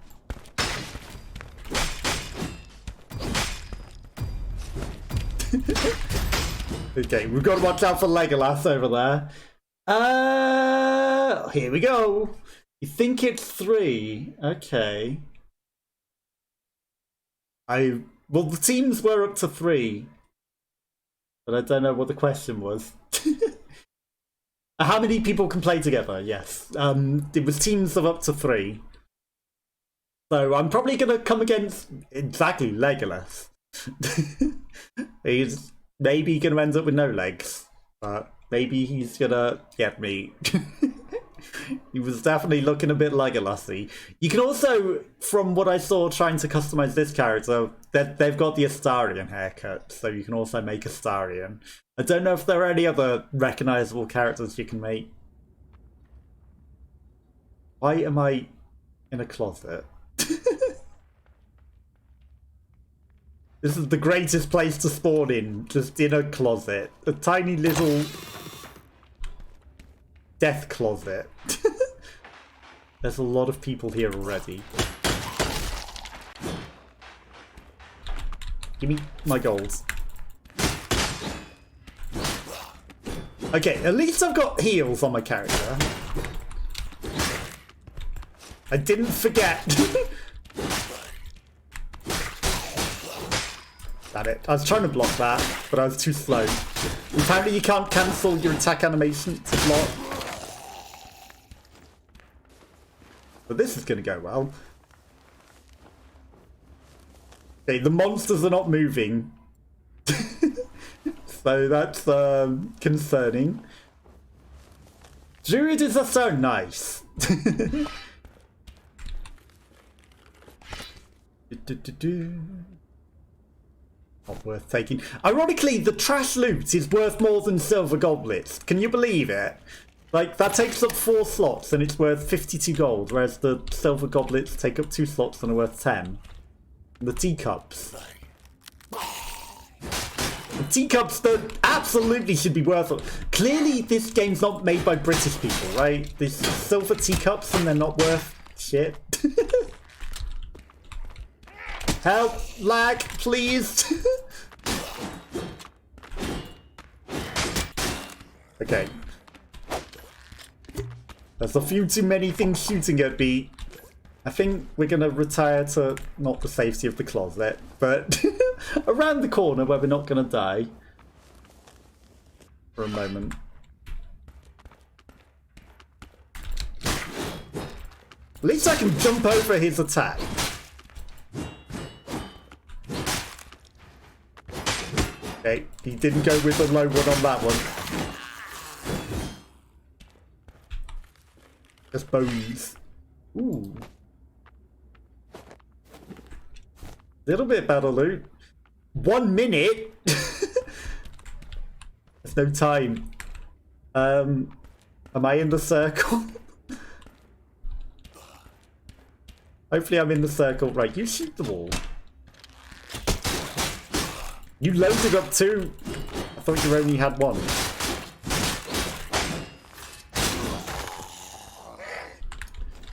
Okay, we've got to watch out for Legolas over there. Here we go. You think it's 3? Okay. Well, the teams were up to 3, but I don't know what the question was. How many people can play together? Yes. It was teams of up to 3. So I'm probably going to come against exactly Legolas. He's maybe going to end up with no legs, but maybe he's going to get me. He was definitely looking a bit Legolas-y. You can also, from what I saw trying to customize this character, they've got the Astarion haircut, so you can also make Astarion. I don't know if there are any other recognizable characters you can make. Why am I in a closet? This is the greatest place to spawn in, just in a closet. A tiny little death closet. There's a lot of people here already. Give me my golds. Okay, at least I've got heals on my character. I didn't forget. Got it. I was trying to block that, but I was too slow. Apparently you can't cancel your attack animation to block. But this is going to go well. Okay, the monsters are not moving. So that's concerning. Druid is so nice. Not worth taking. Ironically, the trash loot is worth more than silver goblets. Can you believe it? Like, that takes up 4 slots and it's worth 52 gold, whereas the silver goblets take up 2 slots and are worth 10. And the teacups. The teacups that absolutely should be worth it. Clearly, this game's not made by British people, right? There's silver teacups and they're not worth shit. Help! Lag, please! Okay. There's a few too many things shooting at me. I think we're going to retire to not the safety of the closet, but around the corner where we're not going to die. For a moment. At least I can jump over his attack. Okay, he didn't go with the low one on that one. Just bones. Ooh. Little bit better loot. 1 minute? There's no time. Am I in the circle? Hopefully I'm in the circle. Right, you shoot the wall. You loaded up 2. I thought you only had 1.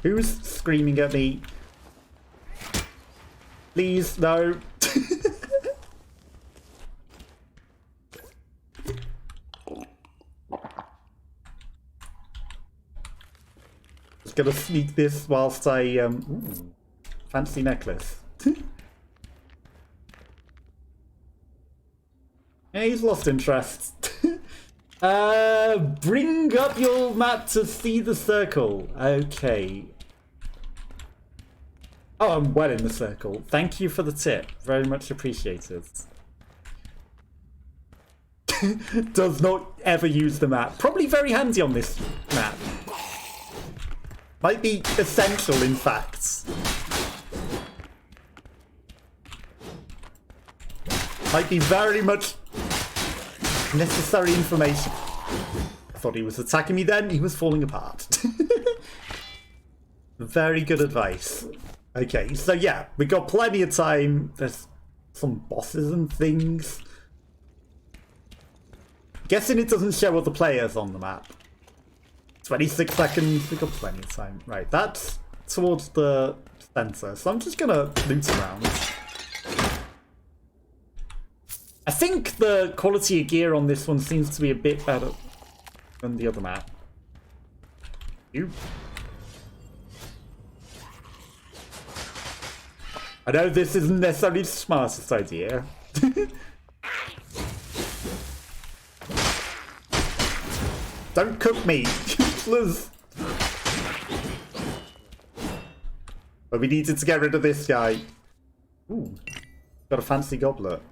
Who's screaming at me? Please, no. Just gonna sneak this whilst I ooh, fancy necklace. Yeah, he's lost interest. Bring up your map to see the circle. Okay. Oh, I'm well in the circle. Thank you for the tip. Very much appreciated. Does not ever use the map. Probably very handy on this map. Might be essential, in fact. Might be very much necessary information. I thought he was attacking me then. He was falling apart. Very good advice. Okay, so yeah, we got plenty of time. There's some bosses and things. Guessing it doesn't show other players on the map. 26 seconds, we got plenty of time. Right, that's towards the center, so I'm just gonna loot around. I think the quality of gear on this one seems to be a bit better than the other map. You. I know this isn't necessarily the smartest idea. Don't cook me, please. But we needed to get rid of this guy. Ooh, got a fancy goblet.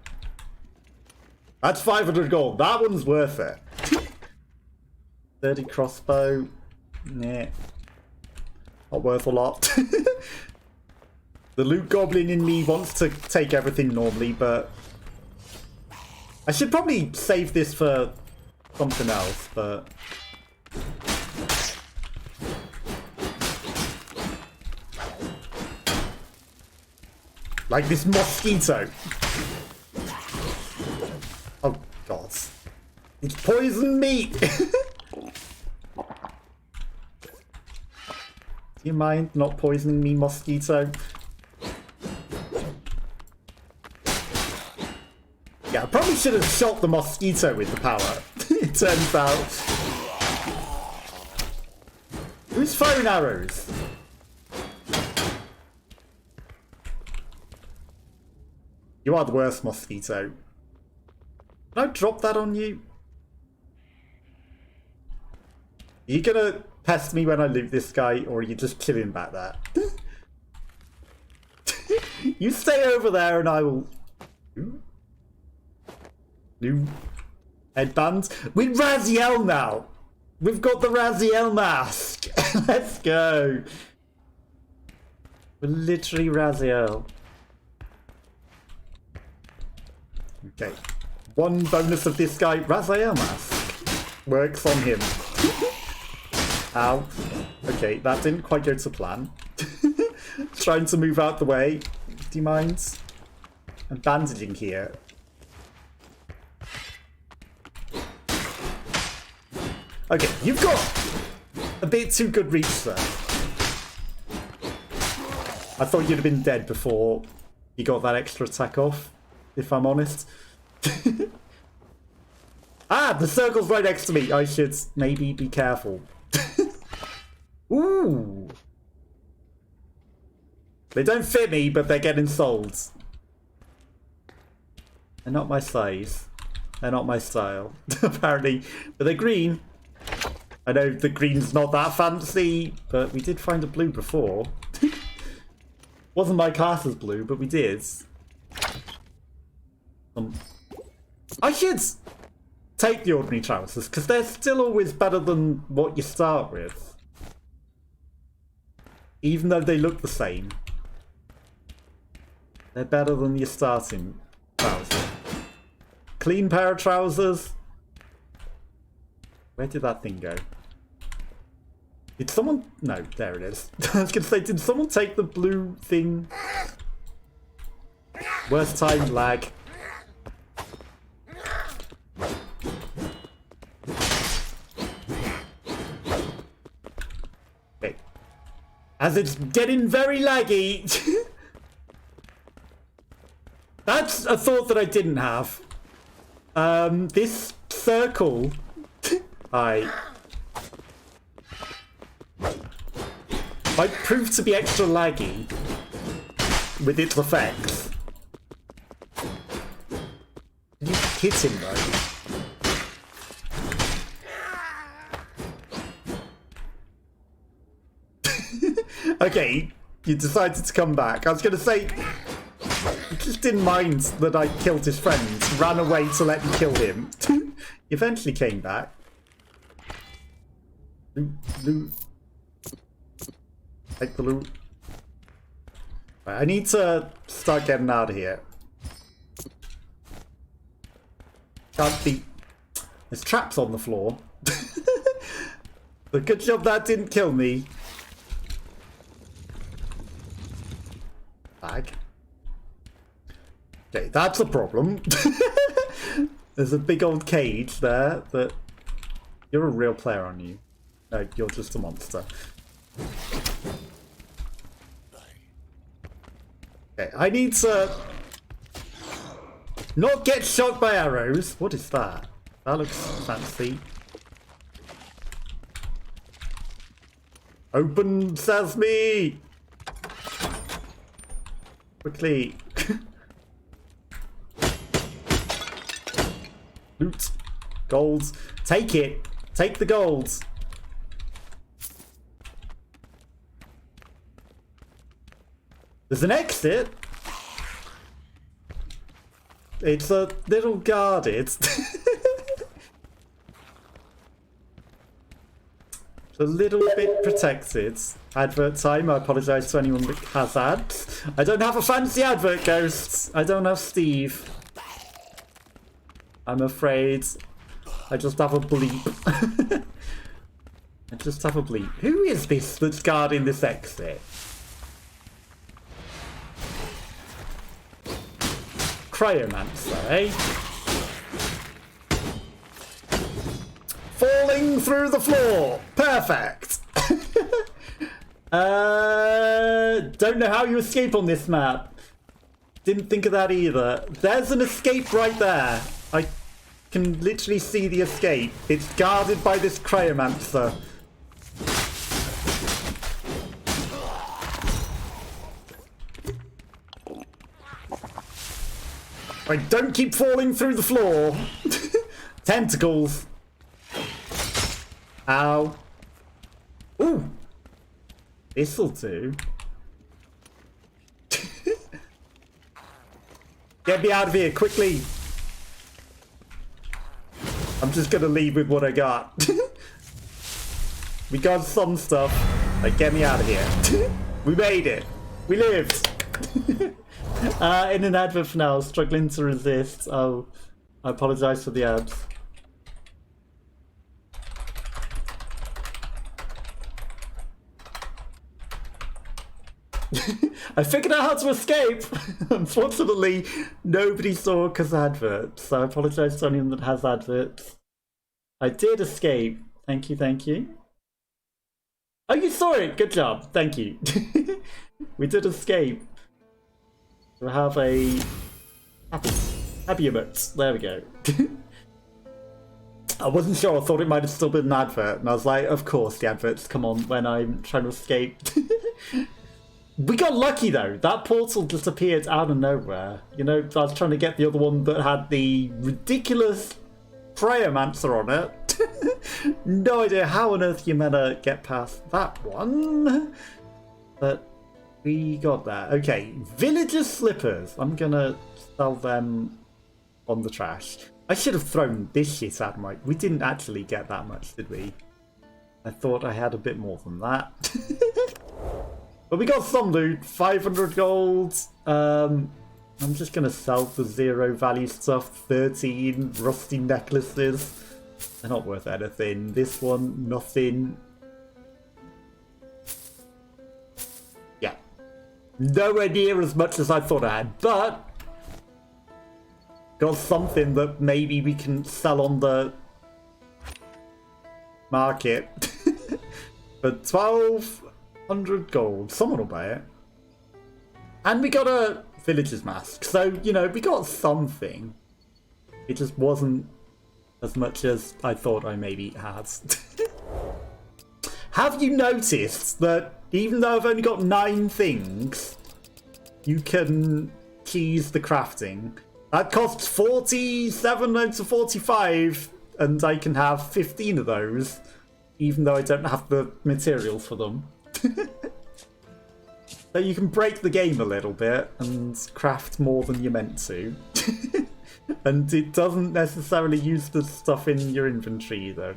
That's 500 gold. That one's worth it. 30 crossbow. Nah. Not worth a lot. The loot goblin in me wants to take everything normally, but I should probably save this for something else, but like this mosquito. Oh god. It's poisoned meat. Do you mind not poisoning me, mosquito? Yeah, I probably should have shot the mosquito with the power. It turns out. Who's firing arrows? You are the worst, mosquito. Can I drop that on you? Are you gonna pest me when I loot this guy, or are you just chilling back there? You stay over there and I will... New headbands. We're Raziel now. We've got the Raziel mask. Let's go. We're literally Raziel. Okay. One bonus of this guy, Raziel mask. Works on him. Ow. Okay, that didn't quite go to plan. Trying to move out the way. Do you mind? I'm bandaging here. Okay, you've got a bit too good reach there. I thought you'd have been dead before you got that extra attack off, if I'm honest. Ah, the circle's right next to me. I should maybe be careful. Ooh. They don't fit me, but they're getting sold. They're not my size. They're not my style, apparently. But they're green. I know the green's not that fancy, but we did find a blue before. Wasn't my class as blue, but we did. I should take the ordinary trousers, because they're still always better than what you start with. Even though they look the same. They're better than your starting trousers. Clean pair of trousers. Where did that thing go? Did someone... No, there it is. I was going to say, did someone take the blue thing? Worst time, lag. Okay. As it's getting very laggy. That's a thought that I didn't have. This circle... might prove to be extra laggy with its effects. You hit him though. Okay, you decided to come back. I was going to say, you just didn't mind that I killed his friend, ran away to let me kill him. He eventually came back. Loot. Take the loot. Right, I need to start getting out of here. Can't be... There's traps on the floor. But good job that didn't kill me. Bag. Okay, that's a problem. There's a big old cage there that... You're a real player, aren't you? No, you're just a monster. Okay, I need to... not get shot by arrows. What is that? That looks fancy. Open sesame! Quickly. Loot. Golds. Take it. Take the golds. There's an exit. It's a little guarded. It's a little bit protected. Advert time. I apologise to anyone that has ads. I don't have a fancy advert, ghosts. I don't have Steve. I'm afraid. I just have a bleep. I just have a bleep. Who is this that's guarding this exit? Cryomancer, eh? Falling through the floor. Perfect. Don't know how you escape on this map. Didn't think of that either. There's an escape right there. I can literally see the escape. It's guarded by this cryomancer. Right, don't keep falling through the floor. Tentacles. Ow. Ooh. This'll do. Get me out of here, quickly. I'm just gonna leave with what I got. We got some stuff. Like, get me out of here. We made it. We lived. In an advert for now, struggling to resist. Oh, I apologise for the ads. I figured out how to escape. Unfortunately, nobody saw because adverts, so I apologise to anyone that has adverts. I did escape. Thank you, thank you. Oh, you saw it. Good job. Thank you. We did escape. We have a happy emotes. There we go. I wasn't sure. I thought it might have still been an advert, and I was like, of course the adverts come on when I'm trying to escape. We got lucky though. That portal just appeared out of nowhere. You know, I was trying to get the other one that had the ridiculous cryomancer on it. No idea how on earth you're meant to get past that one. But we got that. Okay, villagers' slippers. I'm gonna sell them on the trash. I should have thrown this shit at Mike. We didn't actually get that much, did we? I thought I had a bit more than that. But we got some loot. 500 gold. I'm just gonna sell the 0 value stuff. 13 rusty necklaces. They're not worth anything. This one, nothing. Yeah. Nowhere near as much as I thought I had, but got something that maybe we can sell on the market for 1200 gold. Someone will buy it. And we got a villager's mask. So, you know, we got something. It just wasn't as much as I thought I maybe had. Have you noticed that even though I've only got 9 things, you can cheese the crafting? That costs 47 out of 45, and I can have 15 of those, even though I don't have the materials for them. So you can break the game a little bit and craft more than you're meant to. And it doesn't necessarily use the stuff in your inventory either,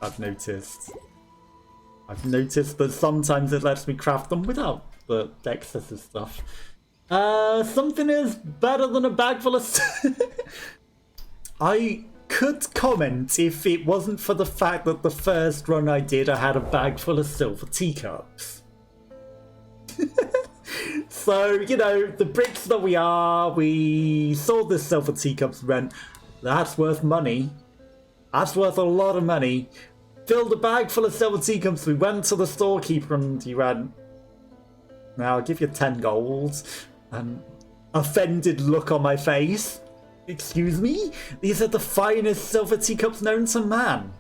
I've noticed. I've noticed that sometimes it lets me craft them without the excessive stuff. Something is better than a bag full of I could comment if it wasn't for the fact that the first run I did, I had a bag full of silver teacups. So, you know, the bricks that we saw the silver teacups rent. That's worth money. That's worth a lot of money. Filled a bag full of silver teacups. We went to the storekeeper and he went, "Now I'll give you 10 gold." An offended look on my face. "Excuse me? These are the finest silver teacups known to man."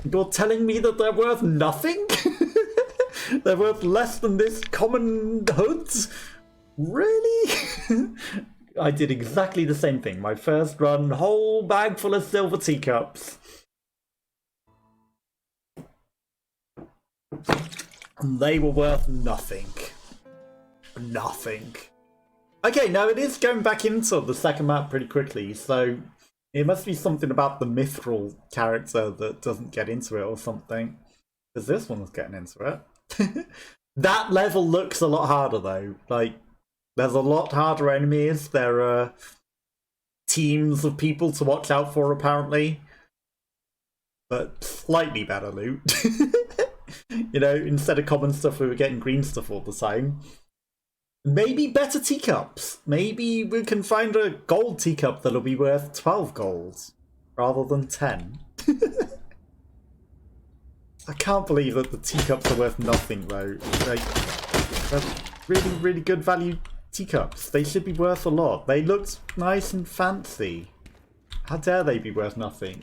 "You're telling me that they're worth nothing?" "They're worth less than this common hood?" Really? I did exactly the same thing. My first run, whole bag full of silver teacups. And they were worth nothing. Nothing. Okay, now it is going back into the second map pretty quickly, so it must be something about the mithril character that doesn't get into it or something. Because this one's getting into it. That level looks a lot harder though. Like, there's a lot harder enemies. There are teams of people to watch out for apparently. But slightly better loot. You know, instead of common stuff we were getting green stuff all the time. Maybe better teacups. Maybe we can find a gold teacup that'll be worth 12 gold rather than 10. I can't believe that the teacups are worth nothing though. Like, they're really, really good value teacups. They should be worth a lot. They looked nice and fancy. How dare they be worth nothing?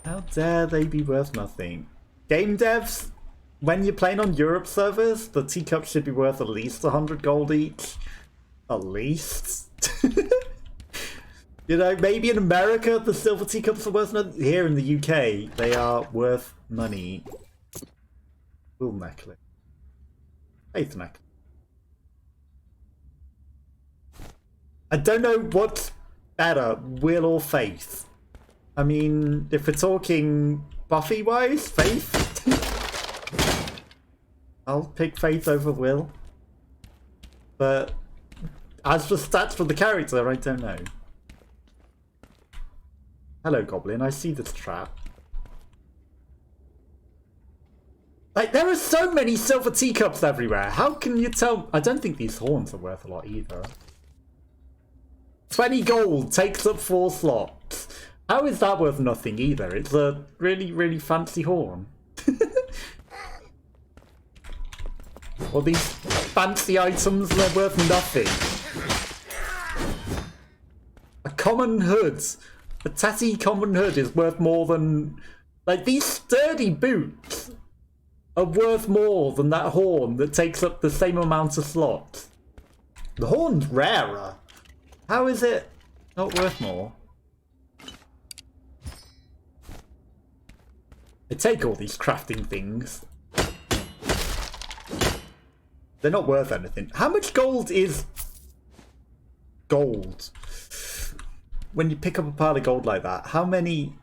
How dare they be worth nothing? Game devs, when you're playing on Europe servers, the teacups should be worth at least 100 gold each. At least. You know, maybe in America the silver teacups are worth nothing. Here in the UK, they are worth money. Wool necklace. Faith necklace. I don't know what's better, will or faith. I mean, if we're talking Buffy-wise, faith? I'll pick faith over will. But as for stats for the character, I don't know. Hello, Goblin. I see this trap. Like, there are so many silver teacups everywhere. How can you tell? I don't think these horns are worth a lot either. 20 gold takes up 4 slots. How is that worth nothing either? It's a really, really fancy horn. Well, these fancy items, they're worth nothing. A common hood. A tatty common hood is worth more than... Like, these sturdy boots are worth more than that horn that takes up the same amount of slots. The horn's rarer. How is it not worth more? I take all these crafting things. They're not worth anything. How much gold is gold? When you pick up a pile of gold like that, how many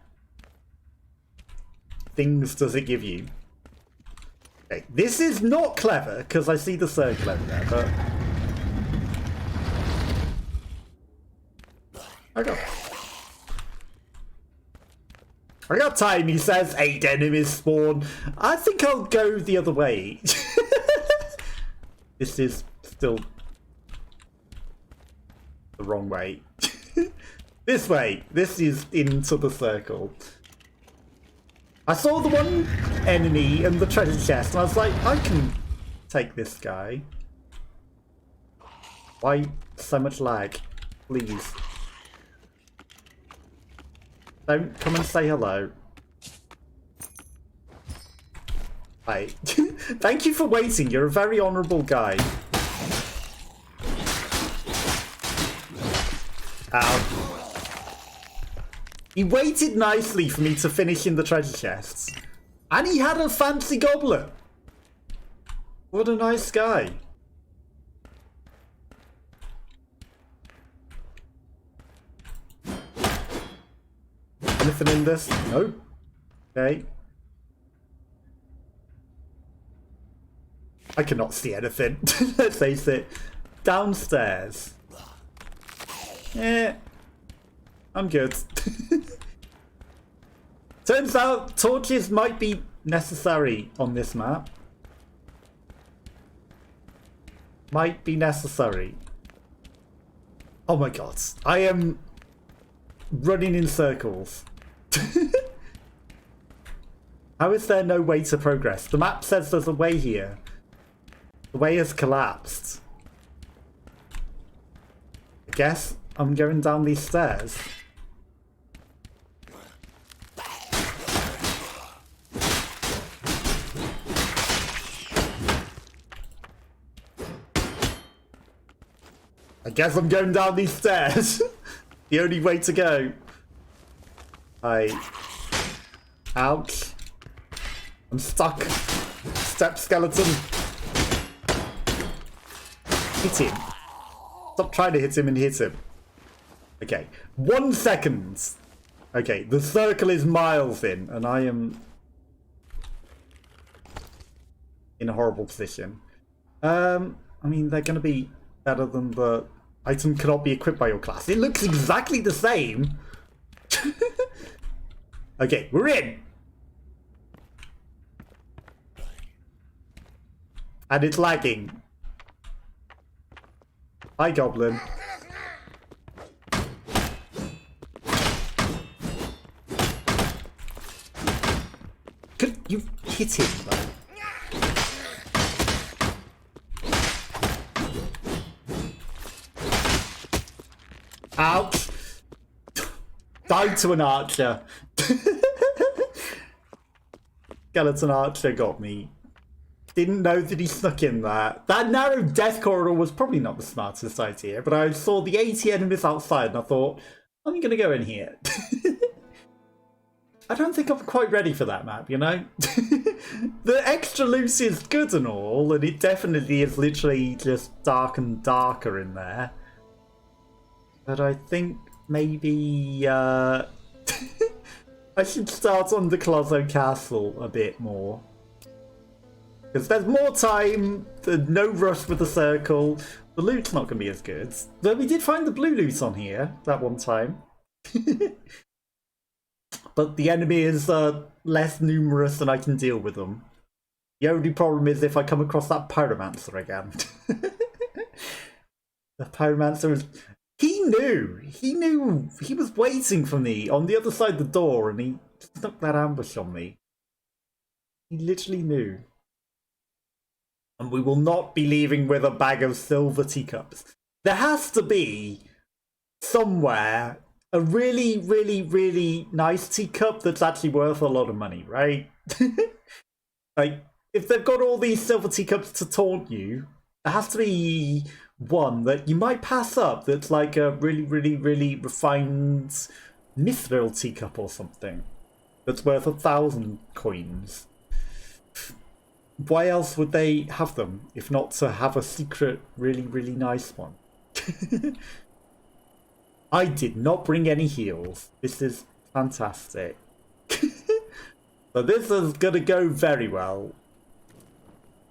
things does it give you? Okay, this is not clever, because I see the circle over there, but... I got time, he says. 8 enemies spawn. I think I'll go the other way. This is still the wrong way. This way. This is into the circle. I saw the one enemy in the treasure chest and I was like, I can take this guy. Why so much lag? Please. Don't come and say hello. Hi. Thank you for waiting. You're a very honourable guy. Ow. He waited nicely for me to finish in the treasure chests. And he had a fancy goblet. What a nice guy. Anything in this? No. Okay. I cannot see anything. Let's face it. Downstairs. I'm good. Turns out torches might be necessary on this map. Might be necessary. Oh my god. I am running in circles. How is there no way to progress? The map says there's a way here. The way has collapsed. I guess I'm going down these stairs. I guess I'm going down these stairs. The only way to go. Ouch. I'm stuck. Step skeleton. Hit him. Stop trying to hit him and hit him. Okay. 1 second. Okay, the circle is miles in, and I am in a horrible position. I mean, they're going to be better than the item cannot be equipped by your class. It looks exactly the same. Okay, we're in. And it's lagging. Hi, Goblin. Could you hit him, though? Ouch. Died to an archer. Skeleton archer got me. Didn't know that he snuck in there. That narrow death corridor was probably not the smartest idea, but I saw the 80 enemies outside and I thought, I'm going to go in here. I don't think I'm quite ready for that map, you know? The extra loot is good and all, and it definitely is literally just dark and darker in there. But I think maybe I should start on the Colosso Castle a bit more. Because there's more time, no rush with the circle, the loot's not going to be as good. Though we did find the blue loot on here that one time. But the enemy is less numerous and I can deal with them. The only problem is if I come across that Pyromancer again. The Pyromancer is... He knew, he was waiting for me on the other side of the door and he snuck that ambush on me. He literally knew. And we will not be leaving with a bag of silver teacups. There has to be somewhere a really, really, really nice teacup that's actually worth a lot of money, right? Like, if they've got all these silver teacups to taunt you, there has to be one that you might pass up that's like a really, really, really refined mithril teacup or something that's worth 1,000 coins. Why else would they have them if not to have a secret, really, really nice one? I did not bring any heals. This is fantastic. So this is going to go very well.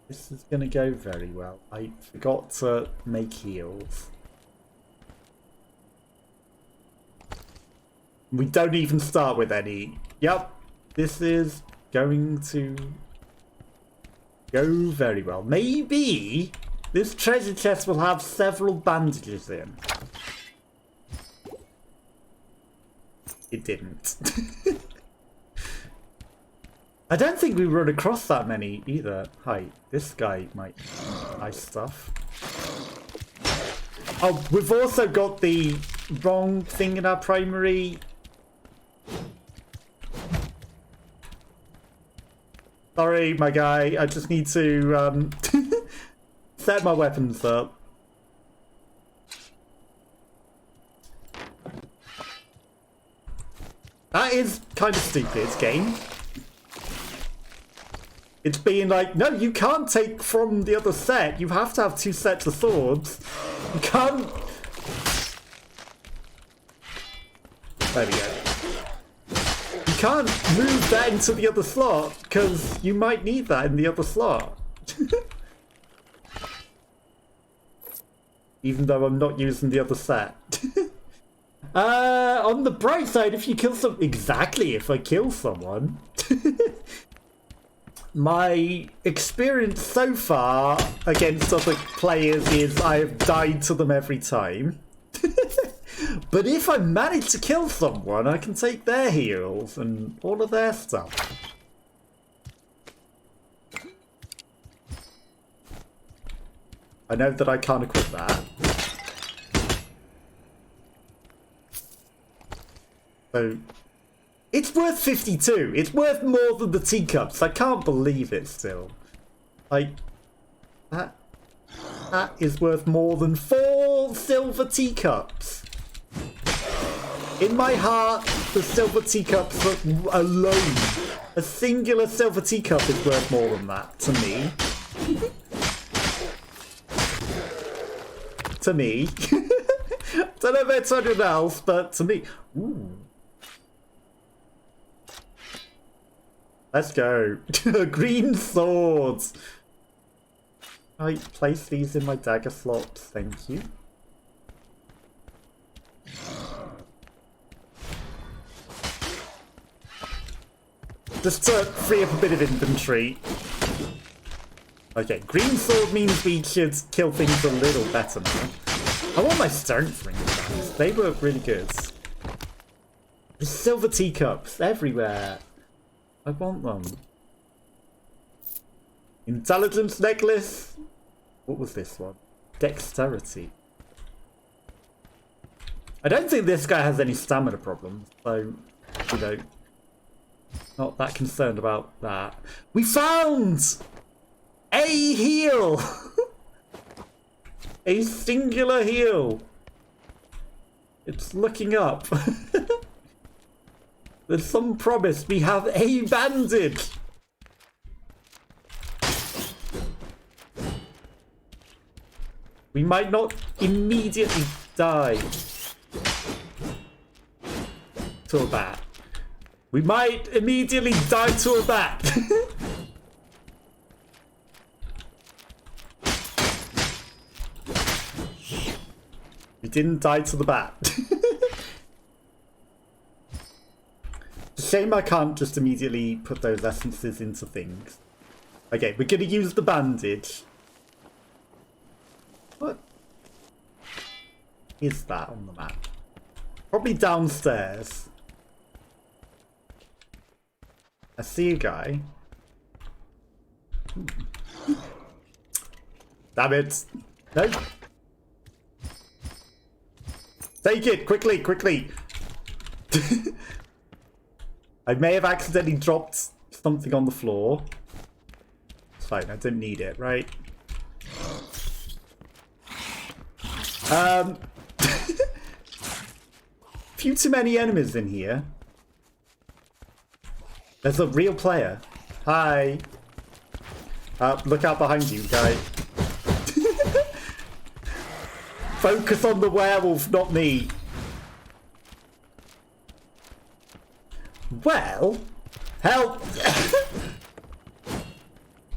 This is going to go very well. I forgot to make heals. We don't even start with any. Yep, this is going to go very well. Maybe this treasure chest will have several bandages in. It didn't. I don't think we run across that many either. Hi, this guy might have nice stuff. Oh, we've also got the wrong thing in our primary. Sorry, my guy. I just need to set my weapons up. That is kind of stupid, game. It's being like, no, you can't take from the other set. You have to have 2 sets of swords. You can't... There we go. You can't move that into the other slot, because you might need that in the other slot. Even though I'm not using the other set. On the bright side, if you kill exactly, if I kill someone. My experience so far against other players is I have died to them every time. But if I manage to kill someone, I can take their heals and all of their stuff. I know that I can't equip that. So, it's worth 52. It's worth more than the teacups. I can't believe it still. Like, that is worth more than 4 silver teacups. In my heart, the silver teacups alone, a singular silver teacup is worth more than that to me. To me. Don't know if it's anyone else, but to me. Ooh. Let's go. Green swords. I place these in my dagger slots, thank you. Just to free up a bit of inventory. Okay, green sword means we should kill things a little better now. I want my strength rings back. They were really good. There's silver teacups everywhere. I want them. Intelligence necklace. What was this one? Dexterity. I don't think this guy has any stamina problems, so, you know, not that concerned about that. We found a heal! A singular heal. It's looking up. There's some promise. We have a bandage. We might not immediately die to a bat. We might immediately die to a bat. We didn't die to the bat. Shame I can't just immediately put those essences into things. Okay, we're gonna use the bandage. What is that on the map? Probably downstairs. I see a guy. Damn it. No. Take it, quickly, quickly. I may have accidentally dropped something on the floor. It's fine, I don't need it, right? Few too many enemies in here. There's a real player. Hi. Look out behind you, guy. Focus on the werewolf, not me. Well, help!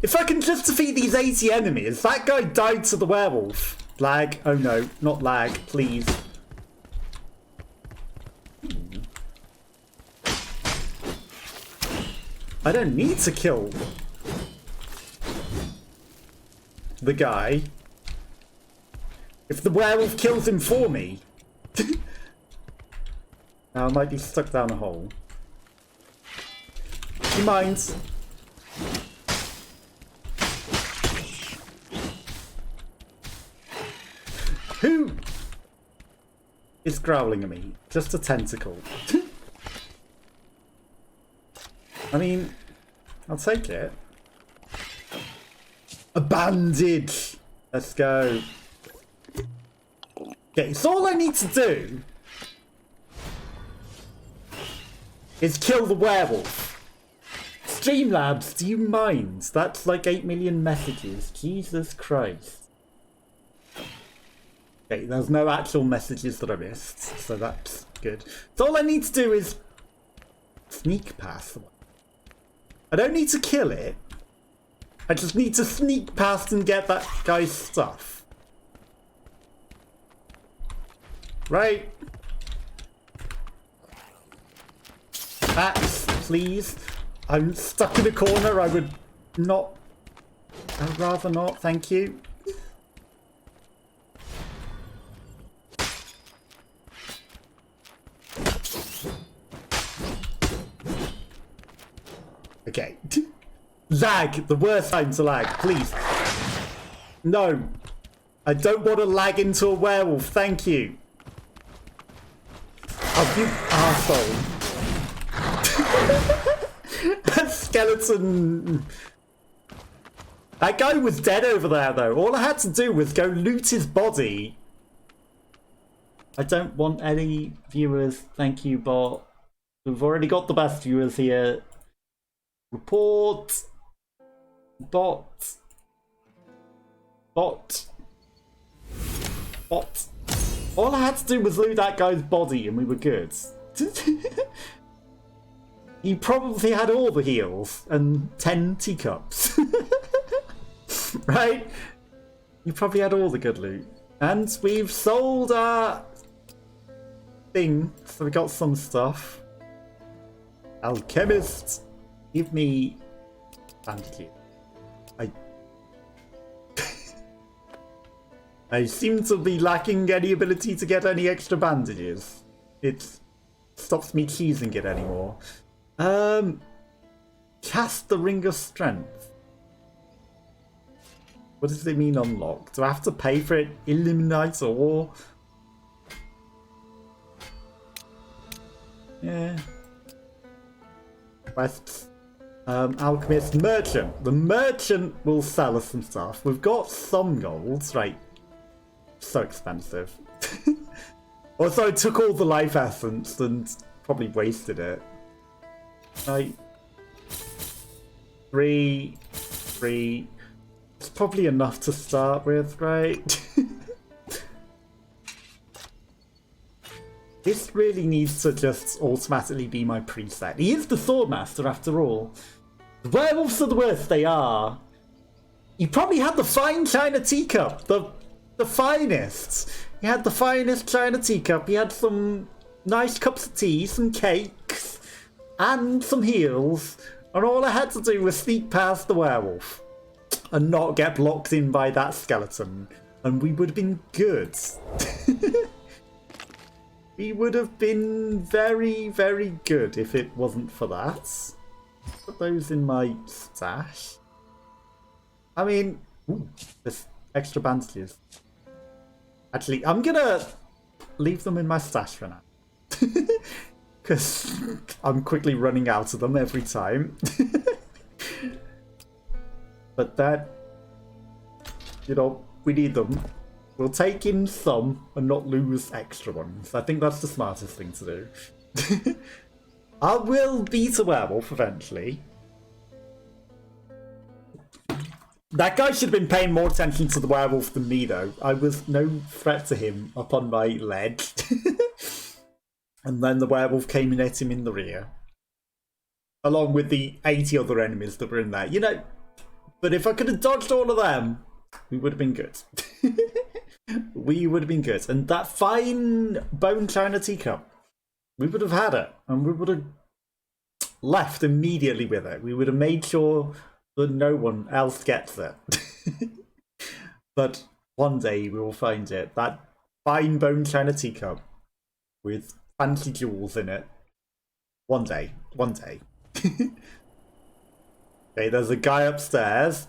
If I can just defeat these 80 enemies, that guy died to the werewolf. Lag. Oh no, not lag, please. I don't need to kill the guy. If the werewolf kills him for me. Now I might be stuck down a hole. Do you mind? Who is growling at me? Just a tentacle. I mean, I'll take it. A bandage! Let's go. Okay, so all I need to do is kill the werewolf. Streamlabs, do you mind? That's like 8 million messages. Jesus Christ. Okay, there's no actual messages that I missed, so that's good. So all I need to do is sneak past the one. I don't need to kill it. I just need to sneak past and get that guy's stuff. Right? Axe, please. I'm stuck in a corner. I would not. I'd rather not. Thank you. Okay. Lag. The worst time to lag. Please. No. I don't want to lag into a werewolf. Thank you. Oh, you arsehole. That skeleton. That guy was dead over there, though. All I had to do was go loot his body. I don't want any viewers. Thank you, bot. We've already got the best viewers here. Report. Bot. Bot. Bot. All I had to do was loot that guy's body and we were good. He probably had all the heals and 10 teacups. Right? You probably had all the good loot. And we've sold our thing, so we got some stuff. Alchemist, give me bandages. I seem to be lacking any ability to get any extra bandages. It stops me choosing it anymore. Cast the Ring of Strength. What does it mean unlock? Do I have to pay for it? Eliminate or? Yeah. Quests. Alchemist. Merchant. The merchant will sell us some stuff. We've got some golds. Right. So expensive. Also, I took all the life essence and probably wasted it. Right. Three. It's probably enough to start with, right? This really needs to just automatically be my preset. He is the Swordmaster after all. The werewolves are the worst they are. He probably had the fine china teacup. The finest. He had the finest china teacup. He had some nice cups of tea, some cakes, and some heals. And all I had to do was sneak past the werewolf and not get blocked in by that skeleton. And we would have been good. We would have been very, very good if it wasn't for that. Put those in my stash. I mean, ooh, there's extra bandages. Actually, I'm gonna leave them in my stash for now. Because I'm quickly running out of them every time. But that, you know, we need them. We'll take in some and not lose extra ones. I think that's the smartest thing to do. I will beat a werewolf eventually. That guy should have been paying more attention to the werewolf than me, though. I was no threat to him up on my ledge. And then the werewolf came and hit him in the rear. Along with the 80 other enemies that were in there. You know, but if I could have dodged all of them, we would have been good. We would have been good. And that fine bone china teacup, we would have had it. And we would have left immediately with it. We would have made sure that no one else gets it. But one day we will find it. That fine bone china teacup with fancy jewels in it. One day. One day. Okay, there's a guy upstairs.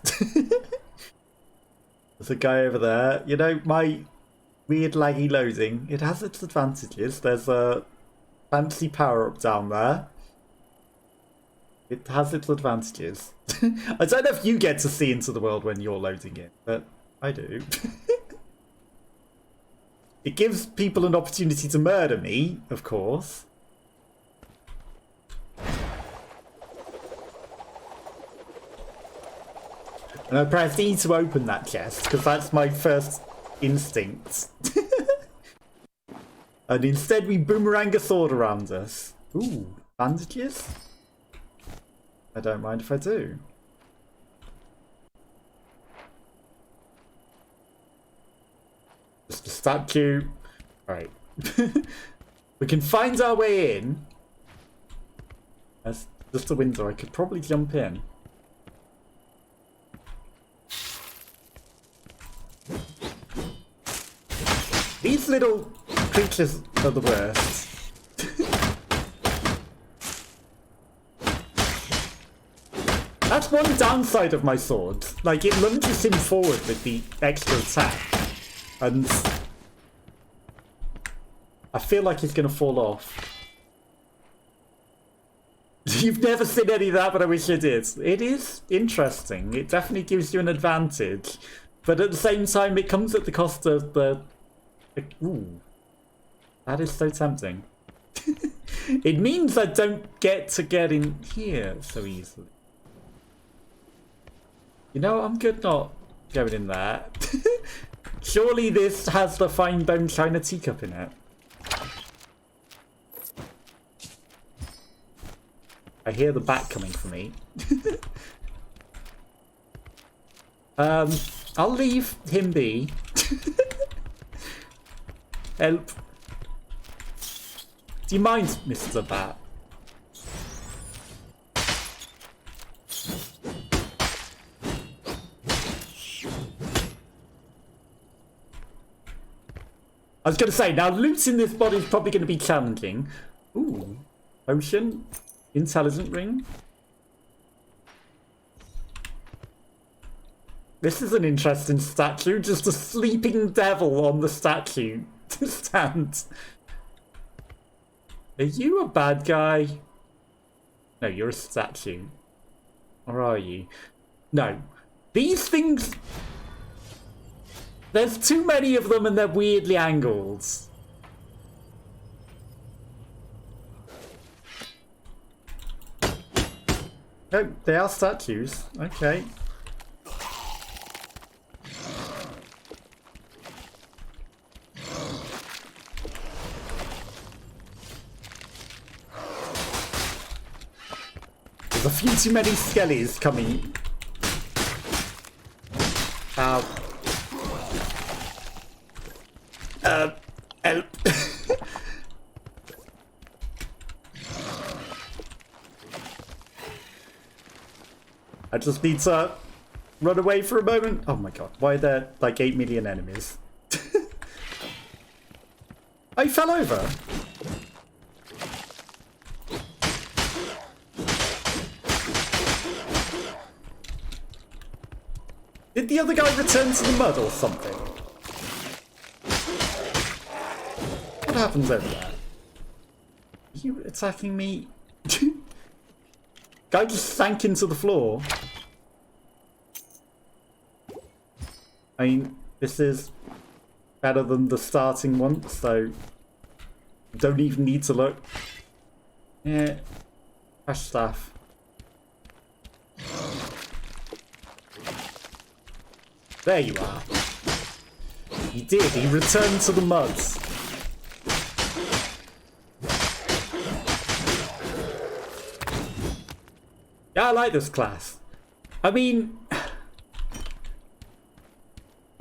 There's a guy over there. You know, my weird laggy loading, it has its advantages. There's a fancy power-up down there. It has its advantages. I don't know if you get to see into the world when you're loading it, but I do. It gives people an opportunity to murder me, of course. And I press E to open that chest, because that's my first instinct. And instead we boomerang a sword around us. Ooh, bandages? I don't mind if I do. Just a statue. Right. We can find our way in. There's just a window. I could probably jump in. These little creatures are the worst. That's one downside of my sword. Like, it lunges him forward with the extra attack. And I feel like he's going to fall off. You've never seen any of that, but I wish you did. It is interesting. It definitely gives you an advantage. But at the same time, it comes at the cost of the... Ooh. That is so tempting. It means I don't get to get in here so easily. You know, I'm good not going in there. Surely this has the fine bone china teacup in it. I hear the bat coming for me. I'll leave him be. Help. Do you mind, Mr. Bat? I was going to say, now looting this body is probably going to be challenging. Ooh. Potion. Intelligent ring. This is an interesting statue. Just a sleeping devil on the statue to stand. Are you a bad guy? No, you're a statue. Or are you? No. These things... There's too many of them and they're weirdly angled. Oh, they are statues. Okay. There's a few too many skellies coming. Help. I just need to run away for a moment. Oh my god, why are there like 8 million enemies? I fell over. Did the other guy return to the mud or something? What happens over there? Are you attacking me? Guy just sank into the floor. I mean, this is better than the starting one, so don't even need to look. Yeah, crash staff. There you are. He did, he returned to the mud. Yeah, I like this class. I mean,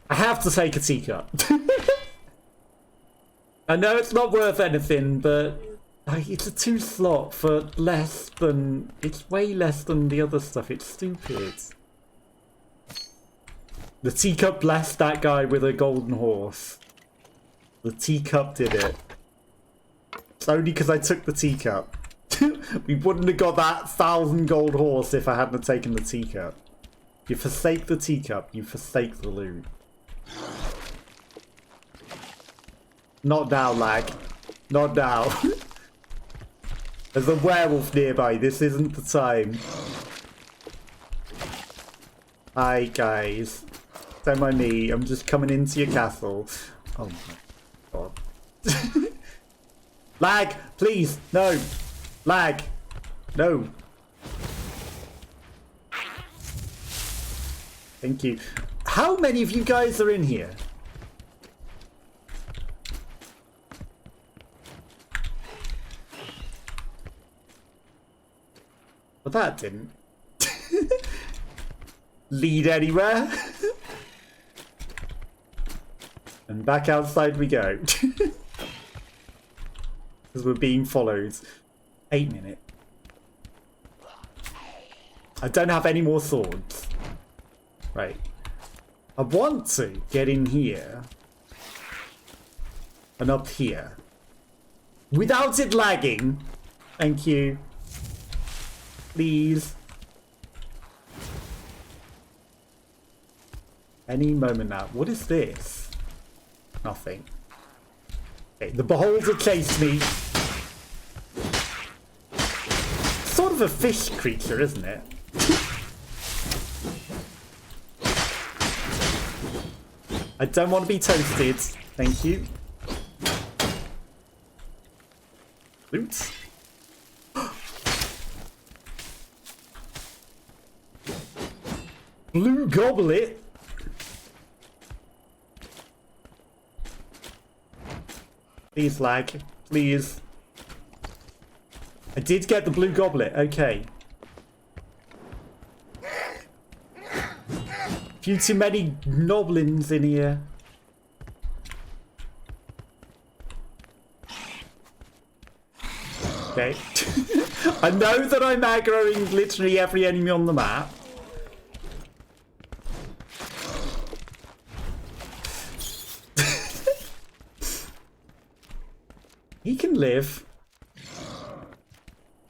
I have to take a teacup. I know it's not worth anything, but like, it's a 2 slot for less than... It's way less than the other stuff. It's stupid. The teacup blessed that guy with a golden horse. The teacup did it. It's only because I took the teacup. We wouldn't have got that 1,000 gold horse if I hadn't taken the teacup. You forsake the teacup, you forsake the loot. Not now, lag. Not now. There's a werewolf nearby, this isn't the time. Hi guys. Don't mind me, I'm just coming into your castle. Oh my god. Lag! Please! No! Lag! No! Thank you. How many of you guys are in here? Well, that didn't lead anywhere. And back outside we go. Because we're being followed. 8 minutes. I don't have any more swords. Right. I want to get in here. And up here. Without it lagging. Thank you. Please. Any moment now. What is this? Nothing. Okay, the beholder chased me. Sort of a fish creature, isn't it? I don't want to be toasted. Thank you. Loot. Blue goblet. Please lag. Please. I did get the blue goblet. Okay. Few too many goblins in here. Okay. I know that I'm aggroing literally every enemy on the map. He can live.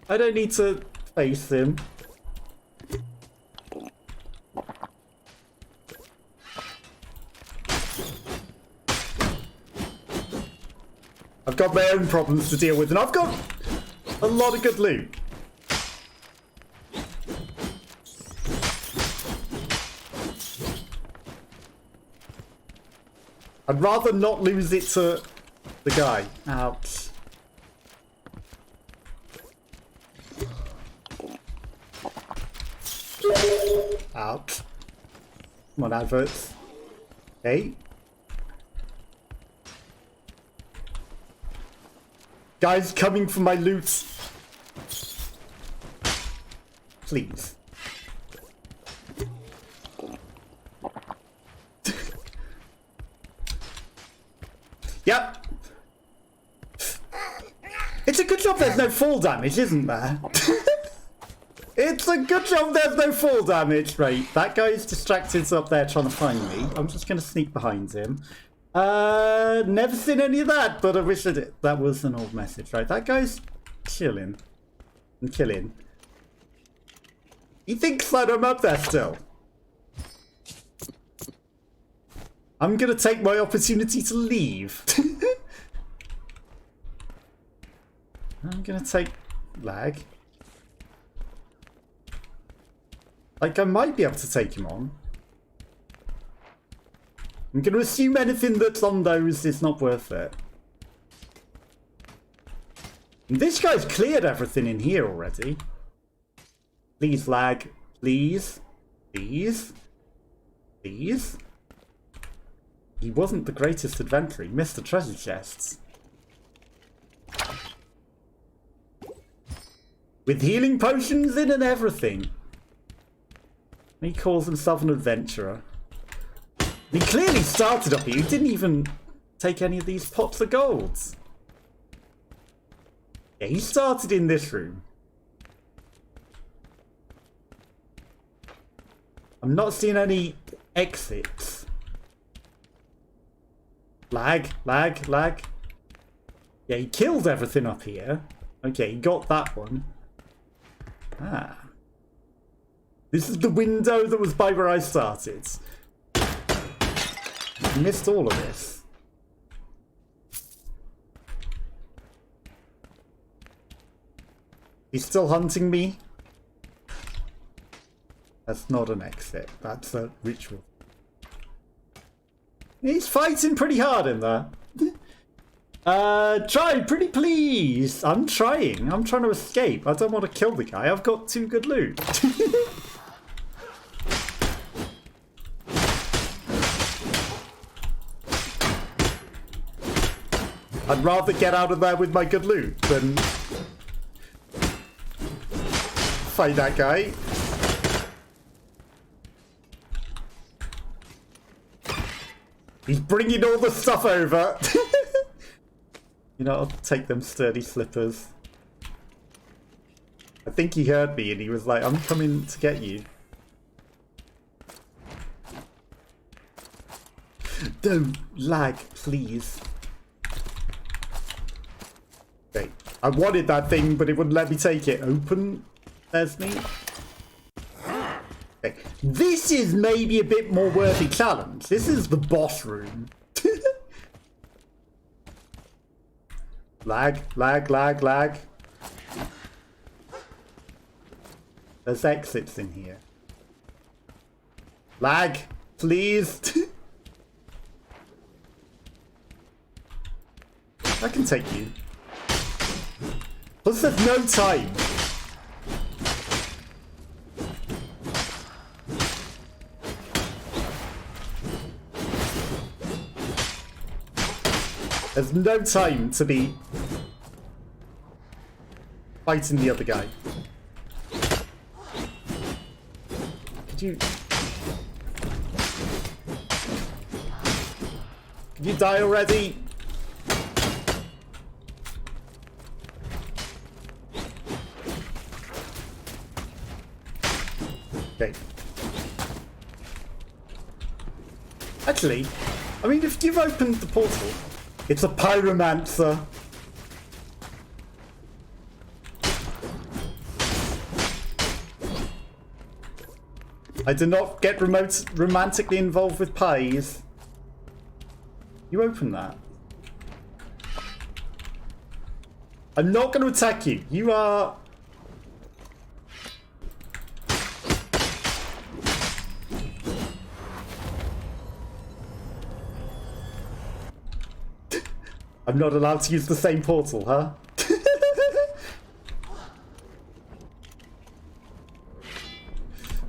I don't need to face him. I've got my own problems to deal with, and I've got a lot of good loot. I'd rather not lose it to the guy. Ouch. Ouch. Come on, adverts. Okay. Guys coming for my loot. Please. Yep. It's a good job there's no fall damage, isn't there? It's a good job there's no fall damage. Right, that guy's distracted up there trying to find me. I'm just going to sneak behind him. Never seen any of that, but I wish I did. That was an old message, right? That guy's chilling and killing. He thinks that I'm up there still. I'm going to take my opportunity to leave. I'm going to take lag. Like, I might be able to take him on. I'm going to assume anything that's on those is not worth it. And this guy's cleared everything in here already. Please lag. Please. Please. Please. He wasn't the greatest adventurer. He missed the treasure chests. With healing potions in and everything. He calls himself an adventurer. He clearly started up here. He didn't even take any of these pots of gold. Yeah, he started in this room. I'm not seeing any exits. Lag, lag, lag. Yeah, he killed everything up here. Okay, he got that one. Ah. This is the window that was by where I started. I missed all of this. He's still hunting me. That's not an exit. That's a ritual. He's fighting pretty hard in there. Try, pretty please. I'm trying. I'm trying to escape. I don't want to kill the guy. I've got 2 good loot. I'd rather get out of there with my good loot than fight that guy. He's bringing all the stuff over. You know, I'll take them sturdy slippers. I think he heard me and he was like, I'm coming to get you. Don't lag, please. Okay, I wanted that thing, but it wouldn't let me take it. Open. There's me. Okay. This is maybe a bit more worthy challenge. This is the boss room. Lag, lag, lag, lag. There's exits in here. Lag, please. I can take you. Plus there's no time. There's no time to be fighting the other guy. Could you die already? Okay. Actually, I mean, if you've opened the portal, it's a pyromancer. I do not get romantically involved with pies. You open that. I'm not going to attack you. You are... I'm not allowed to use the same portal, huh?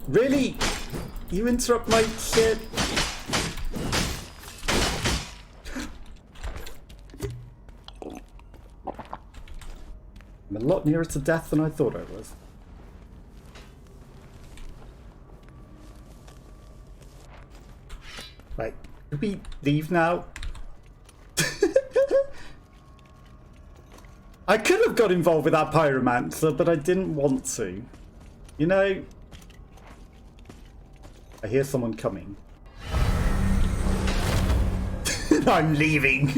Really? You interrupt my shit? I'm a lot nearer to death than I thought I was. Right, could we leave now? I could have got involved with that pyromancer, but I didn't want to. You know... I hear someone coming. I'm leaving.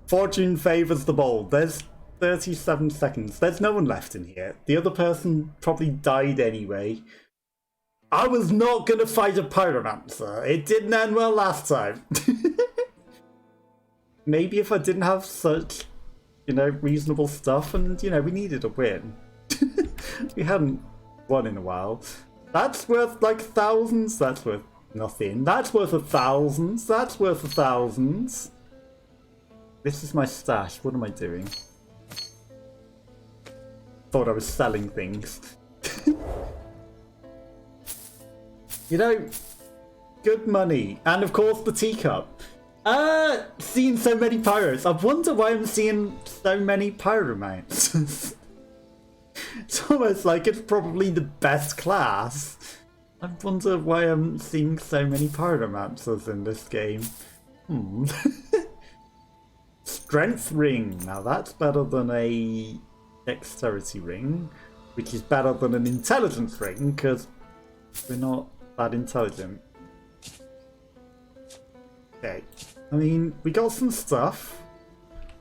Fortune favours the bold. There's 37 seconds. There's no one left in here. The other person probably died anyway. I was not going to fight a pyromancer. It didn't end well last time. Maybe if I didn't have such, you know, reasonable stuff and, you know, we needed a win. We hadn't won in a while. That's worth like thousands. That's worth nothing. That's worth a thousands. That's worth a thousands. This is my stash. What am I doing? Thought I was selling things. You know, good money. And of course the teacup. Seeing so many pyros. I wonder why I'm seeing so many pyromants. It's almost like it's probably the best class. I wonder why I'm seeing so many pyromancers in this game. Strength ring. Now that's better than a dexterity ring, which is better than an intelligence ring because we're not that intelligent. Okay. I mean, we got some stuff.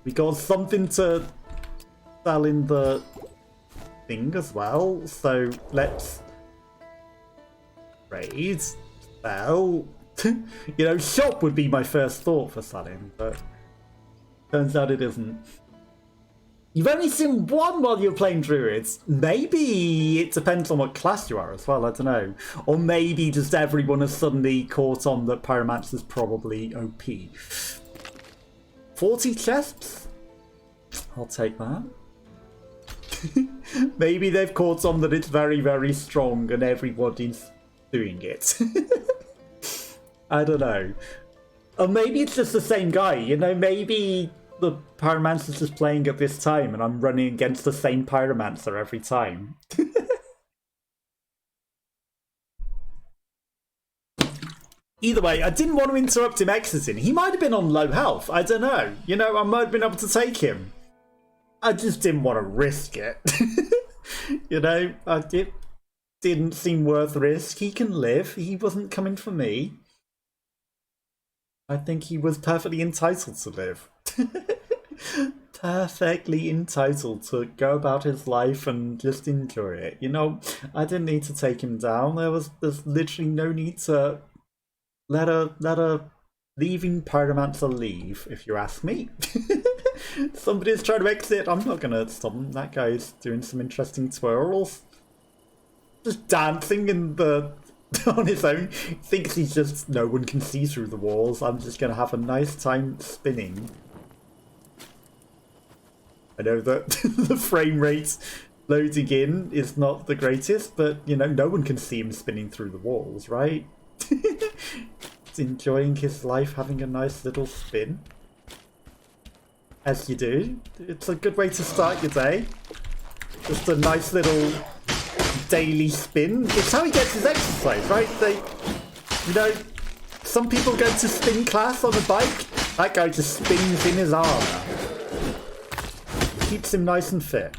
We got something to sell in the thing as well. So let's raid, sell. You know, shop would be my first thought for selling, but turns out it isn't. You've only seen one while you're playing druids. Maybe it depends on what class you are as well, I don't know. Or maybe just everyone has suddenly caught on that pyromancer's probably OP. 40 chests? I'll take that. Maybe they've caught on that it's very, very strong and everybody's doing it. I don't know. Or maybe it's just the same guy, you know, maybe the pyromancer's just playing at this time and I'm running against the same pyromancer every time. Either way, I didn't want to interrupt him exiting. He might have been on low health, I don't know. You know, I might have been able to take him. I just didn't want to risk it. You know, it didn't seem worth risk. He can live. He wasn't coming for me. I think he was perfectly entitled to live. Perfectly entitled to go about his life and just enjoy it. You know, I didn't need to take him down. There's literally no need to let a leaving pyromancer leave, if you ask me. Somebody's trying to exit. I'm not gonna stop him. That guy's doing some interesting twirls. Just dancing in the on his own. Thinks he's just no one can see through the walls. I'm just gonna have a nice time spinning. I know that the frame rate loading in is not the greatest, but you know, no one can see him spinning through the walls, right? He's enjoying his life, having a nice little spin. As you do. It's a good way to start your day. Just a nice little daily spin. It's how he gets his exercise, right? You know, some people go to spin class on a bike. That guy just spins in his armour. Keeps him nice and fit.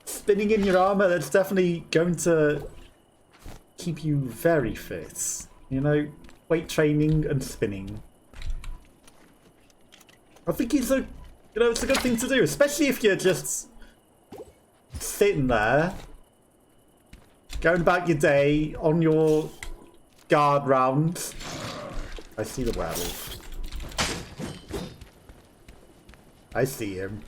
Spinning in your armour, that's definitely going to keep you very fit. You know, weight training and spinning. I think it's a good thing to do, especially if you're just sitting there, going about your day on your guard rounds. I see the werewolf. I see him.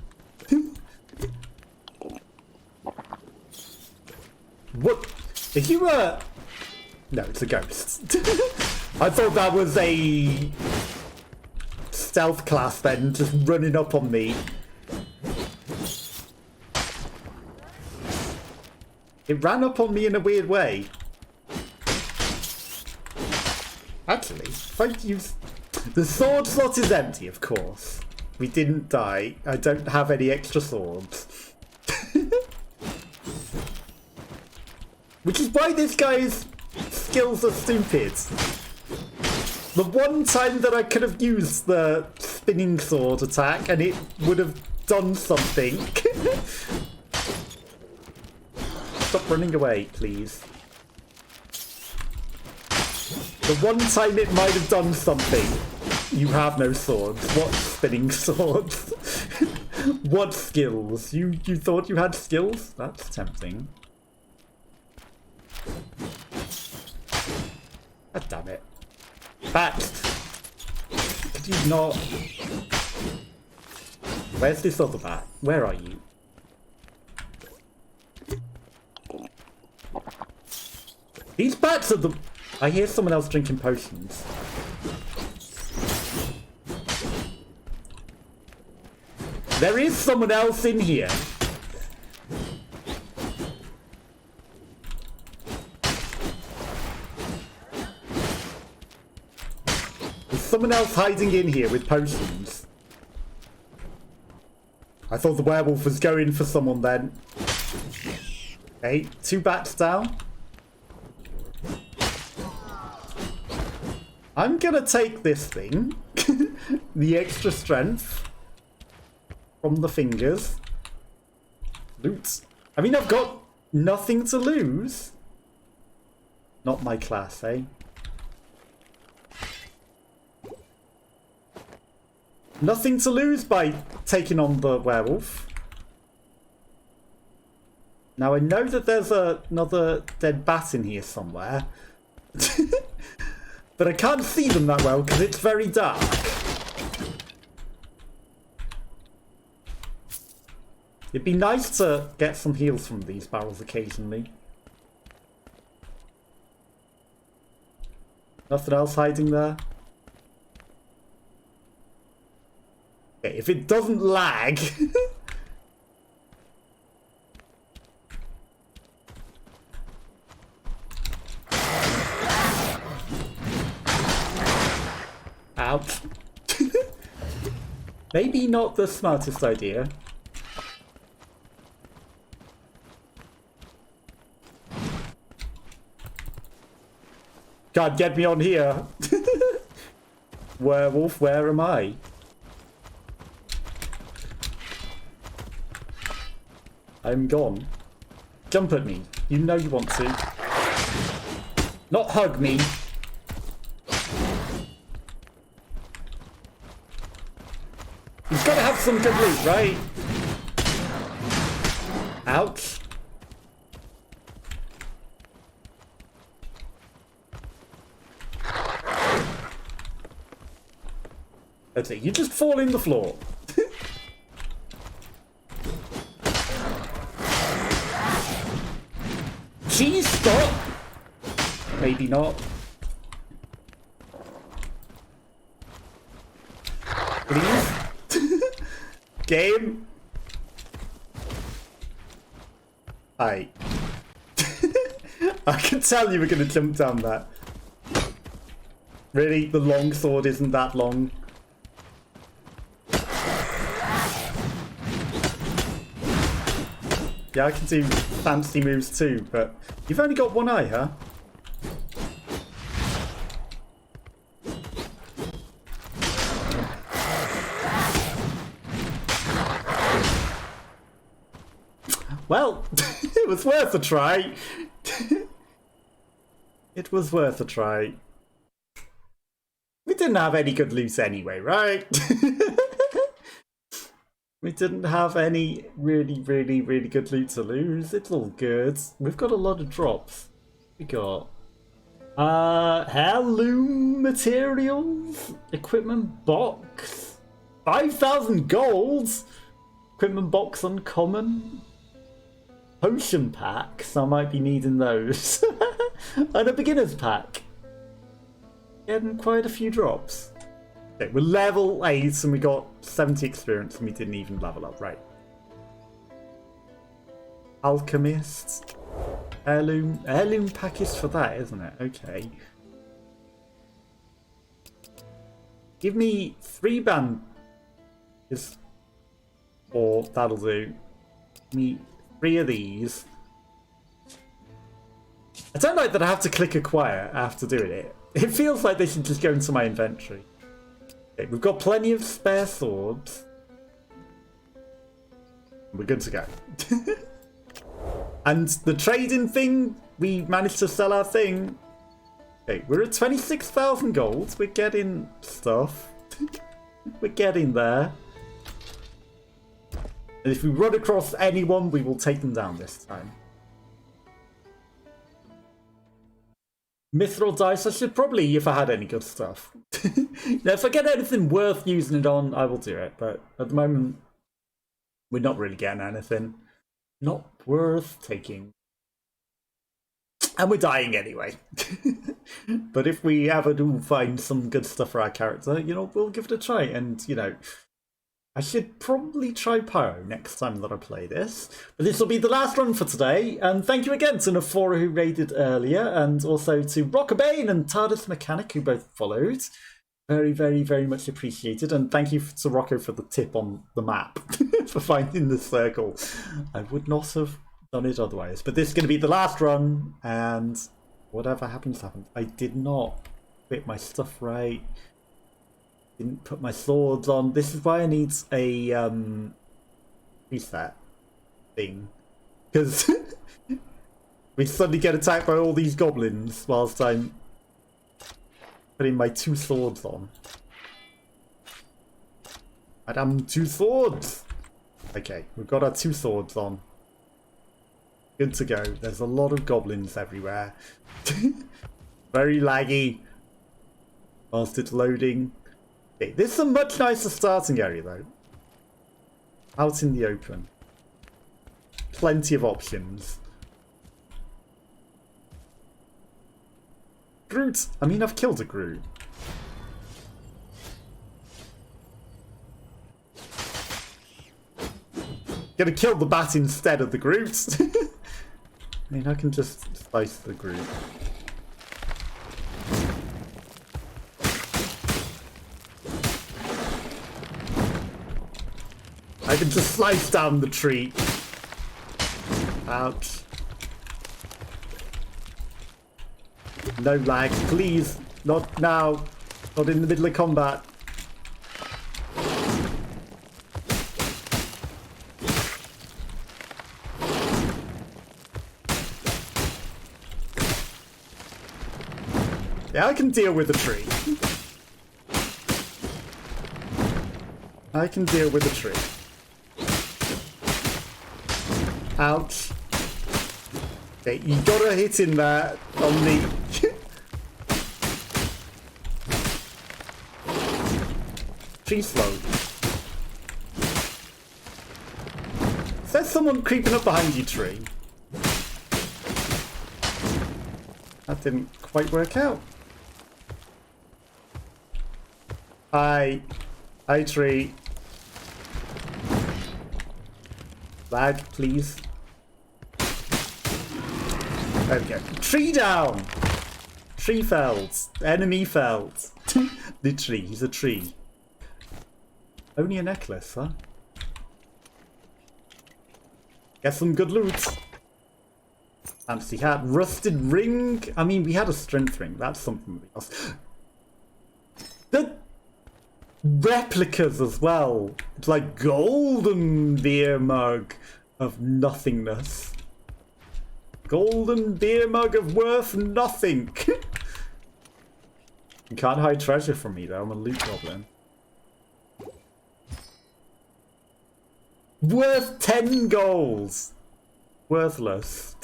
What? Are you a... No, it's a ghost. I thought that was a stealth class then, just running up on me. It ran up on me in a weird way. Actually, if I use... The sword slot is empty, of course. We didn't die. I don't have any extra swords. Which is why this guy's skills are stupid. The one time that I could have used the spinning sword attack and it would have done something. Stop running away, please. The one time it might have done something. You have no swords. What spinning swords? What skills? You thought you had skills? That's tempting. God damn it. Bat! Could you not... Where's this other bat? Where are you? These bats are the... I hear someone else drinking potions. There is someone else in here. There's someone else hiding in here with potions. I thought the werewolf was going for someone then. Okay, 2 bats down. I'm gonna take this thing. The extra strength. From the fingers. Loot. I mean, I've got nothing to lose. Not my class, eh? Nothing to lose by taking on the werewolf. Now, I know that there's another dead bat in here somewhere. But I can't see them that well because it's very dark. It'd be nice to get some heals from these barrels occasionally. Nothing else hiding there? Okay, if it doesn't lag... Ouch. Maybe not the smartest idea. Can't get me on here. Werewolf, where am I? I'm gone. Jump at me. You know you want to. Not hug me. He's got to have some good loot, right? Ouch. That's it. You just fall in the floor. Cheese, stop! Maybe not. Please? Game? Hi. I can tell you were going to jump down that. Really? The long sword isn't that long? Yeah, I can do fancy moves too, but you've only got one eye, huh? Well, it was worth a try. It was worth a try. We didn't have any good loot anyway, right? We didn't have any really good loot to lose. It's all good. We've got a lot of drops. We got heirloom materials, equipment box, 5,000 gold, equipment box uncommon, potion packs. I might be needing those, and a beginner's pack. Getting quite a few drops. Okay, we're level 8 and we got 70 experience and we didn't even level up, right? Alchemist. Heirloom pack is for that, isn't it? Okay. Give me 3 bandages. Or that'll do. Give me 3 of these. I don't like that I have to click acquire after doing it. It feels like they should just go into my inventory. Okay, we've got plenty of spare swords. We're good to go. And the trading thing, we managed to sell our thing. Okay, we're at 26,000 gold. We're getting stuff. We're getting there. And if we run across anyone, we will take them down this time. Mithril dice, I should probably, if I had any good stuff. Now, if I get anything worth using it on, I will do it. But at the moment, we're not really getting anything. Not worth taking. And we're dying anyway. But if we ever do find some good stuff for our character, you know, we'll give it a try. And, you know, I should probably try Pyro next time that I play this. But this will be the last run for today. And thank you again to Nafora who raided earlier. And also to Rockabane and TARDIS Mechanic who both followed. Very much appreciated. And thank you to Rocco for the tip on the map. For finding the circle. I would not have done it otherwise. But this is going to be the last run. And whatever happens, happens. I did not fit my stuff right. Didn't put my swords on. This is why I need a reset thing. Because we suddenly get attacked by all these goblins whilst I'm putting my 2 swords on. Madame, 2 swords! Okay, we've got our 2 swords on. Good to go. There's a lot of goblins everywhere. Very laggy. Whilst it's loading. Okay, this is a much nicer starting area though. Out in the open. Plenty of options. Groot! I mean, I've killed a Groot. Gonna kill the bat instead of the Groot. I mean, I can just slice the Groot. I can just slice down the tree. Ouch. No lag, please. Not now. Not in the middle of combat. Yeah, I can deal with a tree. I can deal with a tree. Ouch. Okay, you gotta hit in there on the... Tree slow. There's someone creeping up behind you, tree. That didn't quite work out. Hi, tree. Lag, please. There we go. Tree down! Tree felled. Enemy felled. Literally, he's a tree. Only a necklace, huh? Get some good loot. Fancy hat. Rusted ring. I mean, we had a strength ring. That's something else. The replicas as well. It's like golden beer mug of nothingness. Golden beer mug of worth nothing. You can't hide treasure from me though. I'm a loot goblin. Worth 10 goals. Worthless.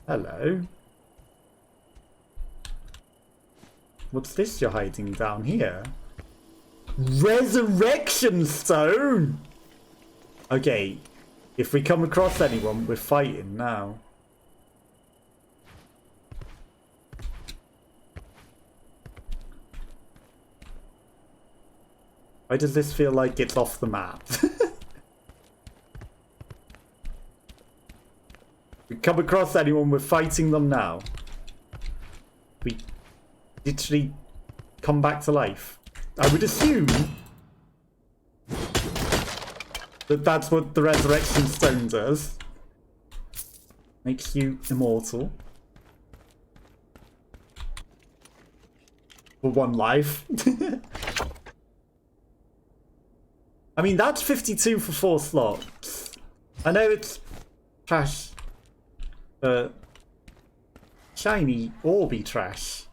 Hello. What's this you're hiding down here? Resurrection stone! Okay, if we come across anyone, we're fighting now. Why does this feel like it's off the map? We come across anyone, we're fighting them now. We literally come back to life. I would assume that that's what the resurrection stone does. Makes you immortal. For one life. I mean, that's 52 for 4 slots. I know it's trash. Shiny Orby trash.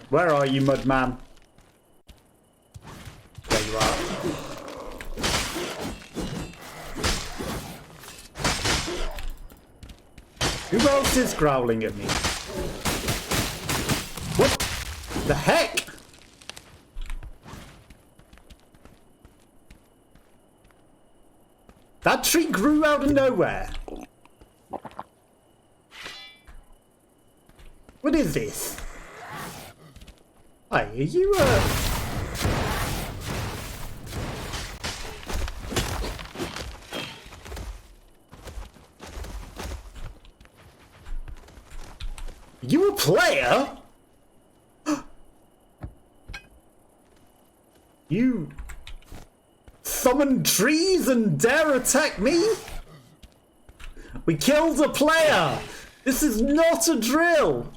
Where are you, Mudman? There you are. Who else is growling at me? What the heck? That tree grew out of nowhere. What is this? Hi, are you You a player? You summon trees and dare attack me? We killed a player! This is not a drill!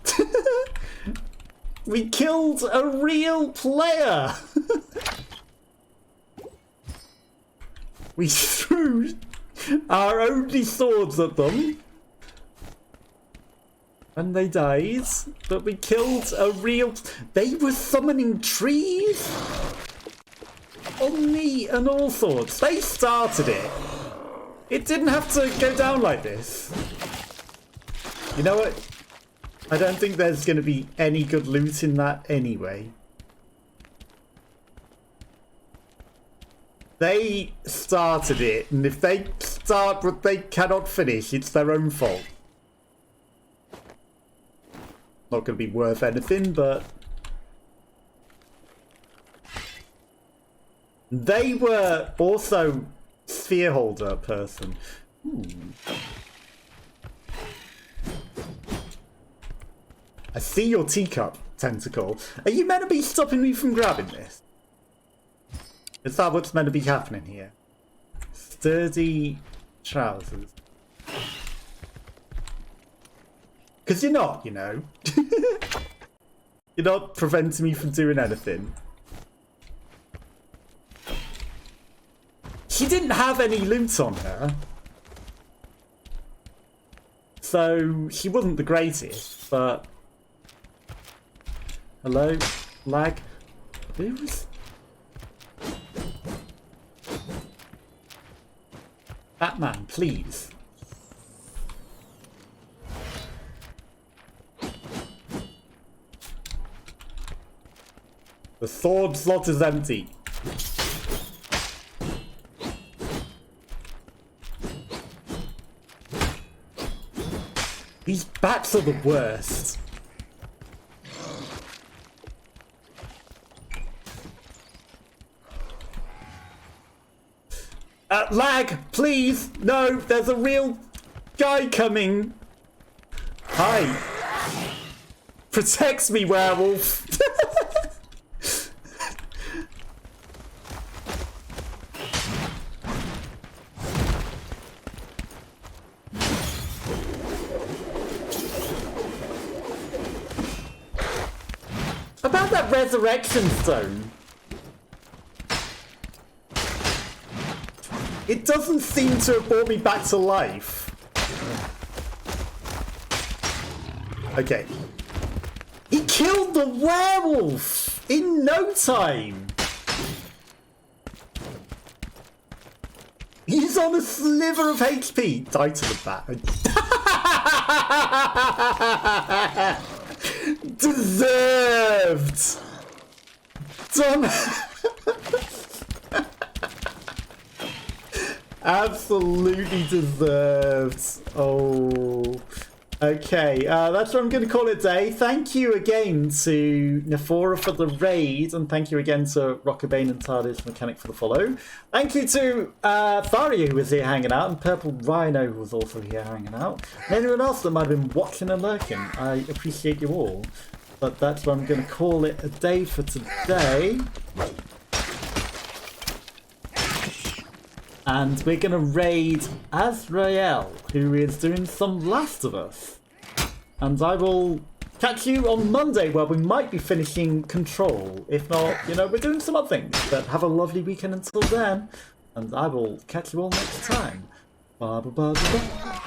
We killed a real player! We threw our only swords at them. And they died, but we killed a real... They were summoning trees? On me and all sorts. They started it. It didn't have to go down like this. You know what? I don't think there's going to be any good loot in that anyway. They started it, and if they start what they cannot finish, it's their own fault. Not going to be worth anything, but... They were also sphere holder person. I see your teacup, Tentacle. Are you meant to be stopping me from grabbing this? Is that what's meant to be happening here? Sturdy trousers. Because you're not, you know. You're not preventing me from doing anything. she didn't have any loot on her. So she wasn't the greatest, but... Hello? Lag? Who's... Batman, please. The sword slot is empty. These bats are the worst. Lag, please! No, there's a real guy coming. Hi. Protect me, werewolf. About that resurrection stone. It doesn't seem to have brought me back to life. Okay. He killed the werewolf in no time. He's on a sliver of HP. Die to the bat. Deserved. Dumb. Absolutely deserved. Oh. Okay, that's what I'm going to call it a day. Thank you again to Nephora for the raid, and thank you again to Rockabane and TARDIS Mechanic for the follow. Thank you to Tharia, who was here hanging out, and Purple Rhino, who was also here hanging out, and anyone else that might have been watching and lurking. I appreciate you all. But that's what I'm going to call it a day for today. And we're going to raid Azrael, who is doing some Last of Us. And I will catch you on Monday, where we might be finishing Control. If not, you know, we're doing some other things. But have a lovely weekend until then. And I will catch you all next time. Bye bye bye bye.